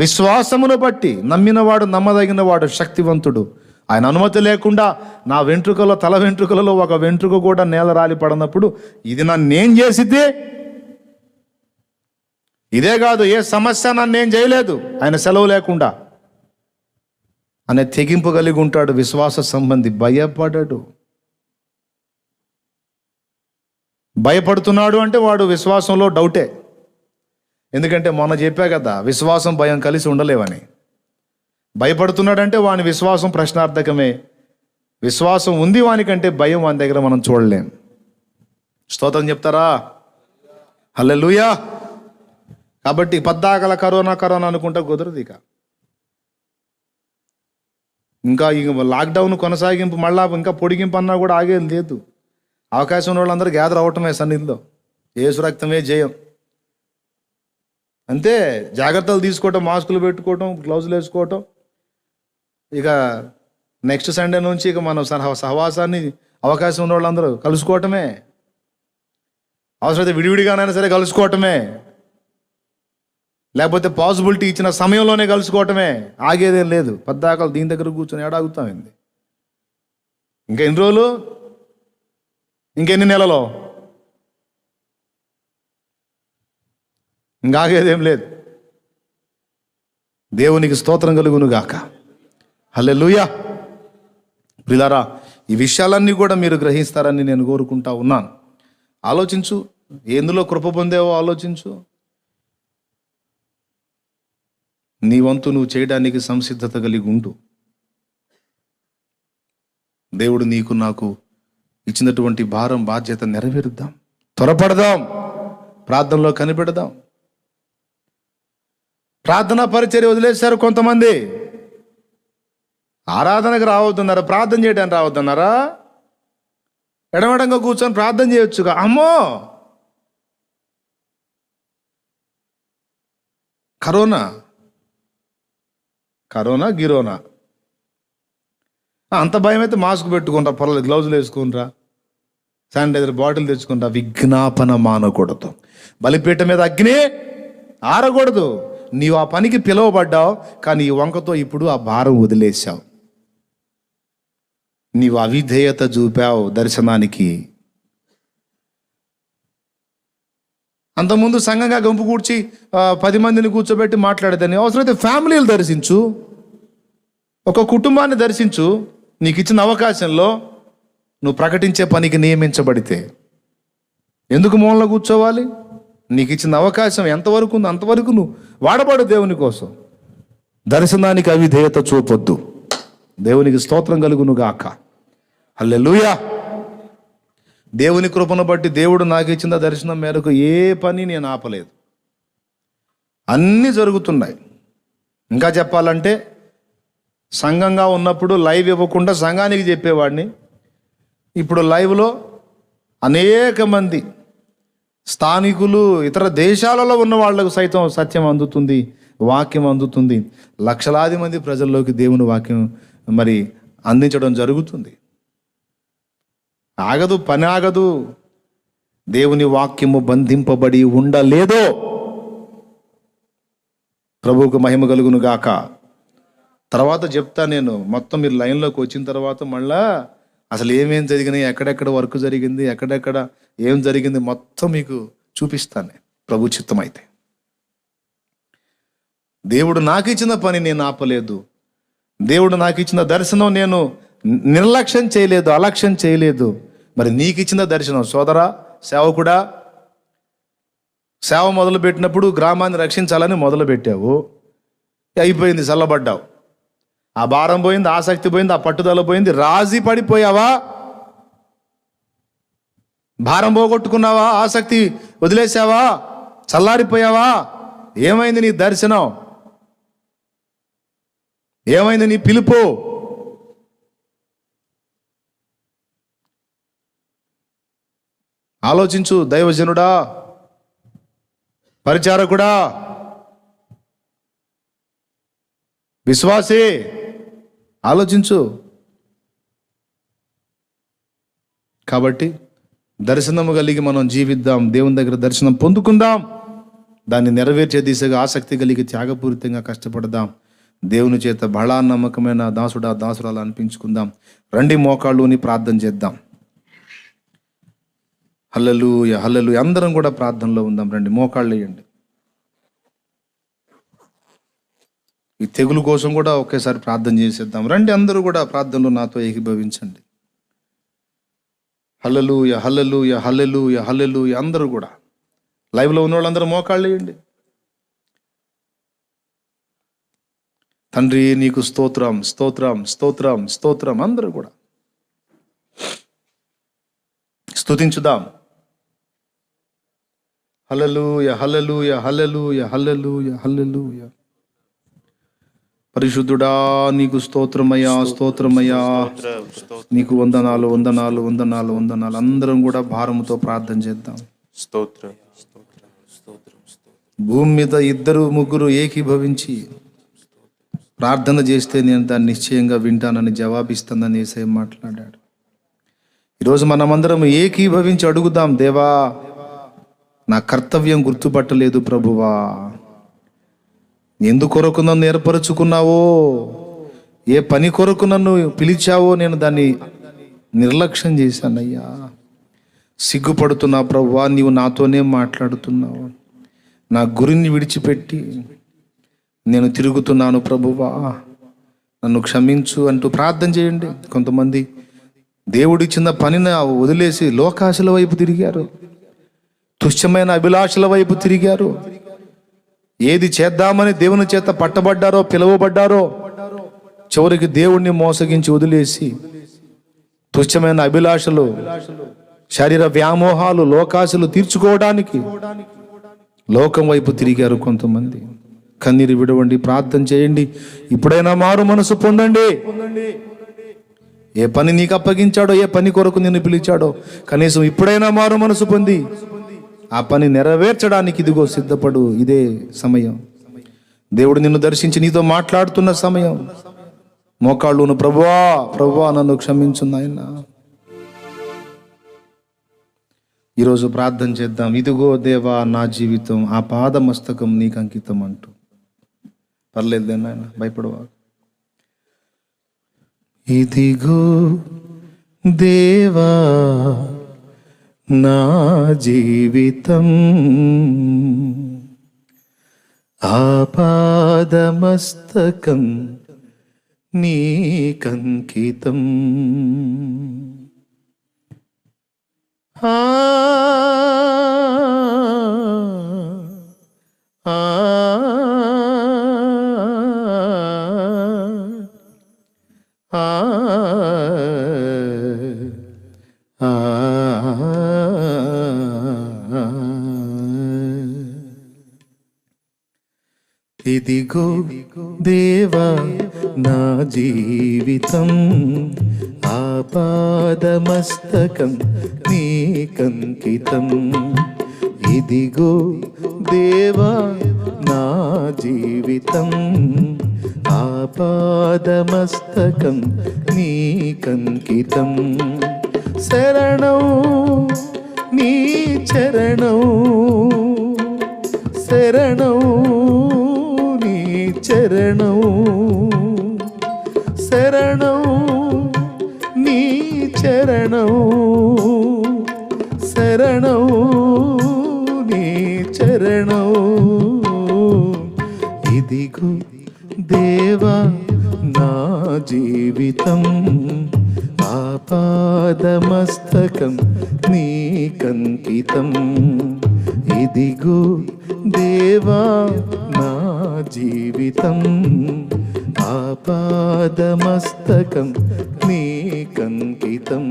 విశ్వాసమును బట్టి నమ్మినవాడు, నమ్మదగినవాడు, శక్తివంతుడు. ఆయన అనుమతి లేకుండా నా వెంట్రుకలో, తల వెంట్రుకలలో ఒక వెంట్రుక కూడా నేల రాలి పడినప్పుడు ఇది నన్నేం చేసిద్ది? ఇదే కాదు, ఏ సమస్య నన్నేం చేయలేదు ఆయన సెలవు లేకుండా అనే తెగింపు కలిగి ఉంటాడు విశ్వాస సంబంధి. భయపడడు. భయపడుతున్నాడు అంటే వాడు విశ్వాసంలో డౌటే. ఎందుకంటే మొన్న చెప్పా కదా, విశ్వాసం భయం కలిసి ఉండలేవని. భయపడుతున్నాడంటే వాని విశ్వాసం ప్రశ్నార్థకమే. విశ్వాసం ఉంది వానికంటే భయం వాని దగ్గర మనం చూడలేం. స్తోత్రం చెప్తారా? హల్లెలూయా. కాబట్టి పద్దాకల కరోనా అనుకుంటా కుదరదు. ఇంకా లాక్డౌన్ కొనసాగింపు, మళ్ళా ఇంకా పొడిగింపు అన్నా కూడా ఆగేది లేదు. అవకాశం ఉన్న వాళ్ళందరూ గ్యాదర్ అవటమే సన్నిధిలో. యేసు రక్తమే జయం. అంతే. జాగ్రత్తలు తీసుకోవటం, మాస్కులు పెట్టుకోవటం, గ్లౌజులు వేసుకోవటం. ఇక నెక్స్ట్ సండే నుంచి ఇక మనం సహవాసాన్ని అవకాశం ఉన్న వాళ్ళందరూ కలుసుకోవటమే. అవసరమైతే విడివిడిగానైనా సరే కలుసుకోవటమే. లేకపోతే పాసిబిలిటీ ఇచ్చిన సమయంలోనే కలుసుకోవటమే. ఆగేదేం లేదు. పద్దాకలు దీని దగ్గర కూర్చొని ఏడాగుతామైంది. ఇంకా ఎన్ని రోజులు? ఇంకెన్ని నెలలో? ఇంకా ఆగేదేం లేదు. దేవునికి స్తోత్రం కలుగును గాక. హల్లెలూయా. ప్రియులారా, ఈ విషయాలన్నీ కూడా మీరు గ్రహిస్తారని నేను కోరుకుంటా ఉన్నాను. ఆలోచించు, ఎందులో కృప పొందేవో ఆలోచించు. నీ వంతు నువ్వు చేయడానికి సంసిద్ధత కలిగి ఉంటూ, దేవుడు నీకు నాకు ఇచ్చినటువంటి భారం, బాధ్యత నెరవేరుద్దాం. త్వరపడదాం. ప్రార్థనలో కనిపెడదాం. ప్రార్థనా పరిచర్య వదిలేశారు కొంతమంది. ఆరాధనకు రావద్దన్నారా? ప్రార్థన చేయడానికి రావద్దన్నారా? ఎడమడంగా కూర్చొని ప్రార్థన చేయొచ్చుగా. అమ్మో, కరోనా గిరోనా అంత భయం అయితే మాస్క్ పెట్టుకుంటా, పొరలు గ్లౌజులు వేసుకుంటా, శానిటైజర్ బాటిల్ తెచ్చుకుంటా. విజ్ఞాపన మానకూడదు. బలిపీఠం మీద అగ్ని ఆరకూడదు. నీవు ఆ పనికి పిలువబడ్డావు, కానీ ఈ వంకతో ఇప్పుడు ఆ భారం వదిలేశావు. నీవు అవిధేయత చూపావు దర్శనానికి. అంతకుముందు సంఘంగా గుంపు కూర్చి 10 మందిని కూర్చోబెట్టి మాట్లాడేదాన్ని. అవసరమైతే ఫ్యామిలీలు దర్శించు, ఒక కుటుంబాన్ని దర్శించు. నీకు ఇచ్చిన అవకాశంలో నువ్వు ప్రకటించే పనికి నియమించబడితే ఎందుకు మూలలో కూర్చోవాలి? నీకు ఇచ్చిన అవకాశం ఎంతవరకు ఉందో అంతవరకు నువ్వు వాడబడు దేవుని కోసం. దర్శనానికి అవిధేయత చూపొద్దు. దేవునికి స్తోత్రం కలుగును గాక. హల్లెలూయా. దేవుని కృపను బట్టి దేవుడు నాకు ఇచ్చిన దర్శనం మేరకు ఏ పని నేను ఆపలేదు. అన్నీ జరుగుతున్నాయి. ఇంకా చెప్పాలంటే సంఘంగా ఉన్నప్పుడు లైవ్ ఇవ్వకుండా సంఘానికి చెప్పేవాడిని. ఇప్పుడు లైవ్లో అనేక మంది స్థానికులు, ఇతర దేశాలలో ఉన్న వాళ్ళకు సైతం సత్యం అందుతుంది, వాక్యం అందుతుంది. లక్షలాది మంది ప్రజల్లోకి దేవుని వాక్యం మరి అందించడం జరుగుతుంది. ఆగదు, పని ఆగదు. దేవుని వాక్యము బంధింపబడి ఉండలేదో. ప్రభువుకు మహిమ కలుగును గాక. తర్వాత చెప్తా నేను, మొత్తం మీరు లైన్లోకి వచ్చిన తర్వాత మళ్ళా అసలు ఏమేం జరిగినాయి, ఎక్కడెక్కడ వర్క్ జరిగింది, ఎక్కడెక్కడ ఏం జరిగింది మొత్తం మీకు చూపిస్తాను ప్రభు చిత్తం అయితే. దేవుడు నాకు ఇచ్చిన పని నేను ఆపలేదు. దేవుడు నాకు ఇచ్చిన దర్శనం నేను నిర్లక్ష్యం చేయలేదు, అలక్ష్యం చేయలేదు. మరి నీకు ఇచ్చిన దర్శనం సోదరా, సేవకుడా, సేవ మొదలుపెట్టినప్పుడు గ్రామాన్ని రక్షించాలని మొదలుపెట్టావు, అయిపోయింది, చల్లబడ్డావు. ఆ భారం పోయింది, ఆసక్తి పోయింది, ఆ పట్టుదల పోయింది. రాజీ పడిపోయావా? భారం పోగొట్టుకున్నావా? ఆసక్తి వదిలేసావా? చల్లారిపోయావా? ఏమైంది నీ దర్శనం? ఏమైంది నీ పిలుపు? ఆలోచించు దైవజనుడా, పరిచారకుడా, విశ్వాసే, ఆలోచించు. కాబట్టి దర్శనము కలిగి మనం జీవిద్దాం, దేవుని దగ్గర దర్శనం పొందుకుందాం, దాన్ని నెరవేర్చే దిశగా ఆసక్తి కలిగి త్యాగపూరితంగా కష్టపడదాం. దేవుని చేత బహళా నమ్మకమైన దాసుడా, దాసురాలు అనిపించుకుందాం. రండి, మోకాళ్ళుని ప్రార్థన చేద్దాం. హల్లెలూయా, హల్లెలూయా. అందరం కూడా ప్రార్థనలో ఉందాం. రండి, మోకాళ్ళు వేయండి. ఈ తెగులు కోసం కూడా ఒకేసారి ప్రార్థన చేసేద్దాం. రండి, అందరూ కూడా ప్రార్థనలో నాతో ఏకీభవించండి. హల్లెలూయా, హల్లెలూయా, హల్లెలూయా, హల్లెలూయా. అందరూ కూడా లైవ్లో ఉన్న వాళ్ళందరూ మోకాళ్ళు వేయండి. తండ్రి నీకు స్తోత్రం, స్తోత్రం, స్తోత్రం, స్తోత్రం. అందరూ కూడా స్తుతించుదాం. హల్లెలూయా, హల్లెలూయా, హల్లెలూయా, హల్లెలూయా, హల్లెలూయా. పరిశుద్ధుడా నీకు స్తోత్రమయ్యా, స్తోత్రమయ్యా. నీకు వందనాలు, వందనాలు, వందనాలు, వందనాలు. అందరం కూడా భారముతో ప్రార్థన చేద్దాం. స్తోత్రం. భూమి మీద ఇద్దరు ముగ్గురు ఏకీభవించి ప్రార్థన చేస్తే నేను దాన్ని నిశ్చయంగా వింటానని జవాబిస్తానని యేసయ్య మాట్లాడాడు. ఈరోజు మనమందరం ఏకీభవించి అడుగుదాం. దేవా, నా కర్తవ్యం గుర్తుపట్టలేదు ప్రభువా, ఎందుకొరకు నన్ను ఏర్పరచుకున్నావో, ఏ పని కొరకు నన్ను పిలిచావో నేను దాన్ని నిర్లక్ష్యం చేశానయ్యా. సిగ్గుపడుతున్నా ప్రభువా, నీవు నాతోనే మాట్లాడుతున్నావు. నా గురిని విడిచిపెట్టి నేను తిరుగుతున్నాను ప్రభువా, నన్ను క్షమించు అంటూ ప్రార్థన చేయండి. కొంతమంది దేవుడిచ్చిన పనిని వదిలేసి లోకాశల వైపు తిరిగారు, తుచ్చమైన అభిలాషల వైపు తిరిగారు. ఏది చేద్దామని దేవుని చేత పట్టబడ్డారో, పిలువబడ్డారో, చివరికి దేవుణ్ణి మోసగించి వదిలేసి తుచ్చమైన అభిలాషలు, శరీర వ్యామోహాలు, లోకాశలు తీర్చుకోవడానికి లోకం వైపు తిరిగారు కొంతమంది. కన్నీరు విడవండి, ప్రార్థన చేయండి. ఇప్పుడైనా మారు మనసు పొందండి. ఏ పని నీకు అప్పగించాడో, ఏ పని కొరకు నిన్ను పిలిచాడో, కనీసం ఇప్పుడైనా మారు మనసు పొంది ఆ పని నెరవేర్చడానికి ఇదిగో సిద్ధపడు. ఇదే సమయం. దేవుడు నిన్ను దర్శించి నీతో మాట్లాడుతున్న సమయం. మోకాళ్ళును ప్రభువా, ప్రభువా నన్ను క్షమించు నాయన. ఈరోజు ప్రార్థన చేద్దాం. ఇదిగో దేవా నా జీవితం, ఆ పాదమస్తకం నీకు అంకితం అంటూ. పర్లేదు నాయన, భయపడవా. ఇదిగో దేవా నా జీవితం, ఆపాదమస్తకం నీకంకితం. ఆ ఆ ఇదిగో దేవా నా జీవితం ఆపాదమస్తకం నీకంకితం. ఇదిగో దేవా నా జీవితం ఆపాదమస్తకం నీకంకితం. శరణం నీ చరణం, శరణం నీ చరణం, శరణం నీ చరణం, శరణం నీ చరణం. ఇదిగో దేవా నా జీవితం ఆపాదమస్తకం నీకంకితం. ఇదిగో దేవా నా జీవితం ఆపాదమస్తకం నీకంకితం.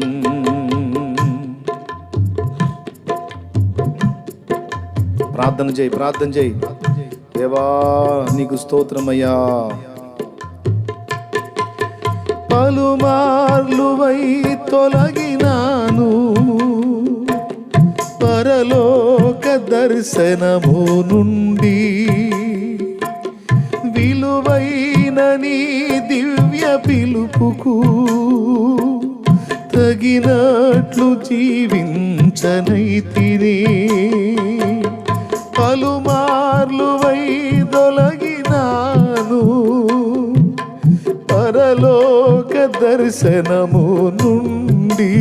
ప్రార్థన చేయి, ప్రార్థన చేయి. దేవా నీకు స్తోత్రమయ్యా. పలుమార్లు వై తొలగినాను పరలోక దర్శనము నుండి, విలువైన నీ దివ్య పిలుపుకు తగినట్లు జీవించనైతిని. పలుమార్లు వై తొలగినాను పరలోక దర్శనము నుండి,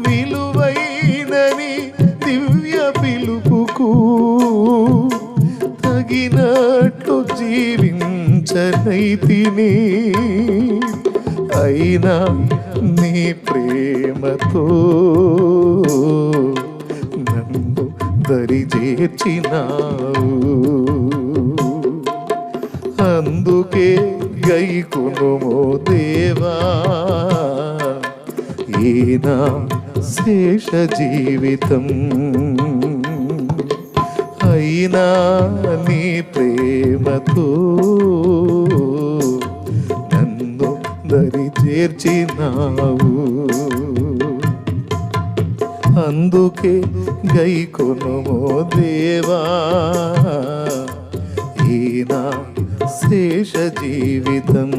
విలువైనని దివ్య పిలుపుకు తగినట్లు జీవించనైతిని. అయినా నీ ప్రేమతో నన్ను దరి చేర్చినావు. అందుకే గైకొనుమో దేవా ఈనా శేష జీవితం. అయినా నీ ప్రేమతో నన్ను దరి చేర్చినావు. అందుకే గైకొనుమో దేవా ఈనా శేష జీవితం.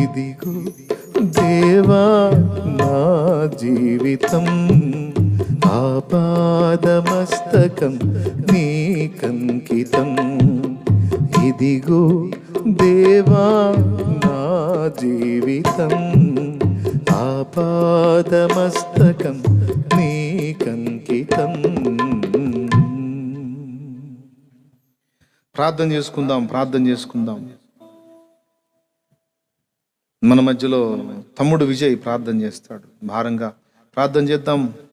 ఇదిగో దేవా నా జీవితం ఆపాదమస్తకం నీకంకితం. ఇదిగో దేవా నా జీవితం ఆపాదమస్తకం నీకంకితం. ప్రార్థన చేసుకుందాం, ప్రార్థన చేసుకుందాం. మన మధ్యలో తమ్ముడు విజయ్ ప్రార్థన చేస్తాడు. భారంగా ప్రార్థన చేద్దాం.